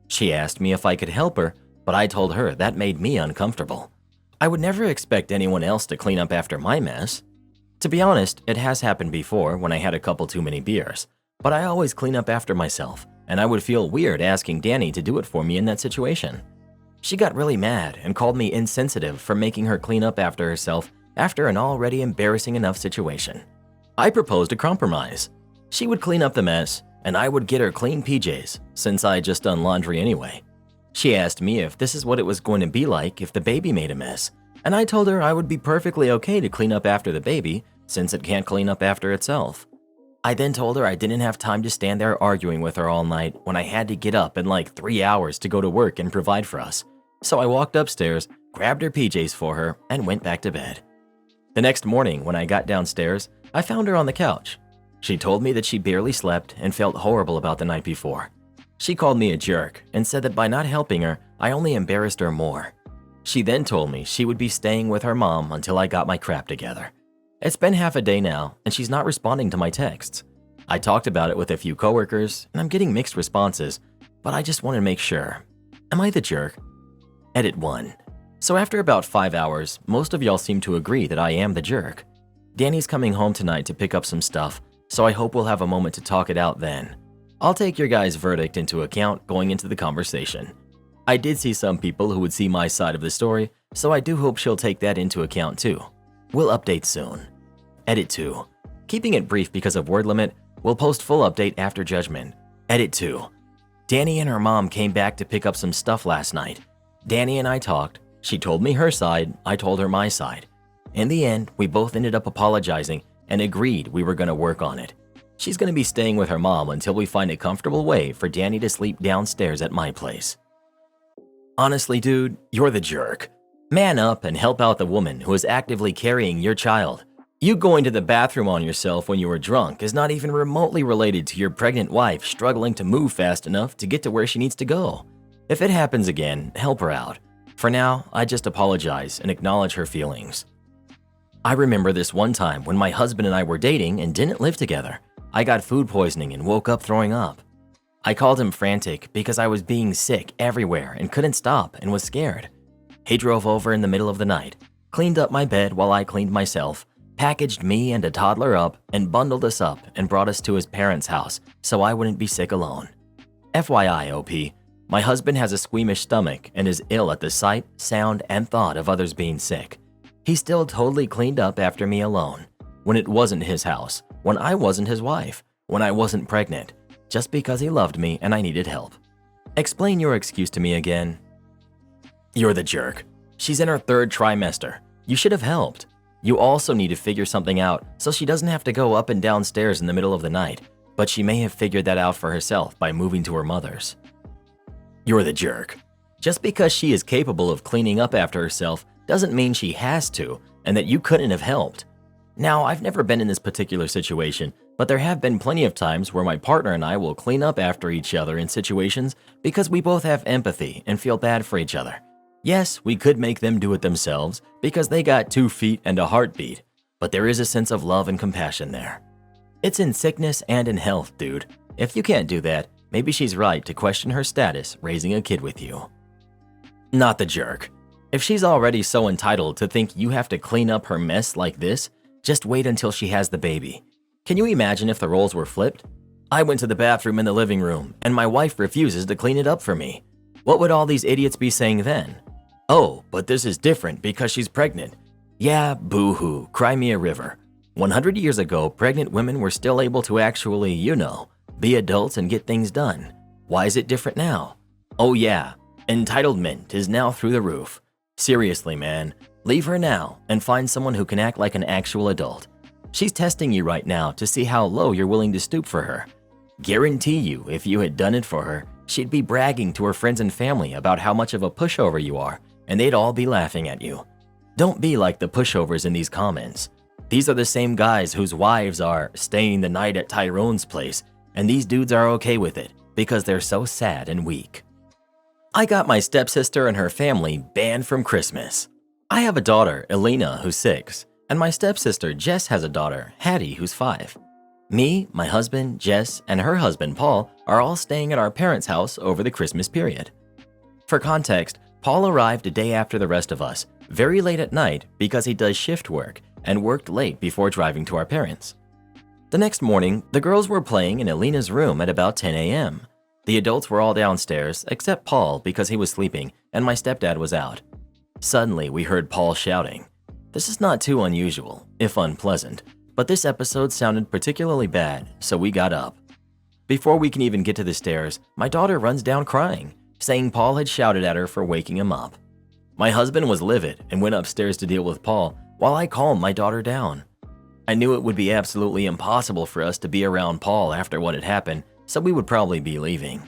She asked me if I could help her, but I told her that made me uncomfortable. I would never expect anyone else to clean up after my mess. To be honest, it has happened before when I had a couple too many beers. But I always clean up after myself, and I would feel weird asking Danny to do it for me in that situation. She got really mad and called me insensitive for making her clean up after herself after an already embarrassing enough situation. I proposed a compromise. She would clean up the mess, and I would get her clean PJs, since I had just done laundry anyway. She asked me if this is what it was going to be like if the baby made a mess, and I told her I would be perfectly okay to clean up after the baby, since it can't clean up after itself. I then told her I didn't have time to stand there arguing with her all night when I had to get up in like 3 hours to go to work and provide for us. So I walked upstairs, grabbed her PJs for her, and went back to bed. The next morning when I got downstairs, I found her on the couch. She told me that she barely slept and felt horrible about the night before. She called me a jerk and said that by not helping her, I only embarrassed her more. She then told me she would be staying with her mom until I got my crap together. It's been half a day now, and she's not responding to my texts. I talked about it with a few coworkers, and I'm getting mixed responses, but I just want to make sure. Am I the jerk? Edit 1. So after about 5 hours, most of y'all seem to agree that I am the jerk. Danny's coming home tonight to pick up some stuff, so I hope we'll have a moment to talk it out then. I'll take your guys' verdict into account going into the conversation. I did see some people who would see my side of the story, so I do hope she'll take that into account too. We'll update soon. Edit 2. Keeping it brief because of word limit, we'll post full update after judgment. Edit 2. Danny and her mom came back to pick up some stuff last night. Danny and I talked. She told me her side, I told her my side. In the end, we both ended up apologizing and agreed we were going to work on it. She's going to be staying with her mom until we find a comfortable way for Danny to sleep downstairs at my place. Honestly, dude, you're the jerk. Man up and help out the woman who is actively carrying your child. You going to the bathroom on yourself when you were drunk is not even remotely related to your pregnant wife struggling to move fast enough to get to where she needs to go. If it happens again, help her out. For now, I just apologize and acknowledge her feelings. I remember this one time when my husband and I were dating and didn't live together. I got food poisoning and woke up throwing up. I called him frantic because I was being sick everywhere and couldn't stop and was scared. He drove over in the middle of the night, cleaned up my bed while I cleaned myself, packaged me and a toddler up, and bundled us up and brought us to his parents' house so I wouldn't be sick alone. FYI, OP, my husband has a squeamish stomach and is ill at the sight, sound, and thought of others being sick. He still totally cleaned up after me alone, when it wasn't his house, when I wasn't his wife, when I wasn't pregnant, just because he loved me and I needed help. Explain your excuse to me again. You're the jerk. She's in her 3rd trimester. You should have helped. You also need to figure something out so she doesn't have to go up and down stairs in the middle of the night, but she may have figured that out for herself by moving to her mother's. You're the jerk. Just because she is capable of cleaning up after herself doesn't mean she has to and that you couldn't have helped. Now, I've never been in this particular situation, but there have been plenty of times where my partner and I will clean up after each other in situations because we both have empathy and feel bad for each other. Yes, we could make them do it themselves because they got 2 feet and a heartbeat, but there is a sense of love and compassion there. It's in sickness and in health, dude. If you can't do that, maybe she's right to question her status raising a kid with you. Not the jerk. If she's already so entitled to think you have to clean up her mess like this, just wait until she has the baby. Can you imagine if the roles were flipped? I went to the bathroom in the living room, and my wife refuses to clean it up for me. What would all these idiots be saying then? Oh, but this is different because she's pregnant. Yeah, boo-hoo, cry me a river. 100 years ago, pregnant women were still able to actually, be adults and get things done. Why is it different now? Oh yeah, entitlement is now through the roof. Seriously, man, leave her now and find someone who can act like an actual adult. She's testing you right now to see how low you're willing to stoop for her. Guarantee you, if you had done it for her, she'd be bragging to her friends and family about how much of a pushover you are, and they'd all be laughing at you. Don't be like the pushovers in these comments. These are the same guys whose wives are staying the night at Tyrone's place, and these dudes are okay with it because they're so sad and weak. I got my stepsister and her family banned from Christmas. I have a daughter, Elena, who's 6, and my stepsister, Jess, has a daughter, Hattie, who's 5. Me, my husband, Jess, and her husband, Paul, are all staying at our parents' house over the Christmas period. For context, Paul arrived a day after the rest of us, very late at night because he does shift work and worked late before driving to our parents. The next morning, the girls were playing in Elena's room at about 10 a.m. The adults were all downstairs except Paul because he was sleeping and my stepdad was out. Suddenly, we heard Paul shouting. This is not too unusual, if unpleasant, but this episode sounded particularly bad, so we got up. Before we can even get to the stairs, my daughter runs down crying, saying Paul had shouted at her for waking him up. My husband was livid and went upstairs to deal with Paul while I calmed my daughter down. I knew it would be absolutely impossible for us to be around Paul after what had happened, so we would probably be leaving.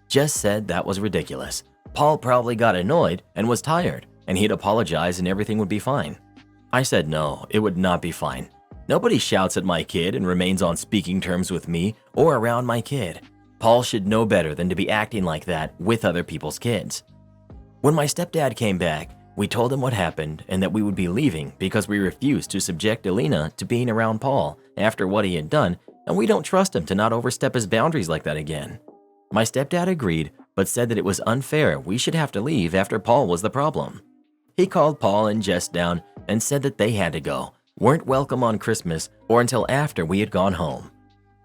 Jess said that was ridiculous. Paul probably got annoyed and was tired, and he'd apologize and everything would be fine. I said no, it would not be fine. Nobody shouts at my kid and remains on speaking terms with me or around my kid. Paul should know better than to be acting like that with other people's kids. When my stepdad came back, we told him what happened and that we would be leaving because we refused to subject Elena to being around Paul after what he had done, and we don't trust him to not overstep his boundaries like that again. My stepdad agreed, but said that it was unfair we should have to leave after Paul was the problem. He called Paul and Jess down and said that they had to go, weren't welcome on Christmas or until after we had gone home.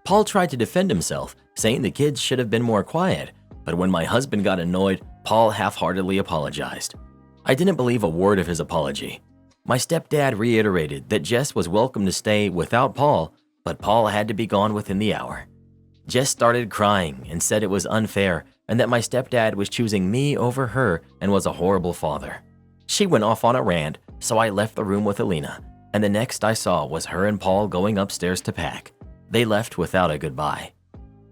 Paul tried to defend himself, saying the kids should have been more quiet, but when my husband got annoyed, Paul half-heartedly apologized. I didn't believe a word of his apology. My stepdad reiterated that Jess was welcome to stay without Paul, but Paul had to be gone within the hour. Jess started crying and said it was unfair and that my stepdad was choosing me over her and was a horrible father. She went off on a rant, so I left the room with Elena, and the next I saw was her and Paul going upstairs to pack. They left without a goodbye.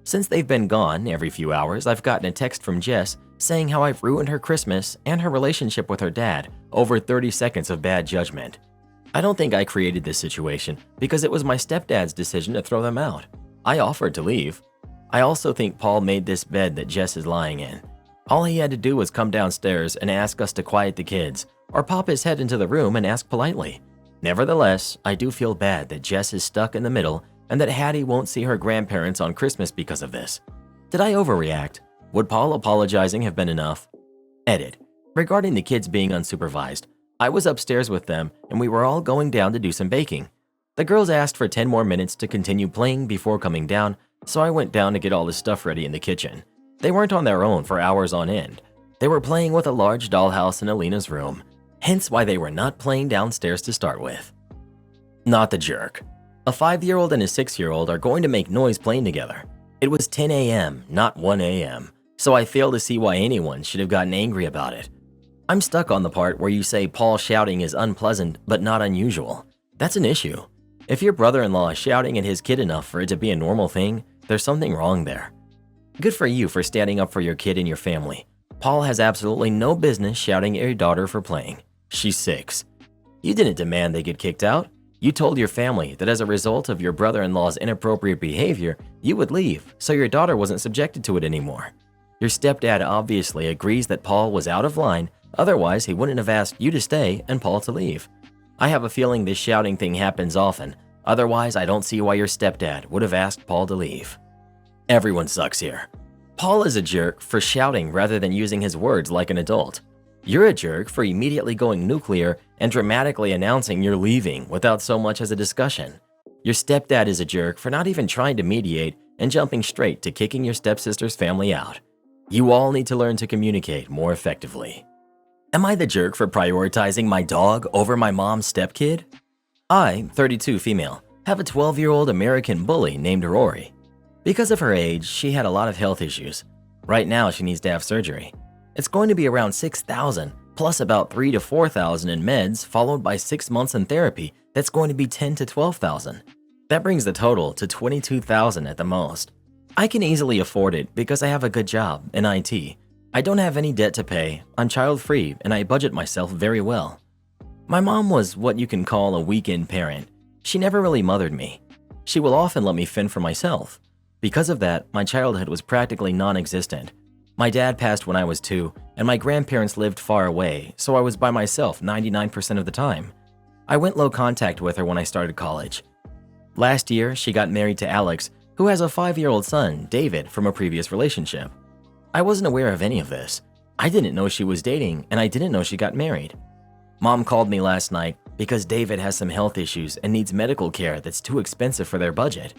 Since they've been gone every few hours, I've gotten a text from Jess saying how I've ruined her Christmas and her relationship with her dad over 30 seconds of bad judgment. I don't think I created this situation because it was my stepdad's decision to throw them out. I offered to leave. I also think Paul made this bed that Jess is lying in. All he had to do was come downstairs and ask us to quiet the kids, or pop his head into the room and ask politely. Nevertheless, I do feel bad that Jess is stuck in the middle and that Hattie won't see her grandparents on Christmas because of this. Did I overreact? Would Paul apologizing have been enough? Edit. Regarding the kids being unsupervised, I was upstairs with them and we were all going down to do some baking. The girls asked for 10 more minutes to continue playing before coming down, so I went down to get all the stuff ready in the kitchen. They weren't on their own for hours on end. They were playing with a large dollhouse in Alina's room, hence why they were not playing downstairs to start with. Not the jerk. A 5-year-old and a 6-year-old are going to make noise playing together. It was 10 a.m., not 1 a.m., so I fail to see why anyone should have gotten angry about it. I'm stuck on the part where you say Paul shouting is unpleasant but not unusual. That's an issue. If your brother-in-law is shouting at his kid enough for it to be a normal thing, there's something wrong there. Good for you for standing up for your kid and your family. Paul has absolutely no business shouting at your daughter for playing. She's 6. You didn't demand they get kicked out. You told your family that as a result of your brother-in-law's inappropriate behavior, you would leave, so your daughter wasn't subjected to it anymore. Your stepdad obviously agrees that Paul was out of line, otherwise he wouldn't have asked you to stay and Paul to leave. I have a feeling this shouting thing happens often, otherwise I don't see why your stepdad would have asked Paul to leave. Everyone sucks here. Paul is a jerk for shouting rather than using his words like an adult. You're a jerk for immediately going nuclear and dramatically announcing you're leaving without so much as a discussion. Your stepdad is a jerk for not even trying to mediate and jumping straight to kicking your stepsister's family out. You all need to learn to communicate more effectively. Am I the jerk for prioritizing my dog over my mom's stepkid? I, 32 female, have a 12-year-old American bully named Rory. Because of her age, she had a lot of health issues. Right now, she needs to have surgery. It's going to be around $6,000 plus about $3,000 to $4,000 in meds, followed by 6 months in therapy. That's going to be $10,000 to $12,000. That brings the total to $22,000 at the most. I can easily afford it because I have a good job in IT. I don't have any debt to pay, I'm child-free, and I budget myself very well. My mom was what you can call a weekend parent. She never really mothered me. She will often let me fend for myself. Because of that, my childhood was practically non-existent. My dad passed when I was 2, and my grandparents lived far away, so I was by myself 99% of the time. I went low contact with her when I started college. Last year, she got married to Alex, who has a 5-year-old son, David, from a previous relationship. I wasn't aware of any of this. I didn't know she was dating, and I didn't know she got married. Mom called me last night because David has some health issues and needs medical care that's too expensive for their budget.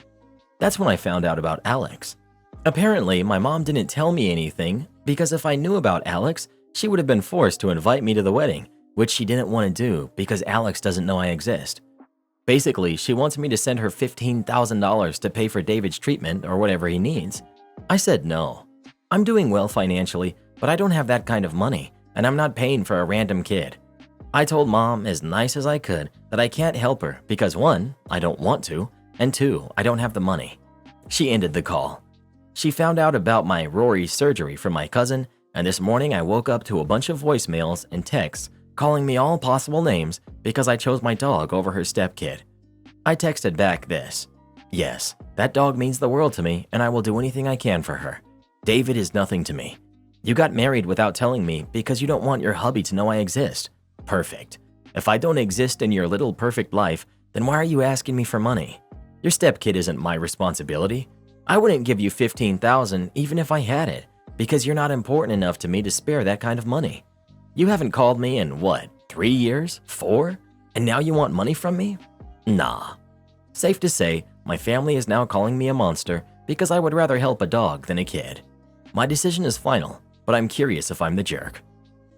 That's when I found out about Alex. Apparently, my mom didn't tell me anything because if I knew about Alex, she would have been forced to invite me to the wedding, which she didn't want to do because Alex doesn't know I exist. Basically, she wants me to send her $15,000 to pay for David's treatment or whatever he needs. I said no. I'm doing well financially, but I don't have that kind of money, and I'm not paying for a random kid. I told Mom as nice as I could that I can't help her because 1, I don't want to, and 2, I don't have the money. She ended the call. She found out about my Rory surgery from my cousin, and this morning I woke up to a bunch of voicemails and texts calling me all possible names because I chose my dog over her stepkid. I texted back this: yes, that dog means the world to me and I will do anything I can for her. David is nothing to me. You got married without telling me because you don't want your hubby to know I exist. Perfect. If I don't exist in your little perfect life, then why are you asking me for money? Your stepkid isn't my responsibility. I wouldn't give you $15,000 even if I had it, because you're not important enough to me to spare that kind of money. You haven't called me in what, 3 years? 4? And now you want money from me? Nah. Safe to say, my family is now calling me a monster because I would rather help a dog than a kid. My decision is final, but I'm curious if I'm the jerk.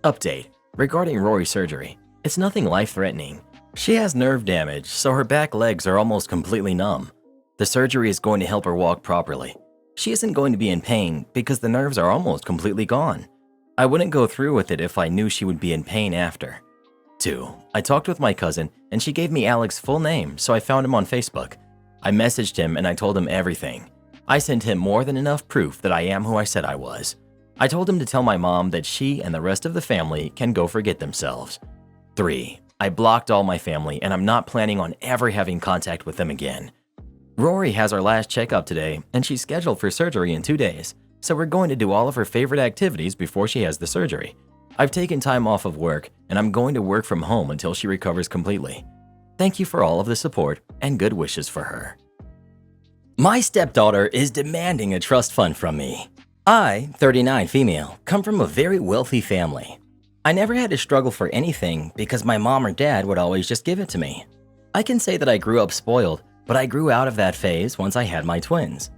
Update. Regarding Rory's surgery, it's nothing life-threatening. She has nerve damage, so her back legs are almost completely numb. The surgery is going to help her walk properly. She isn't going to be in pain because the nerves are almost completely gone. I wouldn't go through with it if I knew she would be in pain after. 2. I talked with my cousin and she gave me Alex's full name, so I found him on Facebook. I messaged him and I told him everything. I sent him more than enough proof that I am who I said I was. I told him to tell my mom that she and the rest of the family can go forget themselves. 3. I blocked all my family and I'm not planning on ever having contact with them again. Rory has her last checkup today and she's scheduled for surgery in 2 days, so we're going to do all of her favorite activities before she has the surgery. I've taken time off of work and I'm going to work from home until she recovers completely. Thank you for all of the support and good wishes for her. My stepdaughter is demanding a trust fund from me. I, 39 female, come from a very wealthy family. I never had to struggle for anything because my mom or dad would always just give it to me. I can say that I grew up spoiled, but I grew out of that phase once I had my twins.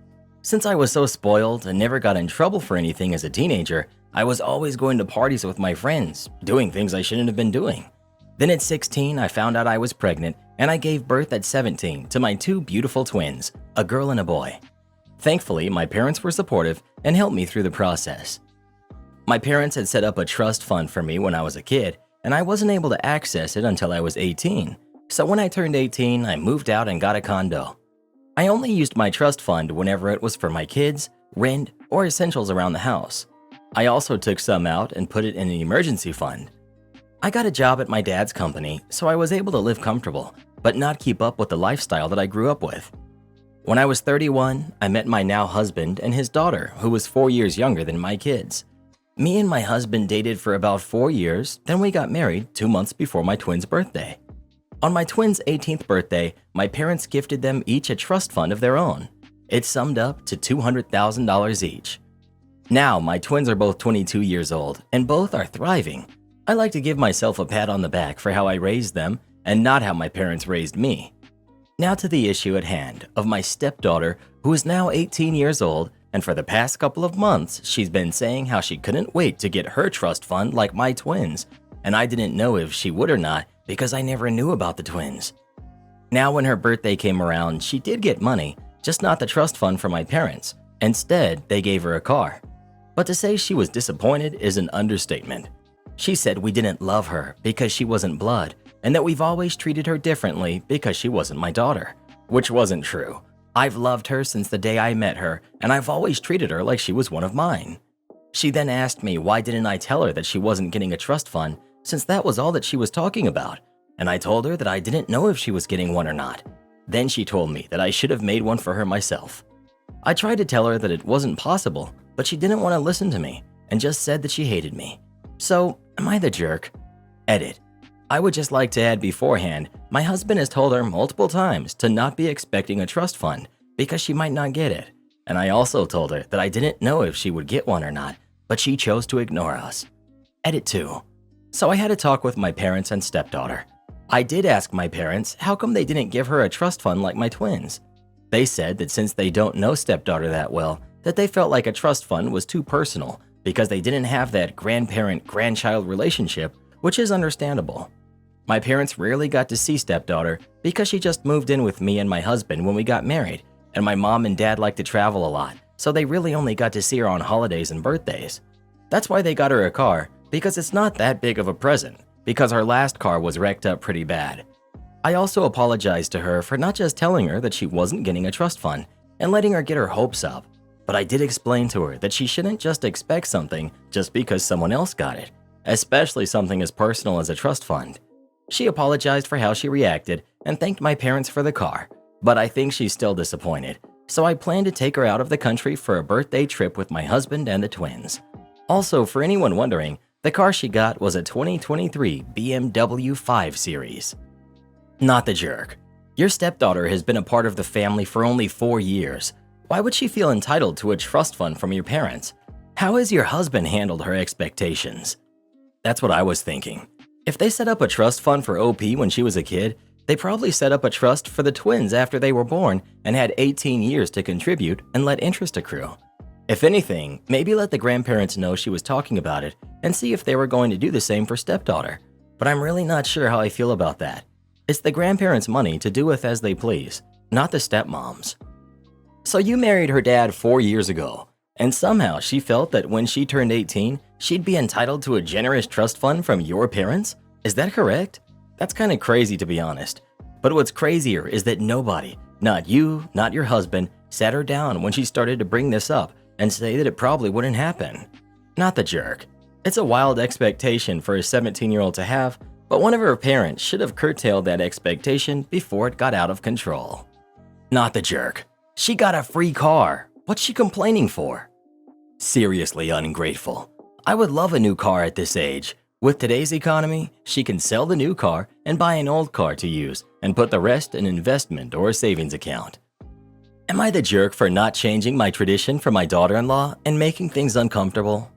Since I was so spoiled and never got in trouble for anything as a teenager, I was always going to parties with my friends, doing things I shouldn't have been doing. Then at 16, I found out I was pregnant, and I gave birth at 17 to my two beautiful twins, a girl and a boy. Thankfully, my parents were supportive and helped me through the process. My parents had set up a trust fund for me when I was a kid, and I wasn't able to access it until I was 18. So when I turned 18, I moved out and got a condo. I only used my trust fund whenever it was for my kids, rent, or essentials around the house. I also took some out and put it in an emergency fund. I got a job at my dad's company, so I was able to live comfortable, but not keep up with the lifestyle that I grew up with. When I was 31, I met my now husband and his daughter, who was 4 years younger than my kids. Me and my husband dated for about 4 years, then we got married 2 months before my twins' birthday. On my twins' 18th birthday, my parents gifted them each a trust fund of their own. It summed up to $200,000 each. Now, my twins are both 22 years old, and both are thriving. I like to give myself a pat on the back for how I raised them and not how my parents raised me. Now to the issue at hand of my stepdaughter, who is now 18 years old, and for the past couple of months, she's been saying how she couldn't wait to get her trust fund like my twins, and I didn't know if she would or not because I never knew about the twins. Now when her birthday came around, she did get money, just not the trust fund from my parents. Instead, they gave her a car. But to say she was disappointed is an understatement. She said we didn't love her because she wasn't blood, and that we've always treated her differently because she wasn't my daughter, which wasn't true. I've loved her since the day I met her, and I've always treated her like she was one of mine. She then asked me why didn't I tell her that she wasn't getting a trust fund since that was all that she was talking about, and I told her that I didn't know if she was getting one or not. Then she told me that I should have made one for her myself. I tried to tell her that it wasn't possible, but she didn't want to listen to me and just said that she hated me. So, am I the jerk? Edit. I would just like to add beforehand, my husband has told her multiple times to not be expecting a trust fund because she might not get it. And I also told her that I didn't know if she would get one or not, but she chose to ignore us. Edit 2. So I had a talk with my parents and stepdaughter. I did ask my parents how come they didn't give her a trust fund like my twins. They said that since they don't know stepdaughter that well, that they felt like a trust fund was too personal because they didn't have that grandparent-grandchild relationship, which is understandable. My parents rarely got to see stepdaughter because she just moved in with me and my husband when we got married, and my mom and dad like to travel a lot, so they really only got to see her on holidays and birthdays. That's why they got her a car, because it's not that big of a present, because her last car was wrecked up pretty bad. I also apologized to her for not just telling her that she wasn't getting a trust fund and letting her get her hopes up, but I did explain to her that she shouldn't just expect something just because someone else got it, especially something as personal as a trust fund. She apologized for how she reacted and thanked my parents for the car, but I think she's still disappointed, so I plan to take her out of the country for a birthday trip with my husband and the twins. Also, for anyone wondering, the car she got was a 2023 BMW 5 Series. Not the jerk. Your stepdaughter has been a part of the family for only 4 years. Why would she feel entitled to a trust fund from your parents? How has your husband handled her expectations? That's what I was thinking. If they set up a trust fund for OP when she was a kid, they probably set up a trust for the twins after they were born and had 18 years to contribute and let interest accrue. If anything, maybe let the grandparents know she was talking about it and see if they were going to do the same for stepdaughter. But I'm really not sure how I feel about that. It's the grandparents' money to do with as they please, not the stepmoms. So you married her dad 4 years ago, and somehow she felt that when she turned 18, she'd be entitled to a generous trust fund from your parents? Is that correct? That's kind of crazy to be honest. But what's crazier is that nobody, not you, not your husband, sat her down when she started to bring this up and say that it probably wouldn't happen. Not the jerk. It's a wild expectation for a 17-year-old to have, but one of her parents should have curtailed that expectation before it got out of control. Not the jerk. She got a free car. What's she complaining for? Seriously ungrateful. I would love a new car at this age. With today's economy, she can sell the new car and buy an old car to use and put the rest in an investment or a savings account. Am I the jerk for not changing my tradition for my daughter-in-law and making things uncomfortable?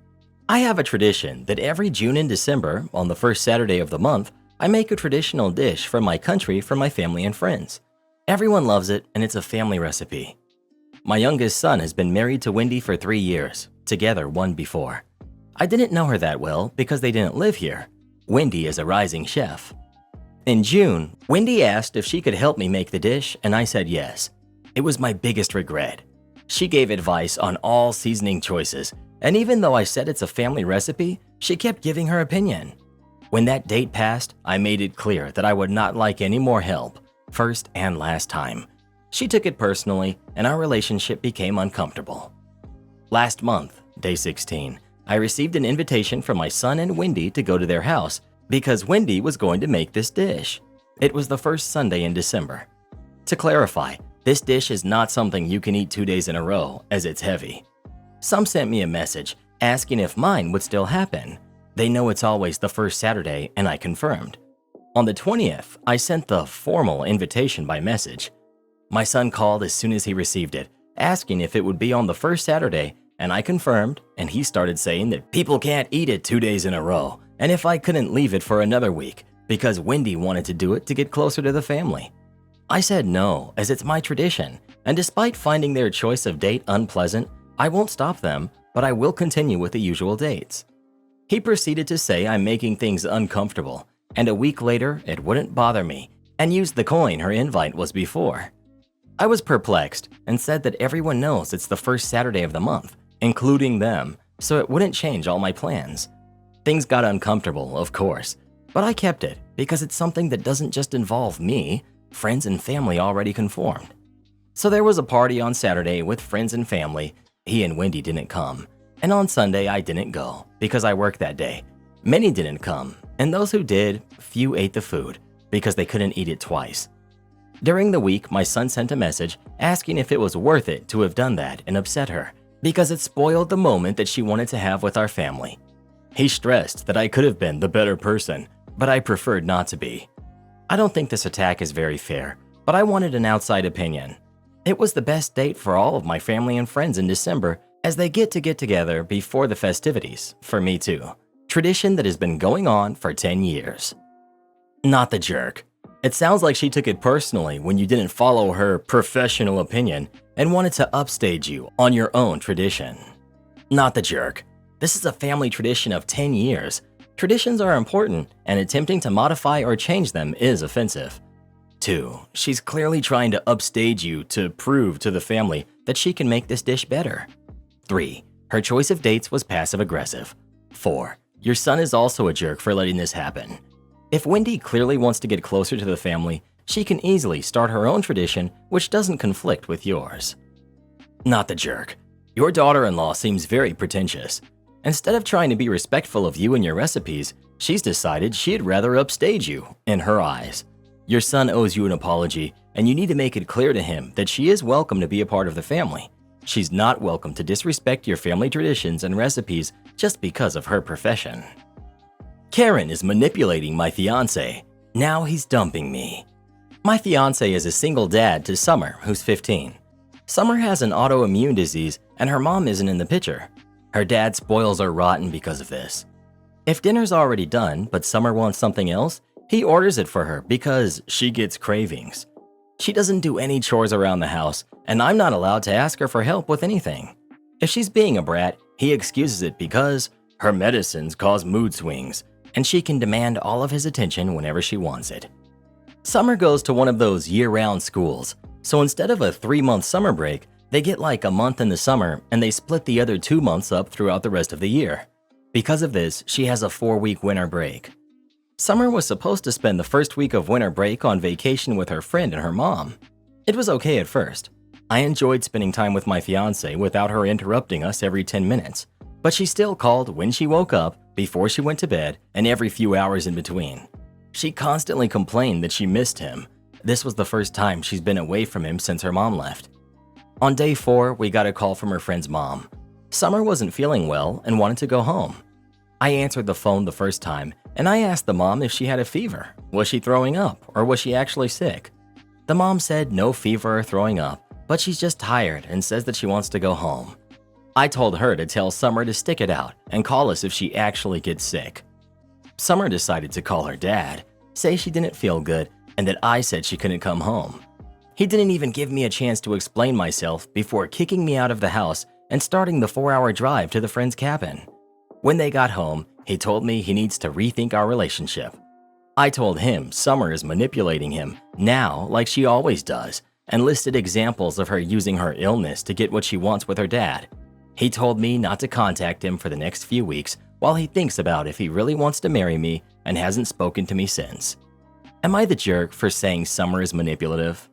I have a tradition that every June and December, on the first Saturday of the month, I make a traditional dish from my country for my family and friends. Everyone loves it, and it's a family recipe. My youngest son has been married to Wendy for 3 years, together one before. I didn't know her that well because they didn't live here. Wendy is a rising chef. In June, Wendy asked if she could help me make the dish, and I said yes. It was my biggest regret. She gave advice on all seasoning choices, and even though I said it's a family recipe, she kept giving her opinion. When that date passed, I made it clear that I would not like any more help, first and last time. She took it personally, and our relationship became uncomfortable. Last month, day 16, I received an invitation from my son and Wendy to go to their house because Wendy was going to make this dish. It was the first Sunday in December. To clarify, this dish is not something you can eat 2 days in a row, as it's heavy. Some sent me a message asking if mine would still happen. They know it's always the first Saturday, and I confirmed. On the 20th, I sent the formal invitation by message. My son called as soon as he received it, asking if it would be on the first Saturday, and I confirmed, and he started saying that people can't eat it 2 days in a row, and if I couldn't leave it for another week, because Wendy wanted to do it to get closer to the family. I said no, as it's my tradition, and despite finding their choice of date unpleasant, I won't stop them, but I will continue with the usual dates. He proceeded to say I'm making things uncomfortable, and a week later it wouldn't bother me, and used the coin her invite was before. I was perplexed and said that everyone knows it's the first Saturday of the month, including them, so it wouldn't change all my plans. Things got uncomfortable, of course, but I kept it because it's something that doesn't just involve me. Friends and family already conformed. So there was a party on Saturday with friends and family. He and Wendy didn't come. And on Sunday, I didn't go because I worked that day. Many didn't come, and those who did, few ate the food because they couldn't eat it twice. During the week, my son sent a message asking if it was worth it to have done that and upset her because it spoiled the moment that she wanted to have with our family. He stressed that I could have been the better person, but I preferred not to be. I don't think this attack is very fair, but I wanted an outside opinion. It was the best date for all of my family and friends in December as they get together before the festivities, for me too. Tradition that has been going on for 10 years. Not the jerk. It sounds like she took it personally when you didn't follow her professional opinion and wanted to upstage you on your own tradition. Not the jerk. This is a family tradition of 10 years. Traditions are important, and attempting to modify or change them is offensive. 2. She's clearly trying to upstage you to prove to the family that she can make this dish better. 3. Her choice of dates was passive-aggressive. 4. Your son is also a jerk for letting this happen. If Wendy clearly wants to get closer to the family, she can easily start her own tradition which doesn't conflict with yours. Not the jerk. Your daughter-in-law seems very pretentious. Instead of trying to be respectful of you and your recipes, she's decided she'd rather upstage you, in her eyes. Your son owes you an apology, and you need to make it clear to him that she is welcome to be a part of the family. She's not welcome to disrespect your family traditions and recipes just because of her profession. Karen is manipulating my fiancé. Now he's dumping me. My fiancé is a single dad to Summer, who's 15. Summer has an autoimmune disease, and her mom isn't in the picture. Her dad spoils her rotten because of this. If dinner's already done, but Summer wants something else, he orders it for her because she gets cravings. She doesn't do any chores around the house, and I'm not allowed to ask her for help with anything. If she's being a brat, he excuses it because her medicines cause mood swings, and she can demand all of his attention whenever she wants it. Summer goes to one of those year-round schools, so instead of a 3-month summer break, they get like a month in the summer and they split the other 2 months up throughout the rest of the year. Because of this, she has a 4-week winter break. Summer was supposed to spend the first week of winter break on vacation with her friend and her mom. It was okay at first. I enjoyed spending time with my fiancé without her interrupting us every 10 minutes, but she still called when she woke up, before she went to bed, and every few hours in between. She constantly complained that she missed him. This was the first time she's been away from him since her mom left. On day 4, we got a call from her friend's mom. Summer wasn't feeling well and wanted to go home. I answered the phone the first time, and I asked the mom if she had a fever. Was she throwing up, or was she actually sick? The mom said no fever or throwing up, but she's just tired and says that she wants to go home. I told her to tell Summer to stick it out and call us if she actually gets sick. Summer decided to call her dad, say she didn't feel good, and that I said she couldn't come home. He didn't even give me a chance to explain myself before kicking me out of the house and starting the 4-hour drive to the friend's cabin. When they got home, he told me he needs to rethink our relationship. I told him Summer is manipulating him now like she always does, and listed examples of her using her illness to get what she wants with her dad. He told me not to contact him for the next few weeks while he thinks about if he really wants to marry me and hasn't spoken to me since. Am I the jerk for saying Summer is manipulative?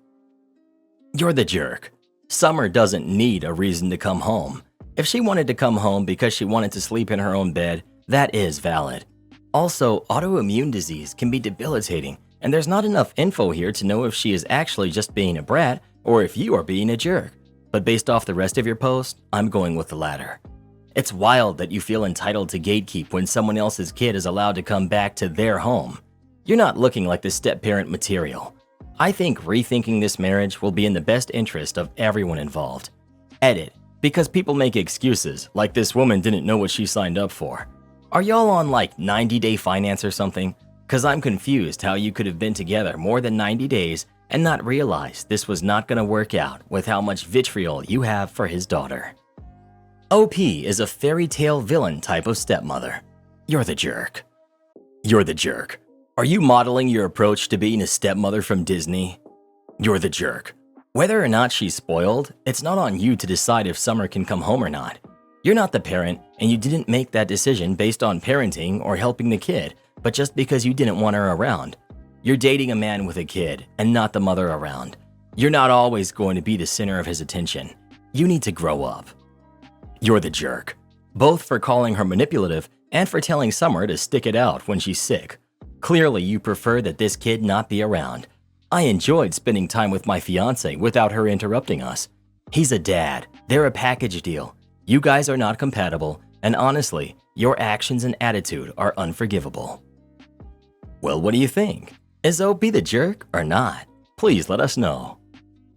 You're the jerk. Summer doesn't need a reason to come home. If she wanted to come home because she wanted to sleep in her own bed, that is valid. Also, autoimmune disease can be debilitating, and there's not enough info here to know if she is actually just being a brat or if you are being a jerk. But based off the rest of your post, I'm going with the latter. It's wild that you feel entitled to gatekeep when someone else's kid is allowed to come back to their home. You're not looking like the step-parent material. I think rethinking this marriage will be in the best interest of everyone involved. Edit, because people make excuses like this woman didn't know what she signed up for. Are y'all on like 90-day finance or something? Cause I'm confused how you could have been together more than 90 days and not realize this was not gonna work out with how much vitriol you have for his daughter. OP is a fairy tale villain type of stepmother. You're the jerk. You're the jerk. Are you modeling your approach to being a stepmother from Disney? You're the jerk. Whether or not she's spoiled, it's not on you to decide if Summer can come home or not. You're not the parent, and you didn't make that decision based on parenting or helping the kid, but just because you didn't want her around. You're dating a man with a kid and not the mother around. You're not always going to be the center of his attention. You need to grow up. You're the jerk, both for calling her manipulative and for telling Summer to stick it out when she's sick. Clearly, you prefer that this kid not be around. I enjoyed spending time with my fiance without her interrupting us. He's a dad. They're a package deal. You guys are not compatible, and honestly, your actions and attitude are unforgivable. Well, what do you think? Is OP the jerk or not? Please let us know.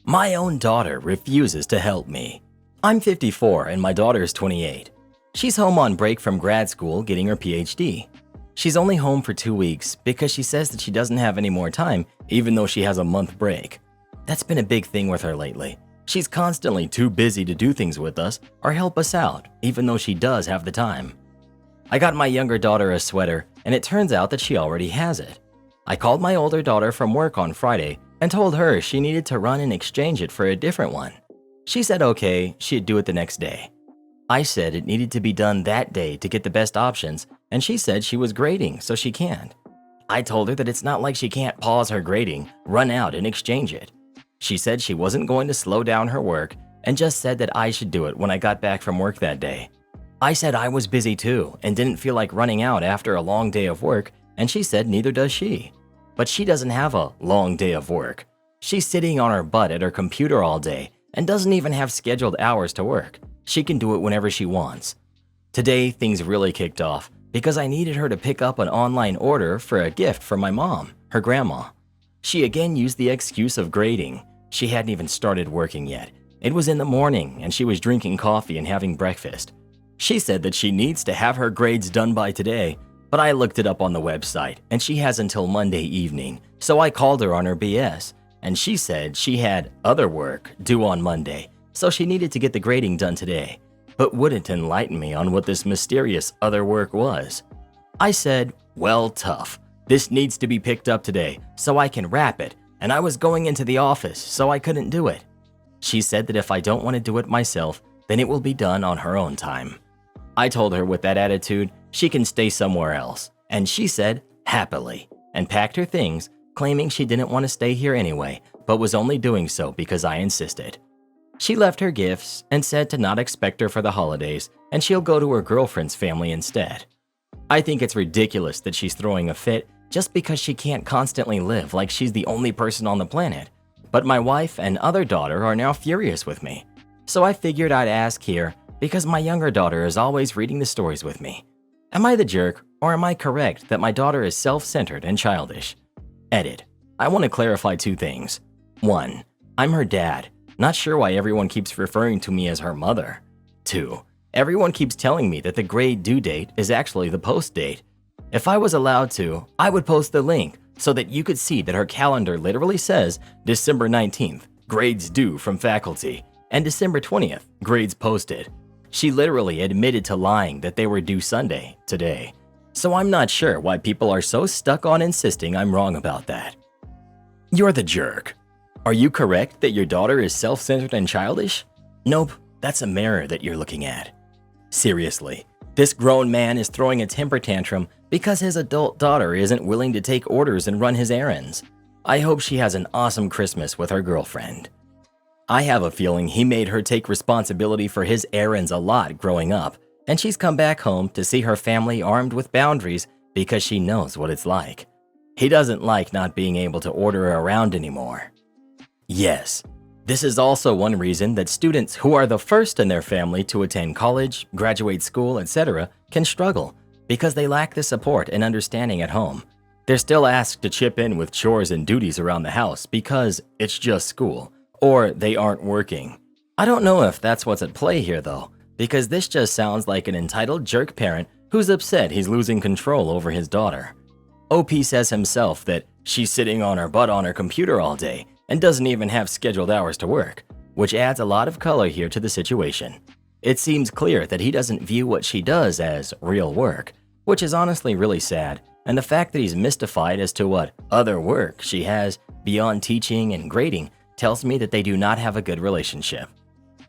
My own daughter refuses to help me. I'm 54 and my daughter is 28. She's home on break from grad school getting her PhD. She's only home for 2 weeks because she says that she doesn't have any more time even though she has a month break. That's been a big thing with her lately. She's constantly too busy to do things with us or help us out even though she does have the time. I got my younger daughter a sweater and it turns out that she already has it. I called my older daughter from work on Friday and told her she needed to run and exchange it for a different one. She said okay, she'd do it the next day. I said it needed to be done that day to get the best options, and she said she was grading, so she can't. I told her that it's not like she can't pause her grading, run out, and exchange it. She said she wasn't going to slow down her work and just said that I should do it when I got back from work that day. I said I was busy too and didn't feel like running out after a long day of work, and she said neither does she. But she doesn't have a long day of work. She's sitting on her butt at her computer all day and doesn't even have scheduled hours to work. She can do it whenever she wants. Today, things really kicked off because I needed her to pick up an online order for a gift for my mom, her grandma. She again used the excuse of grading. She hadn't even started working yet. It was in the morning and she was drinking coffee and having breakfast. She said that she needs to have her grades done by today, but I looked it up on the website and she has until Monday evening, so I called her on her BS, and she said she had other work due on Monday, so she needed to get the grading done today, but wouldn't enlighten me on what this mysterious other work was. I said, well, tough. This needs to be picked up today so I can wrap it, and I was going into the office, so I couldn't do it. She said that if I don't want to do it myself, then it will be done on her own time. I told her with that attitude, she can stay somewhere else, and she said, happily, and packed her things, claiming she didn't want to stay here anyway, but was only doing so because I insisted. She left her gifts and said to not expect her for the holidays, and she'll go to her girlfriend's family instead. I think it's ridiculous that she's throwing a fit just because she can't constantly live like she's the only person on the planet. But my wife and other daughter are now furious with me. So I figured I'd ask here because my younger daughter is always reading the stories with me. Am I the jerk, or am I correct that my daughter is self-centered and childish? Edit. I want to clarify 2 things. 1. I'm her dad, Not sure why everyone keeps referring to me as her mother. 2. Everyone keeps telling me that the grade due date is actually the post date. If I was allowed to, I would post the link so that you could see that her calendar literally says December 19th, grades due from faculty, and December 20th, grades posted. She literally admitted to lying that they were due Sunday, today. So I'm not sure why people are so stuck on insisting I'm wrong about that. You're the jerk. Are you correct that your daughter is self-centered and childish? Nope, that's a mirror that you're looking at. Seriously, this grown man is throwing a temper tantrum because his adult daughter isn't willing to take orders and run his errands. I hope she has an awesome Christmas with her girlfriend. I have a feeling he made her take responsibility for his errands a lot growing up, and she's come back home to see her family armed with boundaries because she knows what it's like. He doesn't like not being able to order around anymore. Yes, this is also one reason that students who are the first in their family to attend college, graduate school, etc. can struggle because they lack the support and understanding at home. They're still asked to chip in with chores and duties around the house because it's just school, or they aren't working. I don't know if that's what's at play here though, because this just sounds like an entitled jerk parent who's upset he's losing control over his daughter. OP says himself that she's sitting on her butt on her computer all day and doesn't even have scheduled hours to work, which adds a lot of color here to the situation. It seems clear that he doesn't view what she does as real work, which is honestly really sad, and the fact that he's mystified as to what other work she has beyond teaching and grading tells me that they do not have a good relationship.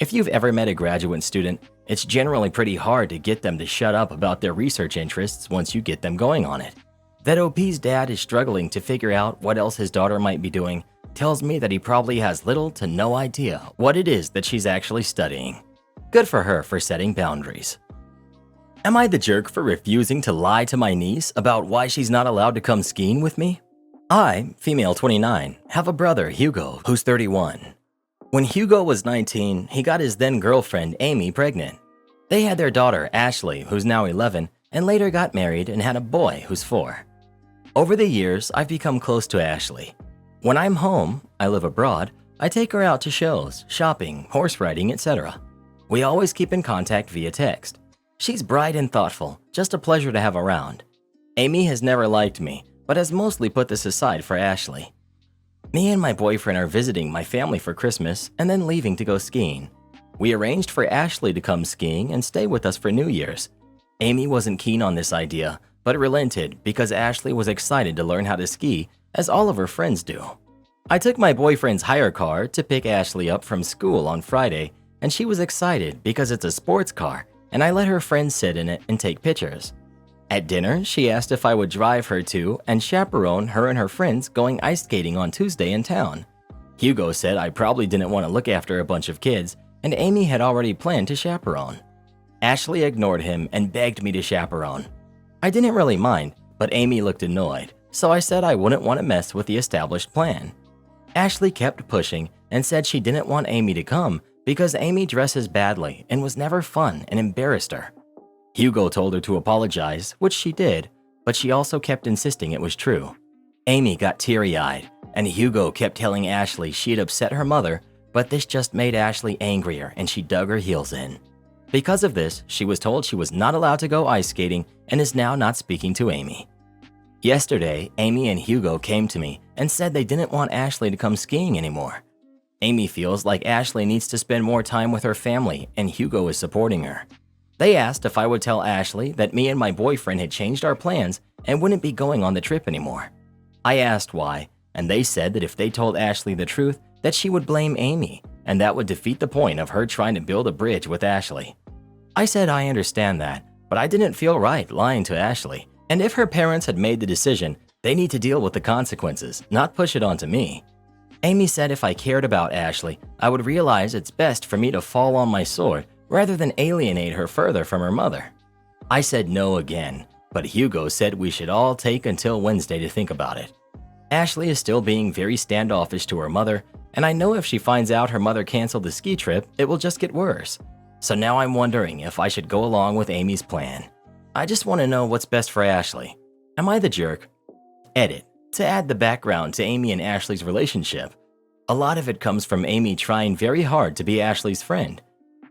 If you've ever met a graduate student, it's generally pretty hard to get them to shut up about their research interests once you get them going on it. That OP's dad is struggling to figure out what else his daughter might be doing tells me that he probably has little to no idea what it is that she's actually studying. Good for her for setting boundaries. Am I the jerk for refusing to lie to my niece about why she's not allowed to come skiing with me? I, female 29, have a brother, Hugo, who's 31. When Hugo was 19, he got his then girlfriend, Amy, pregnant. They had their daughter, Ashley, who's now 11, and later got married and had a boy who's 4. Over the years, I've become close to Ashley. When I'm home, I live abroad, I take her out to shows, shopping, horse riding, etc. We always keep in contact via text. She's bright and thoughtful, just a pleasure to have around. Amy has never liked me, but has mostly put this aside for Ashley. Me and my boyfriend are visiting my family for Christmas and then leaving to go skiing. We arranged for Ashley to come skiing and stay with us for New Year's. Amy wasn't keen on this idea, but relented because Ashley was excited to learn how to ski, as all of her friends do. I took my boyfriend's hire car to pick Ashley up from school on Friday, and she was excited because it's a sports car, and I let her friends sit in it and take pictures. At dinner, she asked if I would drive her to and chaperone her and her friends going ice skating on Tuesday in town. Hugo said I probably didn't want to look after a bunch of kids, and Amy had already planned to chaperone. Ashley ignored him and begged me to chaperone. I didn't really mind, but Amy looked annoyed, so I said I wouldn't want to mess with the established plan. Ashley kept pushing and said she didn't want Amy to come because Amy dresses badly and was never fun and embarrassed her. Hugo told her to apologize, which she did, but she also kept insisting it was true. Amy got teary-eyed, and Hugo kept telling Ashley she'd upset her mother, but this just made Ashley angrier and she dug her heels in. Because of this, she was told she was not allowed to go ice skating and is now not speaking to Amy. Yesterday, Amy and Hugo came to me and said they didn't want Ashley to come skiing anymore. Amy feels like Ashley needs to spend more time with her family and Hugo is supporting her. They asked if I would tell Ashley that me and my boyfriend had changed our plans and wouldn't be going on the trip anymore. I asked why, and they said that if they told Ashley the truth, that she would blame Amy, and that would defeat the point of her trying to build a bridge with Ashley. I said I understand that, but I didn't feel right lying to Ashley, and if her parents had made the decision, they need to deal with the consequences, not push it onto me. Amy said if I cared about Ashley, I would realize it's best for me to fall on my sword rather than alienate her further from her mother. I said no again, but Hugo said we should all take until Wednesday to think about it. Ashley is still being very standoffish to her mother, and I know if she finds out her mother canceled the ski trip, it will just get worse. So now I'm wondering if I should go along with Amy's plan. I just want to know what's best for Ashley. Am I the jerk? Edit. To add the background to Amy and Ashley's relationship. A lot of it comes from Amy trying very hard to be Ashley's friend.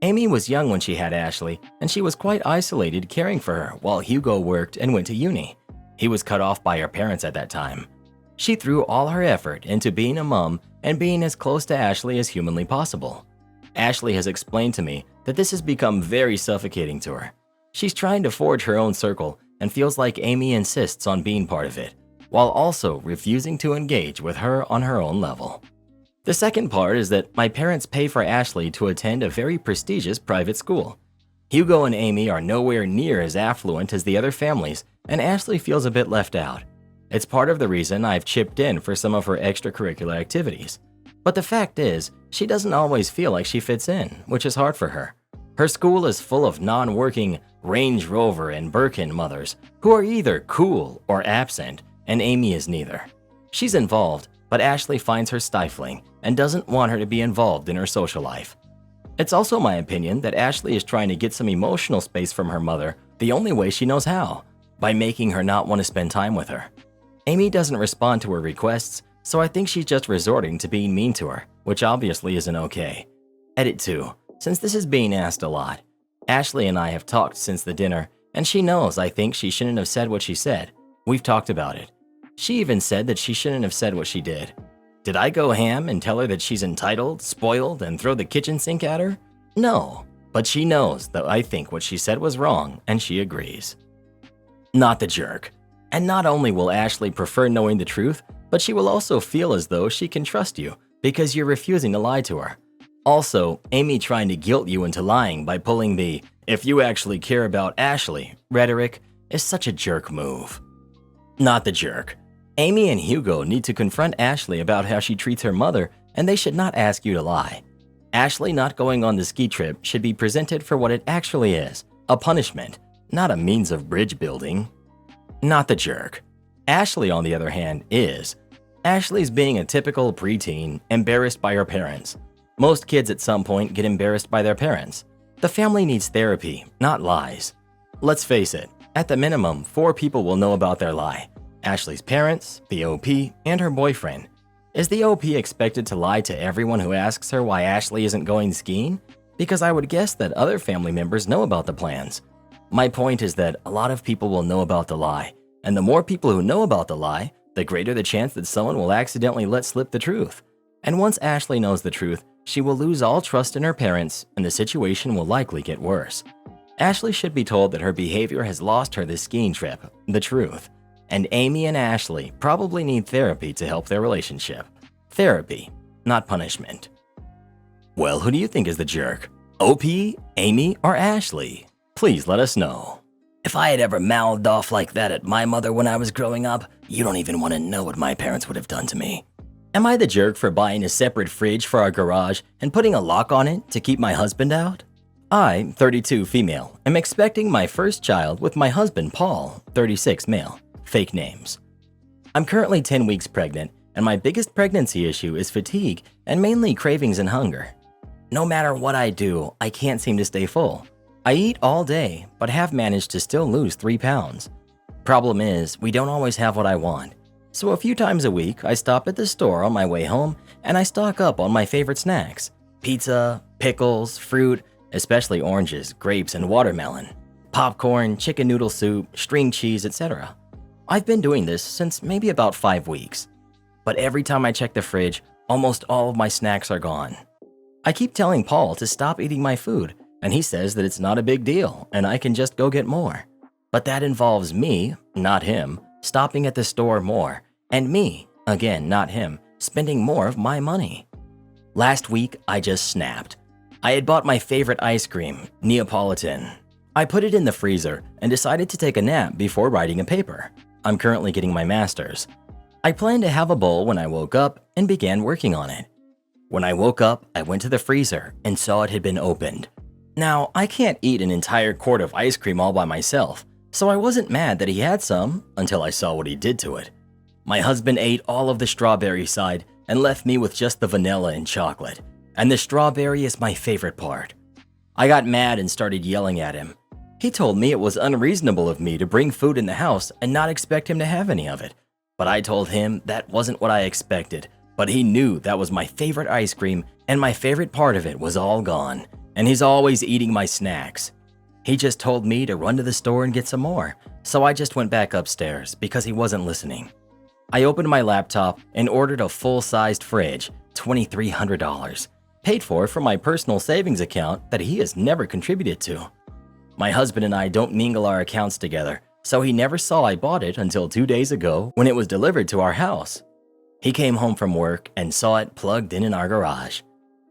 Amy was young when she had Ashley, and she was quite isolated caring for her while Hugo worked and went to uni. He was cut off by her parents at that time. She threw all her effort into being a mom and being as close to Ashley as humanly possible. Ashley has explained to me that this has become very suffocating to her. She's trying to forge her own circle and feels like Amy insists on being part of it, while also refusing to engage with her on her own level. The second part is that my parents pay for Ashley to attend a very prestigious private school. Hugo and Amy are nowhere near as affluent as the other families, and Ashley feels a bit left out. It's part of the reason I've chipped in for some of her extracurricular activities. But the fact is, she doesn't always feel like she fits in, which is hard for her. Her school is full of non-working Range Rover and Birkin mothers who are either cool or absent, and Amy is neither. She's involved, but Ashley finds her stifling and doesn't want her to be involved in her social life. It's also my opinion that Ashley is trying to get some emotional space from her mother the only way she knows how, by making her not want to spend time with her. Amy doesn't respond to her requests, so I think she's just resorting to being mean to her, which obviously isn't okay. Edit 2. Since this is being asked a lot, Ashley and I have talked since the dinner, and she knows I think she shouldn't have said what she said. We've talked about it. She even said that she shouldn't have said what she did. Did I go ham and tell her that she's entitled, spoiled, and throw the kitchen sink at her? No, but she knows that I think what she said was wrong, and she agrees. Not the jerk. And not only will Ashley prefer knowing the truth, but she will also feel as though she can trust you because you're refusing to lie to her. Also, Amy trying to guilt you into lying by pulling the "if you actually care about Ashley" rhetoric is such a jerk move. Not the jerk. Amy and Hugo need to confront Ashley about how she treats her mother, and they should not ask you to lie. Ashley not going on the ski trip should be presented for what it actually is, a punishment, not a means of bridge building. Not the jerk. Ashley, on the other hand, is. Ashley's being a typical preteen, embarrassed by her parents. Most kids at some point get embarrassed by their parents. The family needs therapy, not lies. Let's face it, at the minimum, 4 people will know about their lie. Ashley's parents, the OP, and her boyfriend. Is the OP expected to lie to everyone who asks her why Ashley isn't going skiing? Because I would guess that other family members know about the plans. My point is that a lot of people will know about the lie, and the more people who know about the lie, the greater the chance that someone will accidentally let slip the truth. And once Ashley knows the truth, she will lose all trust in her parents, and the situation will likely get worse. Ashley should be told that her behavior has lost her this skiing trip, the truth. And Amy and Ashley probably need therapy to help their relationship. Therapy, not punishment. Well, who do you think is the jerk? OP, Amy, or Ashley? Please let us know. If I had ever mouthed off like that at my mother when I was growing up, you don't even want to know what my parents would have done to me. Am I the jerk for buying a separate fridge for our garage and putting a lock on it to keep my husband out? I, 32 female, am expecting my first child with my husband Paul, 36 male. Fake names. I'm currently 10 weeks pregnant, and my biggest pregnancy issue is fatigue and mainly cravings and hunger. No matter what I do, I can't seem to stay full. I eat all day, but have managed to still lose 3 pounds. Problem is, we don't always have what I want. So a few times a week, I stop at the store on my way home and I stock up on my favorite snacks. Pizza, pickles, fruit, especially oranges, grapes, and watermelon. Popcorn, chicken noodle soup, string cheese, etc. I've been doing this since maybe about 5 weeks. But every time I check the fridge, almost all of my snacks are gone. I keep telling Paul to stop eating my food, and he says that it's not a big deal and I can just go get more. But that involves me, not him, stopping at the store more, and me, again not him, spending more of my money. Last week, I just snapped. I had bought my favorite ice cream, Neapolitan. I put it in the freezer and decided to take a nap before writing a paper. I'm currently getting my master's. I planned to have a bowl when I woke up and began working on it. When I woke up, I went to the freezer and saw it had been opened. Now, I can't eat an entire quart of ice cream all by myself, so I wasn't mad that he had some until I saw what he did to it. My husband ate all of the strawberry side and left me with just the vanilla and chocolate, and the strawberry is my favorite part. I got mad and started yelling at him. He told me it was unreasonable of me to bring food in the house and not expect him to have any of it. But I told him that wasn't what I expected, but he knew that was my favorite ice cream and my favorite part of it was all gone, and he's always eating my snacks. He just told me to run to the store and get some more, so I just went back upstairs because he wasn't listening. I opened my laptop and ordered a full-sized fridge, $2,300, paid for from my personal savings account that he has never contributed to. My husband and I don't mingle our accounts together, so he never saw I bought it until 2 days ago when it was delivered to our house. He came home from work and saw it plugged in our garage.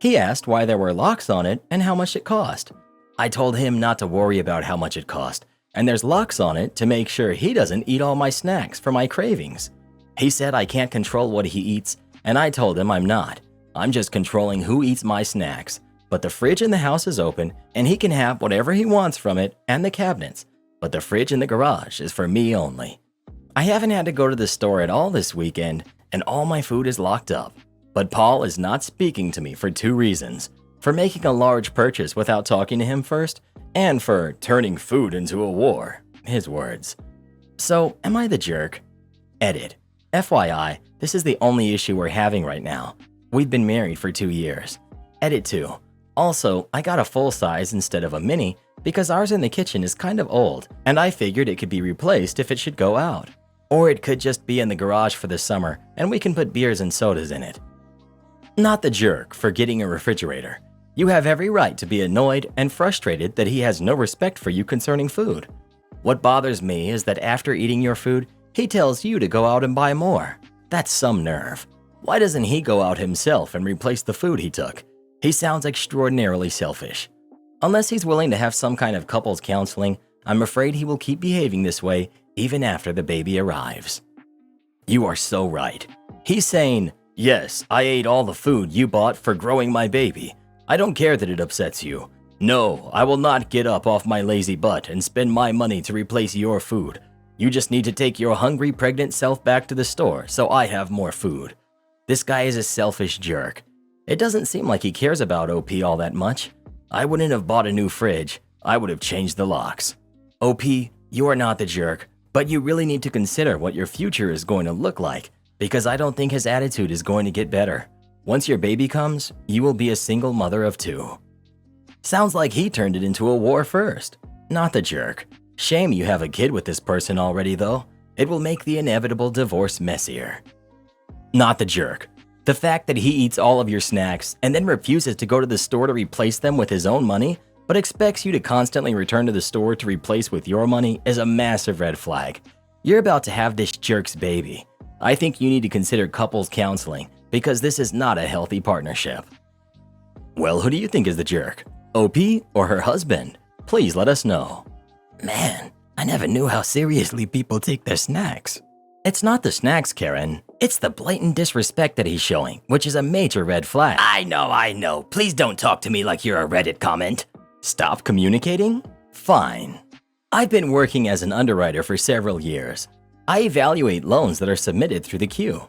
He asked why there were locks on it and how much it cost. I told him not to worry about how much it cost, and there's locks on it to make sure he doesn't eat all my snacks for my cravings. He said I can't control what he eats, and I told him I'm not. I'm just controlling who eats my snacks. But the fridge in the house is open, and he can have whatever he wants from it and the cabinets. But the fridge in the garage is for me only. I haven't had to go to the store at all this weekend, and all my food is locked up. But Paul is not speaking to me for 2 reasons. For making a large purchase without talking to him first, and for turning food into a war, his words. So, am I the jerk? Edit. FYI, this is the only issue we're having right now. We've been married for 2 years. Edit 2. Also, I got a full size instead of a mini because ours in the kitchen is kind of old, and I figured it could be replaced if it should go out. Or it could just be in the garage for the summer, and we can put beers and sodas in it. Not the jerk for getting a refrigerator. You have every right to be annoyed and frustrated that he has no respect for you concerning food. What bothers me is that after eating your food, he tells you to go out and buy more. That's some nerve. Why doesn't he go out himself and replace the food he took? He sounds extraordinarily selfish. Unless he's willing to have some kind of couples counseling, I'm afraid he will keep behaving this way even after the baby arrives. You are so right. He's saying, yes, I ate all the food you bought for growing my baby. I don't care that it upsets you. No, I will not get up off my lazy butt and spend my money to replace your food. You just need to take your hungry pregnant self back to the store so I have more food. This guy is a selfish jerk. It doesn't seem like he cares about OP all that much. I wouldn't have bought a new fridge. I would have changed the locks. OP, you are not the jerk, but you really need to consider what your future is going to look like, because I don't think his attitude is going to get better. Once your baby comes, you will be a single mother of 2. Sounds like he turned it into a war first. Not the jerk. Shame you have a kid with this person already though. It will make the inevitable divorce messier. Not the jerk. The fact that he eats all of your snacks and then refuses to go to the store to replace them with his own money, but expects you to constantly return to the store to replace with your money is a massive red flag. You're about to have this jerk's baby. I think you need to consider couples counseling because this is not a healthy partnership. Well, who do you think is the jerk? OP or her husband? Please let us know. Man, I never knew how seriously people take their snacks. It's not the snacks, Karen. It's the blatant disrespect that he's showing, which is a major red flag. I know. Please don't talk to me like you're a Reddit comment. Stop communicating? Fine. I've been working as an underwriter for several years. I evaluate loans that are submitted through the queue.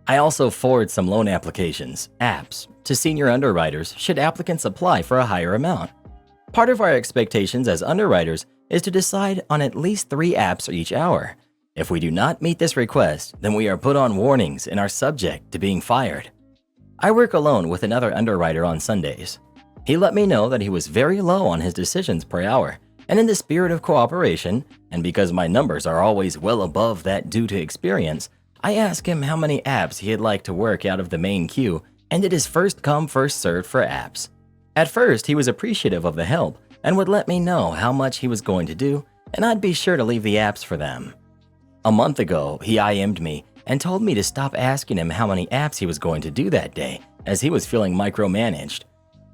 I also forward some loan applications, apps, to senior underwriters should applicants apply for a higher amount. Part of our expectations as underwriters is to decide on at least 3 apps each hour. If we do not meet this request, then we are put on warnings and are subject to being fired. I work alone with another underwriter on Sundays. He let me know that he was very low on his decisions per hour, and in the spirit of cooperation, and because my numbers are always well above that due to experience, I asked him how many apps he'd like to work out of the main queue, and it is first come first served for apps. At first, he was appreciative of the help and would let me know how much he was going to do, and I'd be sure to leave the apps for them. A month ago, he IM'd me and told me to stop asking him how many apps he was going to do that day, as he was feeling micromanaged.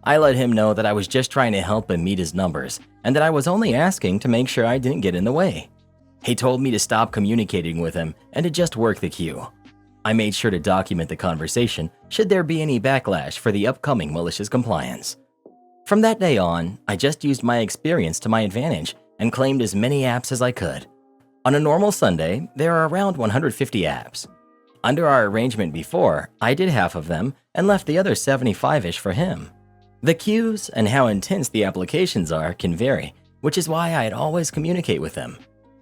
I let him know that I was just trying to help him meet his numbers, and that I was only asking to make sure I didn't get in the way. He told me to stop communicating with him and to just work the queue. I made sure to document the conversation should there be any backlash for the upcoming malicious compliance. From that day on, I just used my experience to my advantage and claimed as many apps as I could. On a normal Sunday, there are around 150 apps. Under our arrangement before, I did half of them and left the other 75-ish for him. The queues and how intense the applications are can vary, which is why I'd always communicate with him.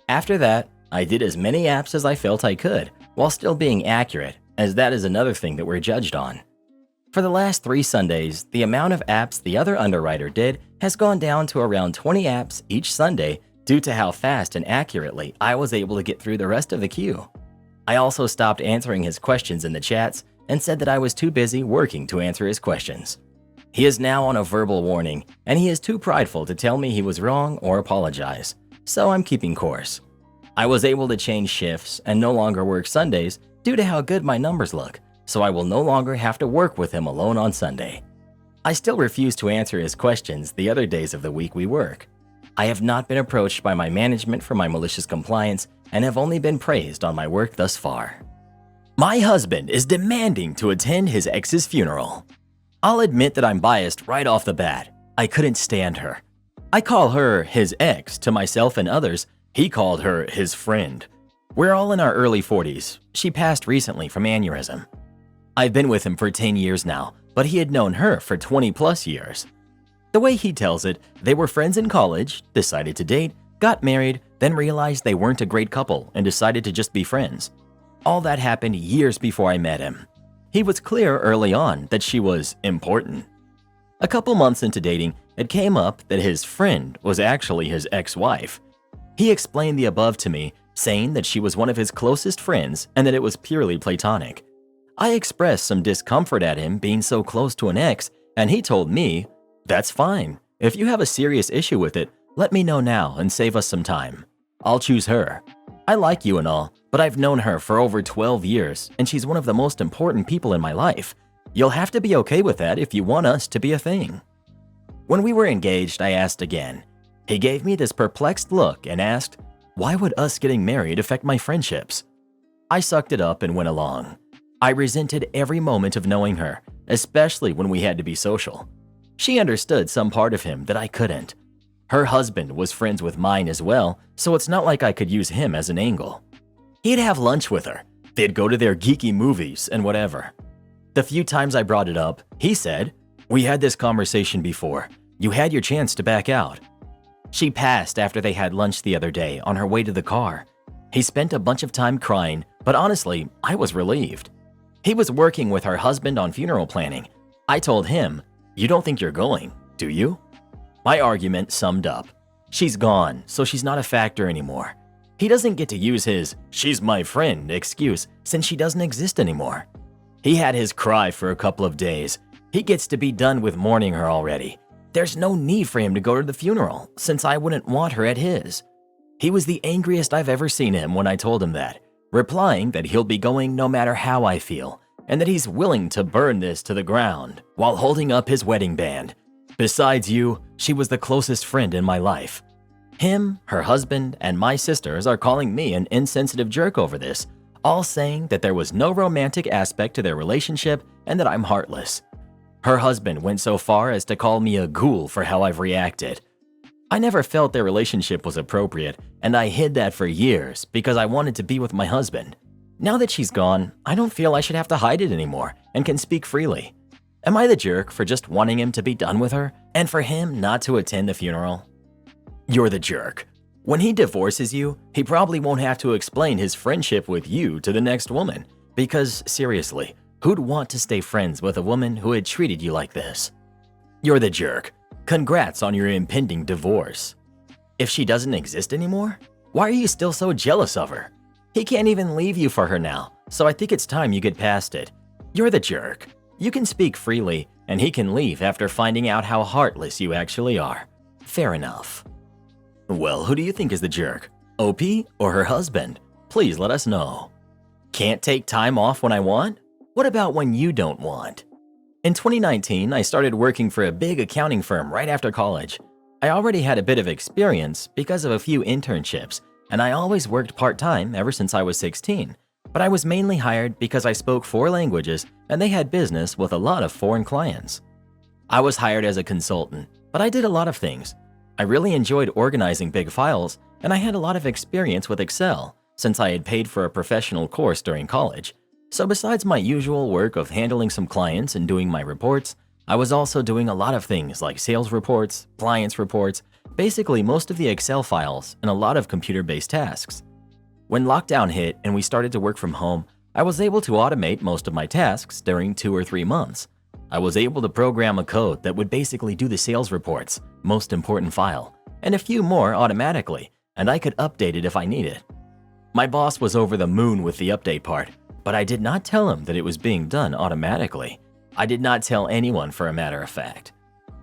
After that, I did as many apps as I felt I could, while still being accurate, as that is another thing that we're judged on. For the last 3 Sundays, the amount of apps the other underwriter did has gone down to around 20 apps each Sunday due to how fast and accurately I was able to get through the rest of the queue. I also stopped answering his questions in the chats and said that I was too busy working to answer his questions. He is now on a verbal warning, and he is too prideful to tell me he was wrong or apologize, so I'm keeping course. I was able to change shifts and no longer work Sundays due to how good my numbers look, so I will no longer have to work with him alone on Sunday. I still refuse to answer his questions the other days of the week we work. I have not been approached by my management for my malicious compliance and have only been praised on my work thus far. My husband is demanding to attend his ex's funeral. I'll admit that I'm biased right off the bat. I couldn't stand her. I call her his ex to myself and others. He called her his friend. We're all in our early 40s. She passed recently from aneurysm. I've been with him for 10 years now, but he had known her for 20 plus years. The way he tells it, they were friends in college, decided to date, got married, then realized they weren't a great couple and decided to just be friends. All that happened years before I met him. He was clear early on that she was important. A couple months into dating, it came up that his friend was actually his ex-wife. He explained the above to me, saying that she was one of his closest friends and that it was purely platonic. I expressed some discomfort at him being so close to an ex, and he told me, "That's fine. If you have a serious issue with it, let me know now and save us some time. I'll choose her. I like you and all, but I've known her for over 12 years, and she's one of the most important people in my life. You'll have to be okay with that if you want us to be a thing." When we were engaged, I asked again. He gave me this perplexed look and asked, "Why would us getting married affect my friendships?" I sucked it up and went along. I resented every moment of knowing her, especially when we had to be social. She understood some part of him that I couldn't. Her husband was friends with mine as well, so it's not like I could use him as an angle. He'd have lunch with her. They'd go to their geeky movies and whatever. The few times I brought it up, he said, "We had this conversation before. You had your chance to back out." She passed after they had lunch the other day on her way to the car. He spent a bunch of time crying, but honestly, I was relieved. He was working with her husband on funeral planning. I told him, "You don't think you're going, do you?" My argument summed up. She's gone, so she's not a factor anymore. He doesn't get to use his "she's my friend" excuse since she doesn't exist anymore. He had his cry for a couple of days. He gets to be done with mourning her already. There's no need for him to go to the funeral since I wouldn't want her at his. He was the angriest I've ever seen him when I told him that, replying that he'll be going no matter how I feel, and that he's willing to burn this to the ground while holding up his wedding band. "Besides you, she was the closest friend in my life." Him, her husband, and my sisters are calling me an insensitive jerk over this, all saying that there was no romantic aspect to their relationship and that I'm heartless. Her husband went so far as to call me a ghoul for how I've reacted. I never felt their relationship was appropriate, and I hid that for years because I wanted to be with my husband. Now that she's gone, I don't feel I should have to hide it anymore and can speak freely. Am I the jerk for just wanting him to be done with her and for him not to attend the funeral? You're the jerk. When he divorces you, he probably won't have to explain his friendship with you to the next woman, because seriously, who'd want to stay friends with a woman who had treated you like this? You're the jerk. Congrats on your impending divorce. If she doesn't exist anymore, why are you still so jealous of her? He can't even leave you for her now, so I think it's time you get past it. You're the jerk. You can speak freely, and he can leave after finding out how heartless you actually are. Fair enough. Well, who do you think is the jerk? OP or her husband? Please let us know. Can't take time off when I want? What about when you don't want? In 2019, I started working for a big accounting firm right after college. I already had a bit of experience because of a few internships, and I always worked part-time ever since I was 16. But I was mainly hired because I spoke 4 languages and they had business with a lot of foreign clients. I was hired as a consultant, but I did a lot of things. I really enjoyed organizing big files, and I had a lot of experience with Excel since I had paid for a professional course during college. So besides my usual work of handling some clients and doing my reports, I was also doing a lot of things like sales reports, clients reports, basically most of the Excel files, and a lot of computer-based tasks. When lockdown hit and we started to work from home, I was able to automate most of my tasks during 2 or 3 months. I was able to program a code that would basically do the sales reports, most important file, and a few more automatically, and I could update it if I needed. My boss was over the moon with the update part, but I did not tell him that it was being done automatically. I did not tell anyone, for a matter of fact.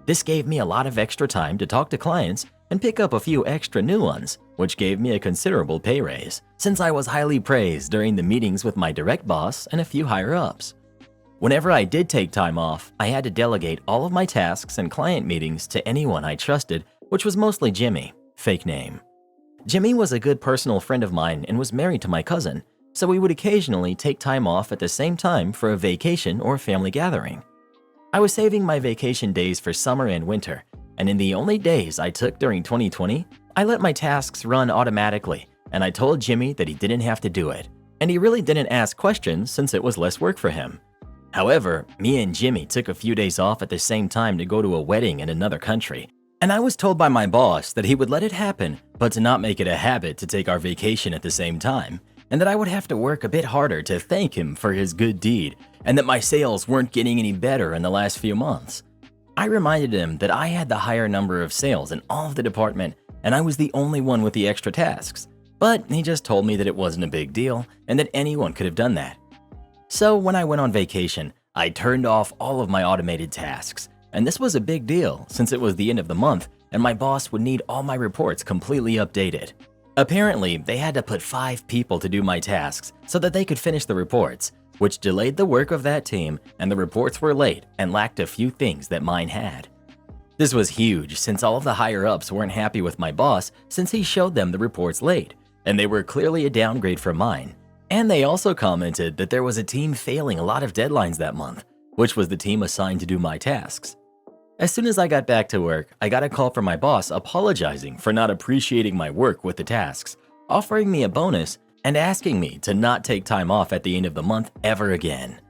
This gave me a lot of extra time to talk to clients and pick up a few extra new ones, which gave me a considerable pay raise, since I was highly praised during the meetings with my direct boss and a few higher-ups. Whenever I did take time off, I had to delegate all of my tasks and client meetings to anyone I trusted, which was mostly Jimmy, fake name. Jimmy was a good personal friend of mine and was married to my cousin, so we would occasionally take time off at the same time for a vacation or family gathering. I was saving my vacation days for summer and winter, and in the only days I took during 2020, I let my tasks run automatically, and I told Jimmy that he didn't have to do it, and he really didn't ask questions since it was less work for him. However, me and Jimmy took a few days off at the same time to go to a wedding in another country, and I was told by my boss that he would let it happen, but to not make it a habit to take our vacation at the same time, and that I would have to work a bit harder to thank him for his good deed, and that my sales weren't getting any better in the last few months. I reminded him that I had the higher number of sales in all of the department, and I was the only one with the extra tasks, but he just told me that it wasn't a big deal and that anyone could have done that. So when I went on vacation, I turned off all of my automated tasks, and this was a big deal since it was the end of the month and my boss would need all my reports completely updated. Apparently, they had to put 5 people to do my tasks so that they could finish the reports, which delayed the work of that team, and the reports were late and lacked a few things that mine had. This was huge since all of the higher-ups weren't happy with my boss since he showed them the reports late, and they were clearly a downgrade from mine. And they also commented that there was a team failing a lot of deadlines that month, which was the team assigned to do my tasks. As soon as I got back to work, I got a call from my boss apologizing for not appreciating my work with the tasks, offering me a bonus, and asking me to not take time off at the end of the month ever again.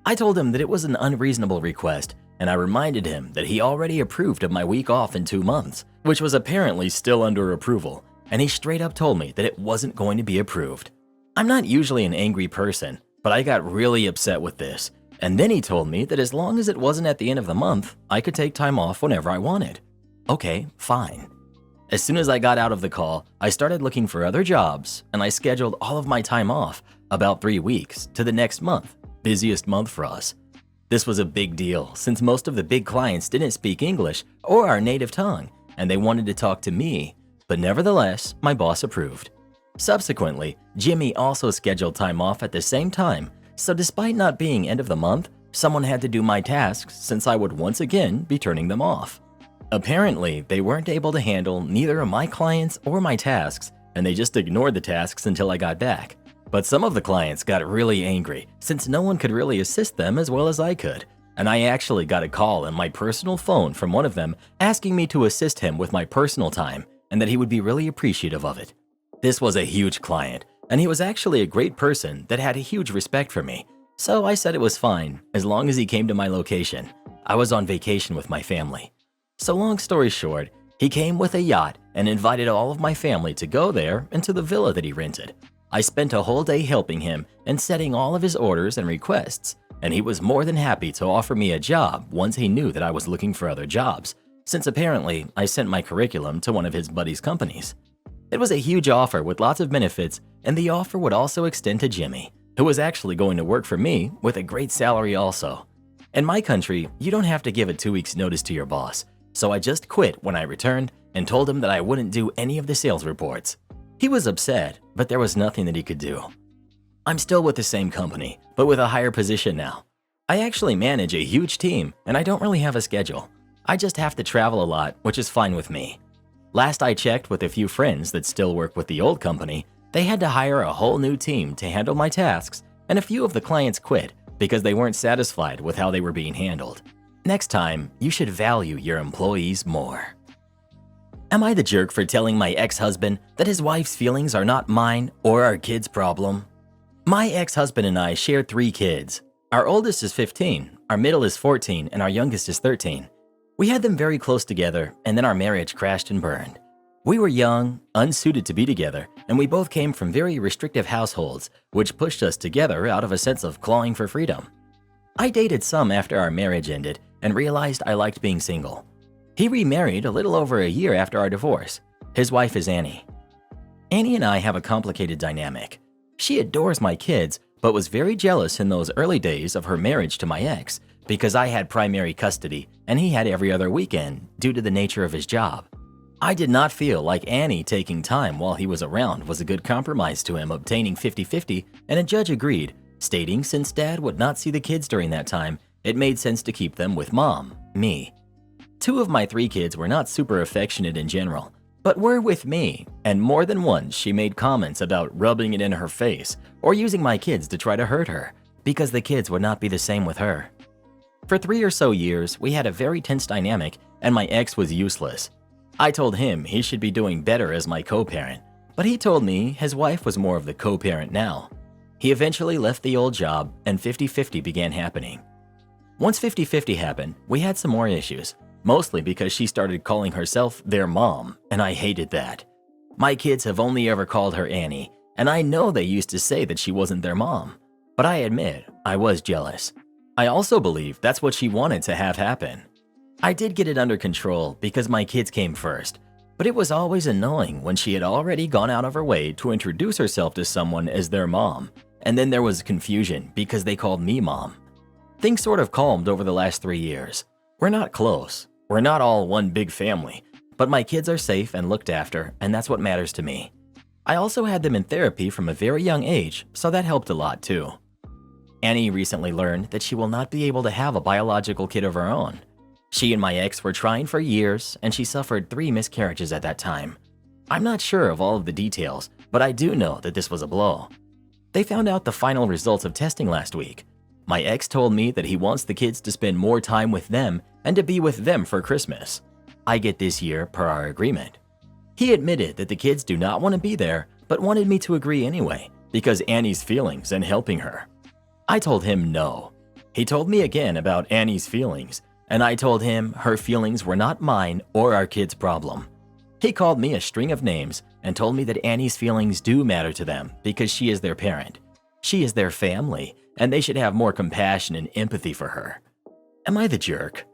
I told him that it was an unreasonable request, and I reminded him that he already approved of my week off in 2 months, which was apparently still under approval, and he straight up told me that it wasn't going to be approved. I'm not usually an angry person, but I got really upset with this, and then he told me that as long as it wasn't at the end of the month, I could take time off whenever I wanted. Okay, fine. As soon as I got out of the call, I started looking for other jobs, and I scheduled all of my time off, about 3 weeks, to the next month, busiest month for us. This was a big deal since most of the big clients didn't speak English or our native tongue, and they wanted to talk to me, but nevertheless, my boss approved. Subsequently, Jimmy also scheduled time off at the same time, so despite not being end of the month, someone had to do my tasks since I would once again be turning them off. Apparently, they weren't able to handle neither of my clients or my tasks, and they just ignored the tasks until I got back. But some of the clients got really angry since no one could really assist them as well as I could, and I actually got a call on my personal phone from one of them asking me to assist him with my personal time and that he would be really appreciative of it. This was a huge client, and he was actually a great person that had a huge respect for me, so I said it was fine as long as he came to my location. I was on vacation with my family. So long story short, he came with a yacht and invited all of my family to go there and to the villa that he rented. I spent a whole day helping him and setting all of his orders and requests, and he was more than happy to offer me a job once he knew that I was looking for other jobs, since apparently I sent my curriculum to one of his buddies' companies. It was a huge offer with lots of benefits, and the offer would also extend to Jimmy, who was actually going to work for me with a great salary also. In my country, you don't have to give a 2 weeks notice to your boss, so I just quit when I returned and told him that I wouldn't do any of the sales reports. He was upset, but there was nothing that he could do. I'm still with the same company, but with a higher position now. I actually manage a huge team, and I don't really have a schedule. I just have to travel a lot, which is fine with me. Last I checked with a few friends that still work with the old company, they had to hire a whole new team to handle my tasks, and a few of the clients quit because they weren't satisfied with how they were being handled. Next time, you should value your employees more. Am I the jerk for telling my ex-husband that his wife's feelings are not mine or our kids' problem? My ex-husband and I share 3 kids. Our oldest is 15, our middle is 14, and our youngest is 13. We had them very close together, and then our marriage crashed and burned. We were young, unsuited to be together, and we both came from very restrictive households, which pushed us together out of a sense of clawing for freedom. I dated some after our marriage ended and realized I liked being single. He remarried a little over a year after our divorce. His wife is Annie. Annie and I have a complicated dynamic. She adores my kids, but was very jealous in those early days of her marriage to my ex because I had primary custody and he had every other weekend due to the nature of his job. I did not feel like Annie taking time while he was around was a good compromise to him obtaining 50-50, and a judge agreed, stating since Dad would not see the kids during that time, it made sense to keep them with Mom, me. 2 of my 3 kids were not super affectionate in general, but were with me, and more than once she made comments about rubbing it in her face or using my kids to try to hurt her, because the kids would not be the same with her. For 3 or so years, we had a very tense dynamic, and my ex was useless. I told him he should be doing better as my co-parent, but he told me his wife was more of the co-parent now. He eventually left the old job and 50-50 began happening. Once 50-50 happened, we had some more issues, mostly because she started calling herself their mom, and I hated that. My kids have only ever called her Annie, and I know they used to say that she wasn't their mom, but I admit I was jealous. I also believe that's what she wanted to have happen. I did get it under control because my kids came first, but it was always annoying when she had already gone out of her way to introduce herself to someone as their mom, and then there was confusion because they called me mom. Things sort of calmed over the last 3 years. We're not close. We're not all one big family, but my kids are safe and looked after, and that's what matters to me. I also had them in therapy from a very young age, so that helped a lot too. Annie recently learned that she will not be able to have a biological kid of her own. She and my ex were trying for years, and she suffered 3 miscarriages at that time. I'm not sure of all of the details, but I do know that this was a blow. They found out the final results of testing last week. My ex told me that he wants the kids to spend more time with them and to be with them for Christmas. I get this year per our agreement. He admitted that the kids do not want to be there, but wanted me to agree anyway, because Annie's feelings and helping her. I told him no. He told me again about Annie's feelings, and I told him her feelings were not mine or our kids' problem. He called me a string of names and told me that Annie's feelings do matter to them because she is their parent. She is their family, and they should have more compassion and empathy for her. Am I the jerk?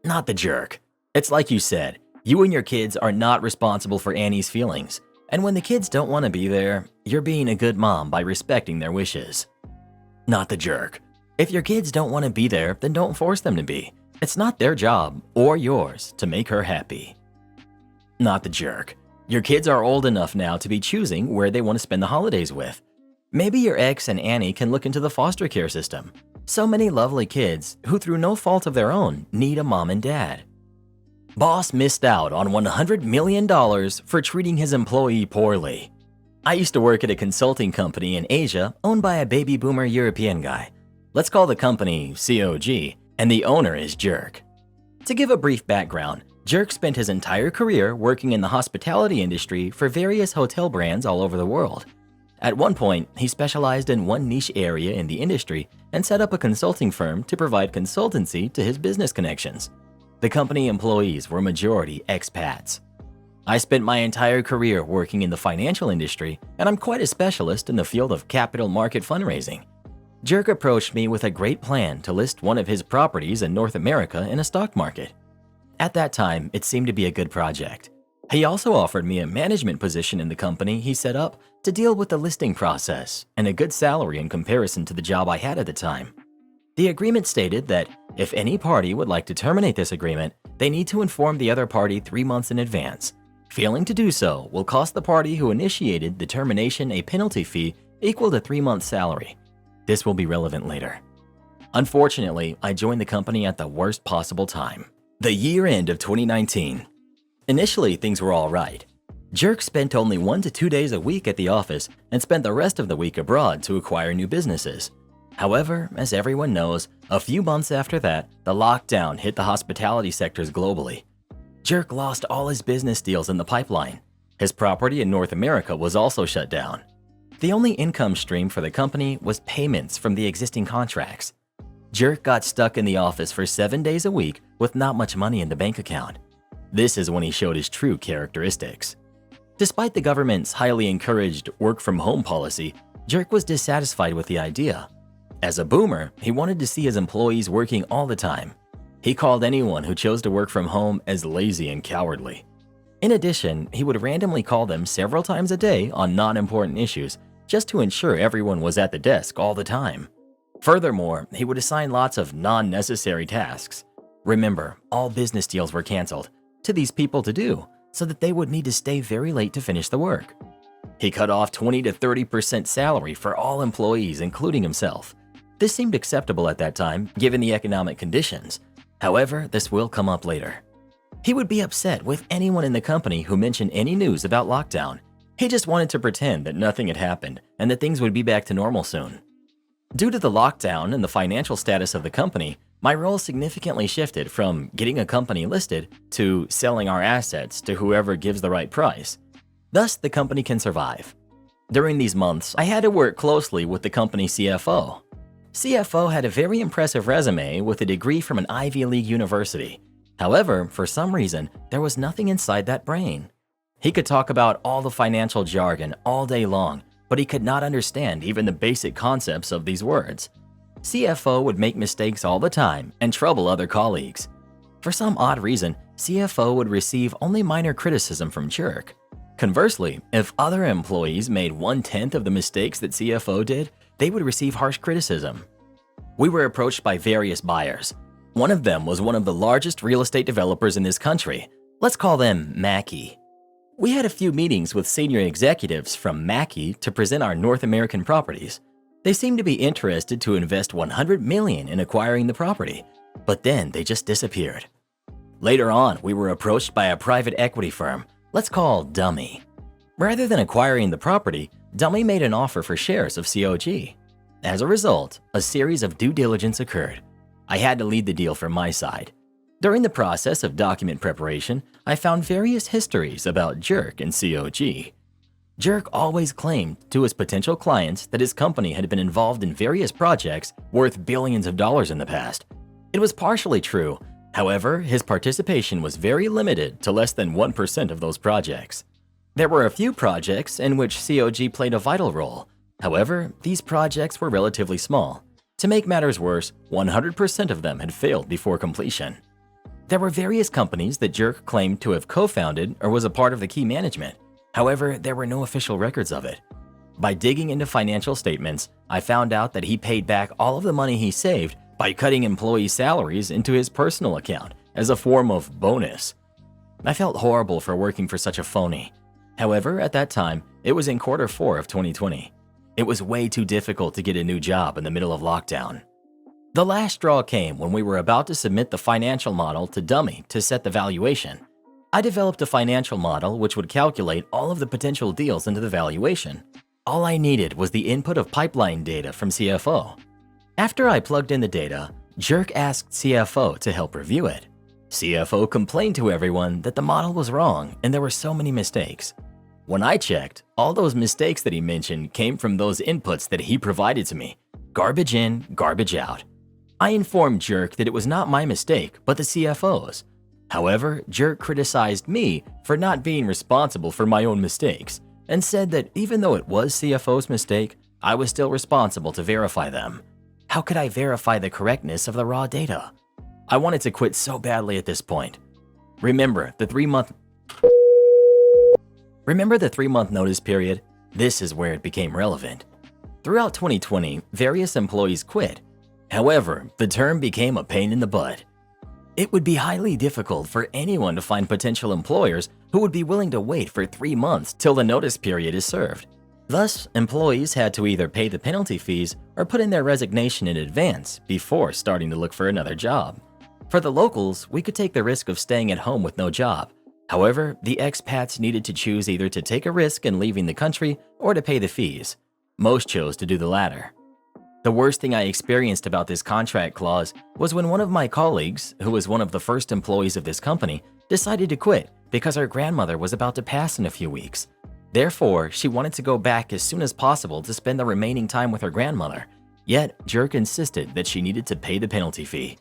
Not the jerk. It's like you said, you and your kids are not responsible for Annie's feelings, and when the kids don't want to be there, you're being a good mom by respecting their wishes. Not the jerk. If your kids don't want to be there, then don't force them to be. It's not their job, or yours, to make her happy. Not the jerk. Your kids are old enough now to be choosing where they want to spend the holidays with. Maybe your ex and Annie can look into the foster care system. So many lovely kids, who through no fault of their own, need a mom and dad. Boss missed out on $100 million for treating his employee poorly. I used to work at a consulting company in Asia owned by a baby boomer European guy. Let's call the company COG, and the owner is Jerk. To give a brief background, Jerk spent his entire career working in the hospitality industry for various hotel brands all over the world. At one point, he specialized in one niche area in the industry and set up a consulting firm to provide consultancy to his business connections. The company employees were majority expats. I spent my entire career working in the financial industry, and I'm quite a specialist in the field of capital market fundraising. Jerk approached me with a great plan to list one of his properties in North America in a stock market. At that time, it seemed to be a good project. He also offered me a management position in the company he set up to deal with the listing process and a good salary in comparison to the job I had at the time. The agreement stated that if any party would like to terminate this agreement, they need to inform the other party 3 months in advance. Failing to do so will cost the party who initiated the termination a penalty fee equal to 3 months' salary. This will be relevant later. Unfortunately, I joined the company at the worst possible time, the year end of 2019. Initially, things were all right. Jerk spent only 1 to 2 days a week at the office and spent the rest of the week abroad to acquire new businesses. However, as everyone knows, a few months after that, the lockdown hit the hospitality sectors globally. Jerk lost all his business deals in the pipeline. His property in North America was also shut down. The only income stream for the company was payments from the existing contracts. Jerk got stuck in the office for 7 days a week with not much money in the bank account. This is when he showed his true characteristics. Despite the government's highly encouraged work-from-home policy, Jerk was dissatisfied with the idea. As a boomer, he wanted to see his employees working all the time. He called anyone who chose to work from home as lazy and cowardly. In addition, he would randomly call them several times a day on non-important issues just to ensure everyone was at the desk all the time. Furthermore, he would assign lots of non-necessary tasks. Remember, all business deals were canceled to these people to do, so that they would need to stay very late to finish the work. He cut off 20 to 30% salary for all employees, including himself. This seemed acceptable at that time, given the economic conditions. However, this will come up later. He would be upset with anyone in the company who mentioned any news about lockdown. He just wanted to pretend that nothing had happened and that things would be back to normal soon. Due to the lockdown and the financial status of the company, my role significantly shifted from getting a company listed to selling our assets to whoever gives the right price. Thus, the company can survive. During these months, I had to work closely with the company CFO. CFO had a very impressive resume with a degree from an Ivy League university. However, for some reason, there was nothing inside that brain. He could talk about all the financial jargon all day long, but he could not understand even the basic concepts of these words. CFO would make mistakes all the time and trouble other colleagues. For some odd reason, CFO would receive only minor criticism from Jerk. Conversely, if other employees made 1/10 of the mistakes that CFO did, they would receive harsh criticism. We were approached by various buyers. One of them was one of the largest real estate developers in this country. Let's call them Mackey. We had a few meetings with senior executives from Mackey to present our North American properties. They seemed to be interested to invest $100 million in acquiring the property, but then they just disappeared. Later on, we were approached by a private equity firm. Let's call Dummy. Rather than acquiring the property, Dummy made an offer for shares of COG. As a result, a series of due diligence occurred. I had to lead the deal from my side. During the process of document preparation, I found various histories about Jerk and COG. Jerk always claimed to his potential clients that his company had been involved in various projects worth billions of dollars in the past. It was partially true. However, his participation was very limited to less than 1% of those projects. There were a few projects in which COG played a vital role. However, these projects were relatively small. To make matters worse, 100% of them had failed before completion. There were various companies that Jerk claimed to have co-founded or was a part of the key management. However, there were no official records of it. By digging into financial statements, I found out that he paid back all of the money he saved by cutting employee salaries into his personal account as a form of bonus. I felt horrible for working for such a phony. However, at that time, it was in Q4 of 2020. It was way too difficult to get a new job in the middle of lockdown. The last straw came when we were about to submit the financial model to Dummy to set the valuation. I developed a financial model which would calculate all of the potential deals into the valuation. All I needed was the input of pipeline data from CFO. After I plugged in the data, Jerk asked CFO to help review it. CFO complained to everyone that the model was wrong and there were so many mistakes. When I checked, all those mistakes that he mentioned came from those inputs that he provided to me. Garbage in, garbage out. I informed Jerk that it was not my mistake, but the CFO's. However, Jerk criticized me for not being responsible for my own mistakes and said that even though it was CFO's mistake, I was still responsible to verify them. How could I verify the correctness of the raw data? I wanted to quit so badly at this point. Remember the 3-month notice period? This is where it became relevant. Throughout 2020, various employees quit. However, the term became a pain in the butt. It would be highly difficult for anyone to find potential employers who would be willing to wait for 3 months till the notice period is served. Thus, employees had to either pay the penalty fees or put in their resignation in advance before starting to look for another job. For the locals, we could take the risk of staying at home with no job. However, the expats needed to choose either to take a risk in leaving the country or to pay the fees. Most chose to do the latter. The worst thing I experienced about this contract clause was when one of my colleagues, who was one of the first employees of this company, decided to quit because her grandmother was about to pass in a few weeks. Therefore, she wanted to go back as soon as possible to spend the remaining time with her grandmother. Yet, Jerk insisted that she needed to pay the penalty fee.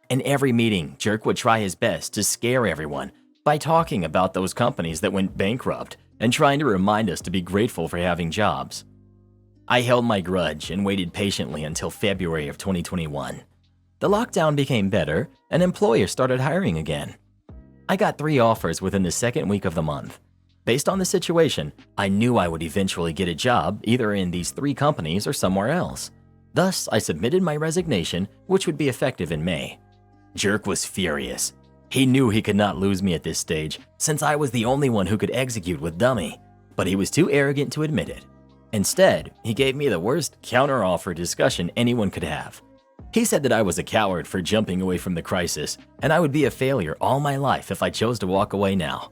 In every meeting, Jerk would try his best to scare everyone by talking about those companies that went bankrupt and trying to remind us to be grateful for having jobs. I held my grudge and waited patiently until February of 2021. The lockdown became better and employers started hiring again. I got 3 offers within the second week of the month. Based on the situation, I knew I would eventually get a job either in these 3 companies or somewhere else. Thus, I submitted my resignation, which would be effective in May. Jerk was furious. He knew he could not lose me at this stage, since I was the only one who could execute with dummy, but he was too arrogant to admit it. Instead, he gave me the worst counter-offer discussion anyone could have. He said that I was a coward for jumping away from the crisis, and I would be a failure all my life if I chose to walk away now.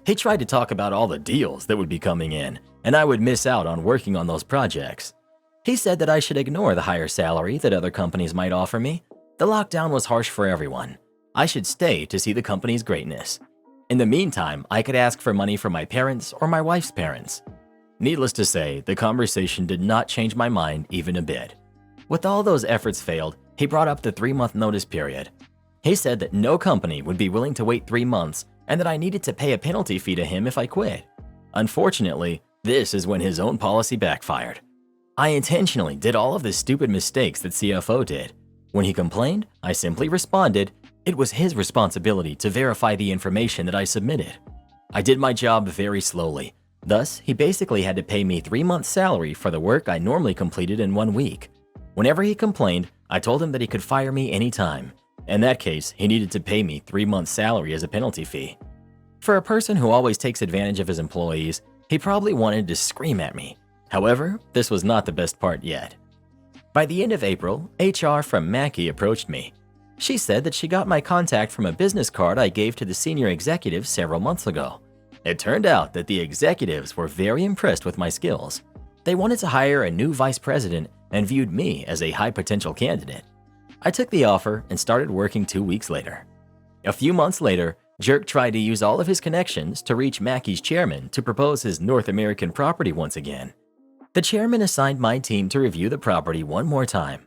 He tried to talk about all the deals that would be coming in, and I would miss out on working on those projects. He said that I should ignore the higher salary that other companies might offer me. The lockdown was harsh for everyone. I should stay to see the company's greatness. In the meantime, I could ask for money from my parents or my wife's parents. Needless to say, the conversation did not change my mind even a bit. With all those efforts failed, he brought up the 3-month notice period. He said that no company would be willing to wait 3 months and that I needed to pay a penalty fee to him if I quit. Unfortunately, this is when his own policy backfired. I intentionally did all of the stupid mistakes that CFO did. When he complained, I simply responded, it was his responsibility to verify the information that I submitted. I did my job very slowly. Thus, he basically had to pay me 3 months' salary for the work I normally completed in 1 week. Whenever he complained, I told him that he could fire me anytime. In that case, he needed to pay me 3 months' salary as a penalty fee. For a person who always takes advantage of his employees, he probably wanted to scream at me. However, this was not the best part yet. By the end of April, HR from Mackie approached me. She said that she got my contact from a business card I gave to the senior executives several months ago. It turned out that the executives were very impressed with my skills. They wanted to hire a new vice president and viewed me as a high potential candidate. I took the offer and started working 2 weeks later. A few months later, Jerk tried to use all of his connections to reach Mackie's chairman to propose his North American property once again. The chairman assigned my team to review the property one more time.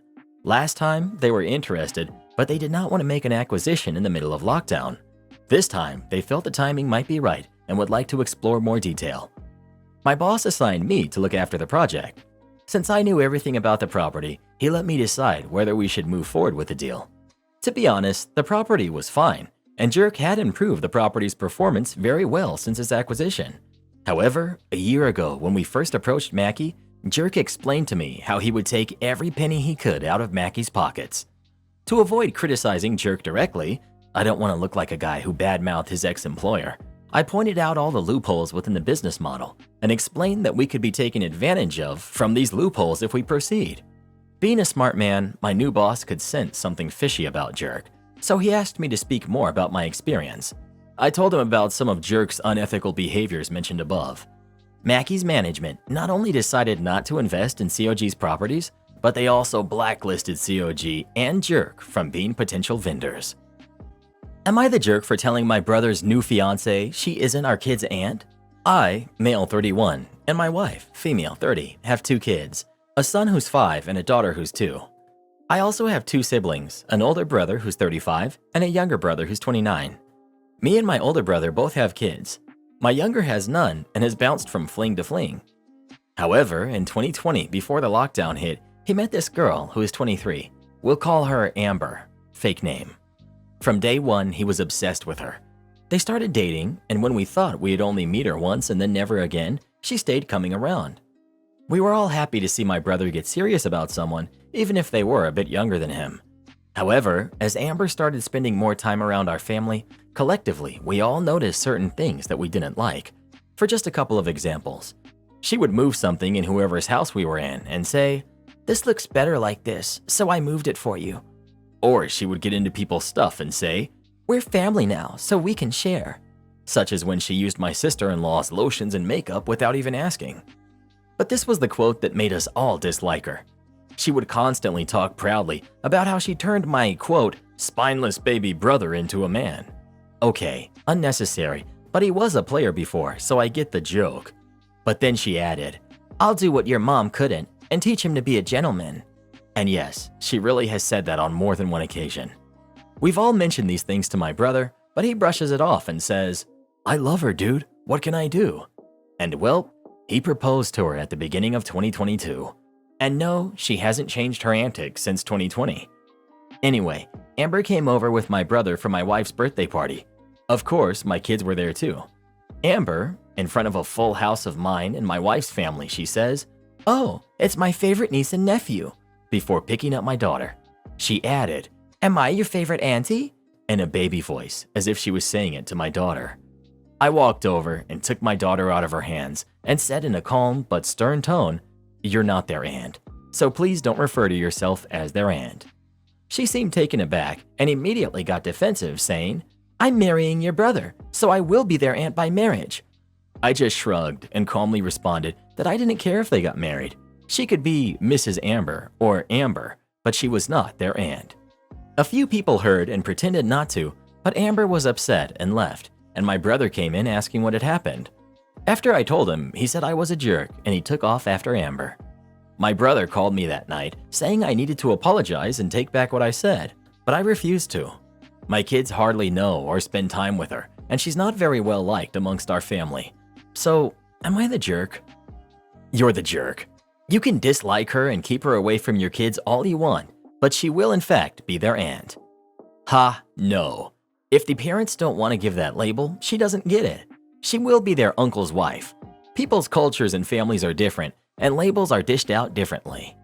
Last time, they were interested, but they did not want to make an acquisition in the middle of lockdown. This time, they felt the timing might be right and would like to explore more detail. My boss assigned me to look after the project. Since I knew everything about the property, he let me decide whether we should move forward with the deal. To be honest, the property was fine, and Jerk had improved the property's performance very well since its acquisition. However, a year ago when we first approached Mackie, Jerk explained to me how he would take every penny he could out of Mackie's pockets. To avoid criticizing Jerk directly, I don't want to look like a guy who badmouthed his ex-employer. I pointed out all the loopholes within the business model and explained that we could be taken advantage of from these loopholes if we proceed. Being a smart man, my new boss could sense something fishy about Jerk, so he asked me to speak more about my experience. I told him about some of Jerk's unethical behaviors mentioned above. Mackie's management not only decided not to invest in COG's properties, but they also blacklisted COG and Jerk from being potential vendors. Am I the jerk for telling my brother's new fiancée she isn't our kid's aunt? I, male 31, and my wife, female 30, have 2 kids, a son who's 5 and a daughter who's 2. I also have 2 siblings, an older brother who's 35 and a younger brother who's 29. Me and my older brother both have kids. My younger has none and has bounced from fling to fling. However, in 2020, before the lockdown hit, he met this girl who is 23. We'll call her Amber, fake name. From day one, he was obsessed with her. They started dating, and when we thought we'd only meet her once and then never again, she stayed coming around. We were all happy to see my brother get serious about someone, even if they were a bit younger than him. However, as Amber started spending more time around our family, collectively, we all noticed certain things that we didn't like. For just a couple of examples, she would move something in whoever's house we were in and say, "This looks better like this, so I moved it for you." Or she would get into people's stuff and say, "We're family now, so we can share." Such as when she used my sister-in-law's lotions and makeup without even asking. But this was the quote that made us all dislike her. She would constantly talk proudly about how she turned my, quote, spineless baby brother into a man. Okay, unnecessary, but he was a player before, so I get the joke. But then she added, "I'll do what your mom couldn't and teach him to be a gentleman." And yes, she really has said that on more than one occasion. We've all mentioned these things to my brother, but he brushes it off and says, I love her, dude. What can I do? And well, he proposed to her at the beginning of 2022. And no, she hasn't changed her antics since 2020. Anyway, Amber came over with my brother for my wife's birthday party. Of course, my kids were there too. Amber, in front of a full house of mine and my wife's family, she says, "Oh, it's my favorite niece and nephew," before picking up my daughter. She added, "Am I your favorite auntie?" in a baby voice, as if she was saying it to my daughter. I walked over and took my daughter out of her hands and said in a calm but stern tone, "You're not their aunt, so please don't refer to yourself as their aunt." She seemed taken aback and immediately got defensive, saying, "I'm marrying your brother, so I will be their aunt by marriage." I just shrugged and calmly responded that I didn't care if they got married. She could be Mrs. Amber or Amber, but she was not their aunt. A few people heard and pretended not to, but Amber was upset and left, and my brother came in asking what had happened. After I told him, he said I was a jerk and he took off after Amber. My brother called me that night saying I needed to apologize and take back what I said, but I refused to. My kids hardly know or spend time with her, and she's not very well liked amongst our family. So, am I the jerk? You're the jerk. You can dislike her and keep her away from your kids all you want, but she will in fact be their aunt. Ha, no. If the parents don't want to give that label, she doesn't get it. She will be their uncle's wife. People's cultures and families are different, and labels are dished out differently.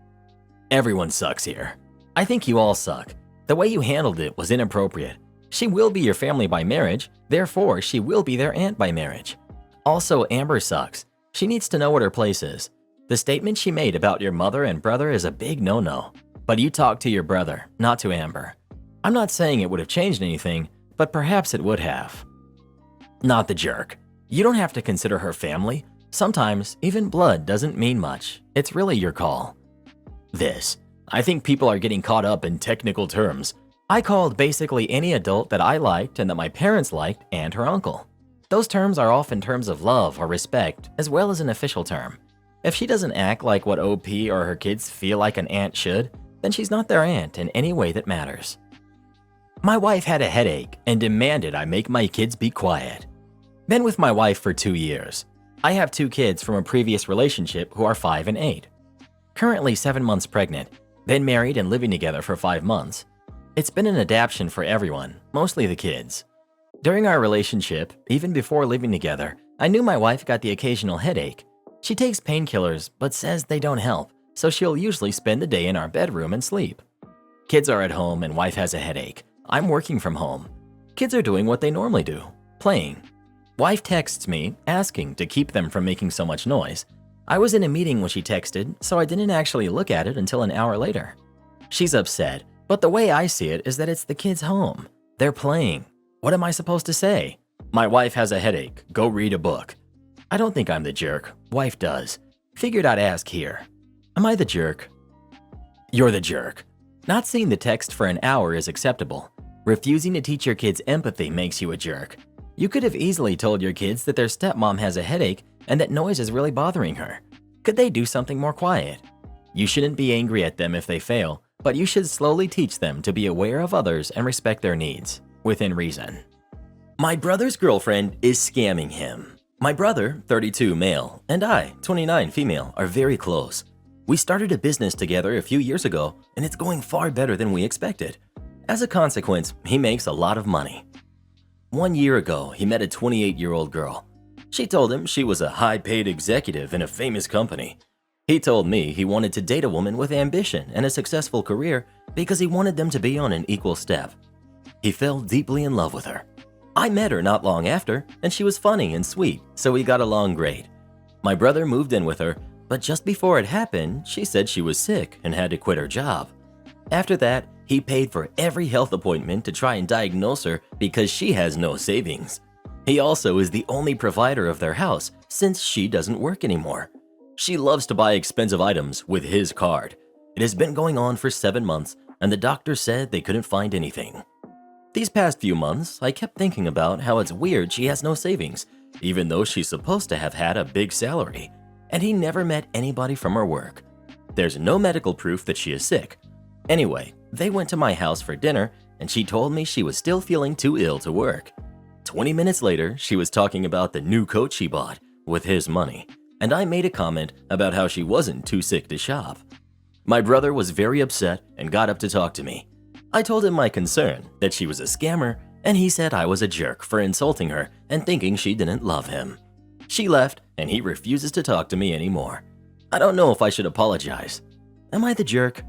Everyone sucks here. I think you all suck. The way you handled it was inappropriate. She will be your family by marriage, therefore she will be their aunt by marriage. Also, Amber sucks. She needs to know what her place is. The statement she made about your mother and brother is a big no-no. But you talk to your brother, not to Amber. I'm not saying it would have changed anything, but perhaps it would have. Not the jerk. You don't have to consider her family. Sometimes, even blood doesn't mean much. It's really your call. This. I think people are getting caught up in technical terms. I called basically any adult that I liked and that my parents liked and her uncle. Those terms are often terms of love or respect, as well as an official term. If she doesn't act like what OP or her kids feel like an aunt should, then she's not their aunt in any way that matters. My wife had a headache and demanded I make my kids be quiet. Been with my wife for 2 years. I have 2 kids from a previous relationship who are 5 and 8. Currently 7 months pregnant, been married and living together for 5 months. It's been an adaptation for everyone, mostly the kids. During our relationship, even before living together, I knew my wife got the occasional headache. She takes painkillers but says they don't help, so she'll usually spend the day in our bedroom and sleep. Kids are at home and wife has a headache. I'm working from home. Kids are doing what they normally do, playing. Wife texts me asking to keep them from making so much noise. I was in a meeting when she texted, so I didn't actually look at it until an hour later. She's upset, but the way I see it is that it's the kids' home. They're playing. What am I supposed to say? My wife has a headache. Go read a book. I don't think I'm the jerk. Wife does. Figured I'd ask here. Am I the jerk? You're the jerk. Not seeing the text for an hour is acceptable. Refusing to teach your kids empathy makes you a jerk. You could have easily told your kids that their stepmom has a headache and that noise is really bothering her. Could they do something more quiet? You shouldn't be angry at them if they fail, but you should slowly teach them to be aware of others and respect their needs, within reason. My brother's girlfriend is scamming him. My brother, 32 male, and I, 29 female, are very close. We started a business together a few years ago, and it's going far better than we expected. As a consequence, he makes a lot of money. 1 year ago, he met a 28-year-old girl. She told him she was a high-paid executive in a famous company. He told me he wanted to date a woman with ambition and a successful career because he wanted them to be on an equal step. He fell deeply in love with her. I met her not long after, and she was funny and sweet, so we got along great. My brother moved in with her, but just before it happened, she said she was sick and had to quit her job. After that, he paid for every health appointment to try and diagnose her because she has no savings. He also is the only provider of their house since she doesn't work anymore. She loves to buy expensive items with his card. It has been going on for 7 months, and the doctor said they couldn't find anything. These past few months, I kept thinking about how it's weird she has no savings, even though she's supposed to have had a big salary, and he never met anybody from her work. There's no medical proof that she is sick. Anyway, they went to my house for dinner, and she told me she was still feeling too ill to work. 20 minutes later, she was talking about the new coat she bought with his money, and I made a comment about how she wasn't too sick to shop. My brother was very upset and got up to talk to me. I told him my concern that she was a scammer, and he said I was a jerk for insulting her and thinking she didn't love him. She left, and he refuses to talk to me anymore. I don't know if I should apologize. Am I the jerk?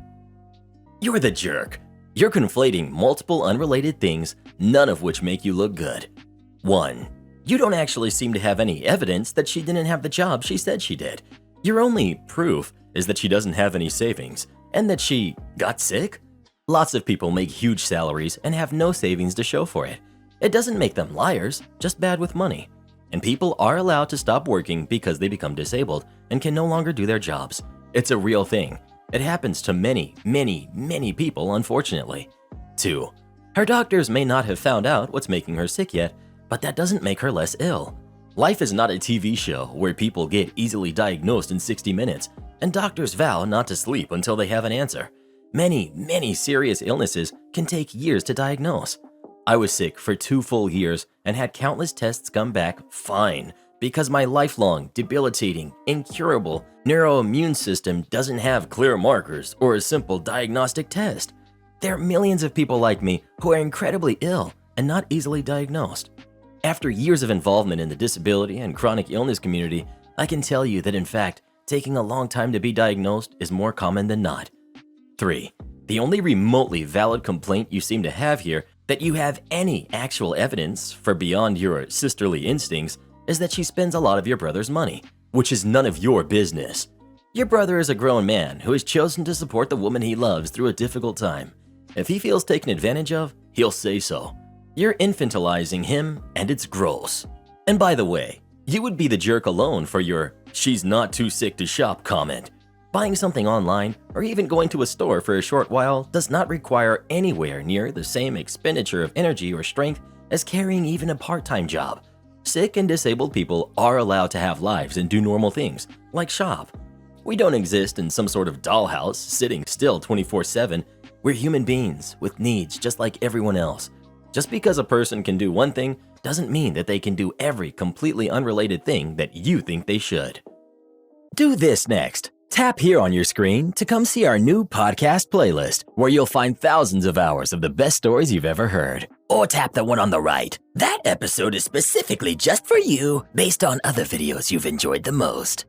You're the jerk. You're conflating multiple unrelated things, none of which make you look good. 1. You don't actually seem to have any evidence that she didn't have the job she said she did. Your only proof is that she doesn't have any savings and that she got sick. Lots of people make huge salaries and have no savings to show for it. It doesn't make them liars, just bad with money. And people are allowed to stop working because they become disabled and can no longer do their jobs. It's a real thing. It happens to many, many, many people, unfortunately. 2. Her doctors may not have found out what's making her sick yet, but that doesn't make her less ill. Life is not a TV show where people get easily diagnosed in 60 minutes, and doctors vow not to sleep until they have an answer. Many, many serious illnesses can take years to diagnose. I was sick for 2 full years and had countless tests come back fine because my lifelong, debilitating, incurable neuroimmune system doesn't have clear markers or a simple diagnostic test. There are millions of people like me who are incredibly ill and not easily diagnosed. After years of involvement in the disability and chronic illness community, I can tell you that in fact, taking a long time to be diagnosed is more common than not. 3. The only remotely valid complaint you seem to have here that you have any actual evidence for beyond your sisterly instincts is that she spends a lot of your brother's money, which is none of your business. Your brother is a grown man who has chosen to support the woman he loves through a difficult time. If he feels taken advantage of, he'll say so. You're infantilizing him, and it's gross. And by the way, you would be the jerk alone for your "she's not too sick to shop" comment. Buying something online or even going to a store for a short while does not require anywhere near the same expenditure of energy or strength as carrying even a part-time job. Sick and disabled people are allowed to have lives and do normal things, like shop. We don't exist in some sort of dollhouse sitting still 24/7. We're human beings with needs just like everyone else. Just because a person can do one thing doesn't mean that they can do every completely unrelated thing that you think they should. Do this next. Tap here on your screen to come see our new podcast playlist, where you'll find thousands of hours of the best stories you've ever heard. Or tap the one on the right. That episode is specifically just for you, based on other videos you've enjoyed the most.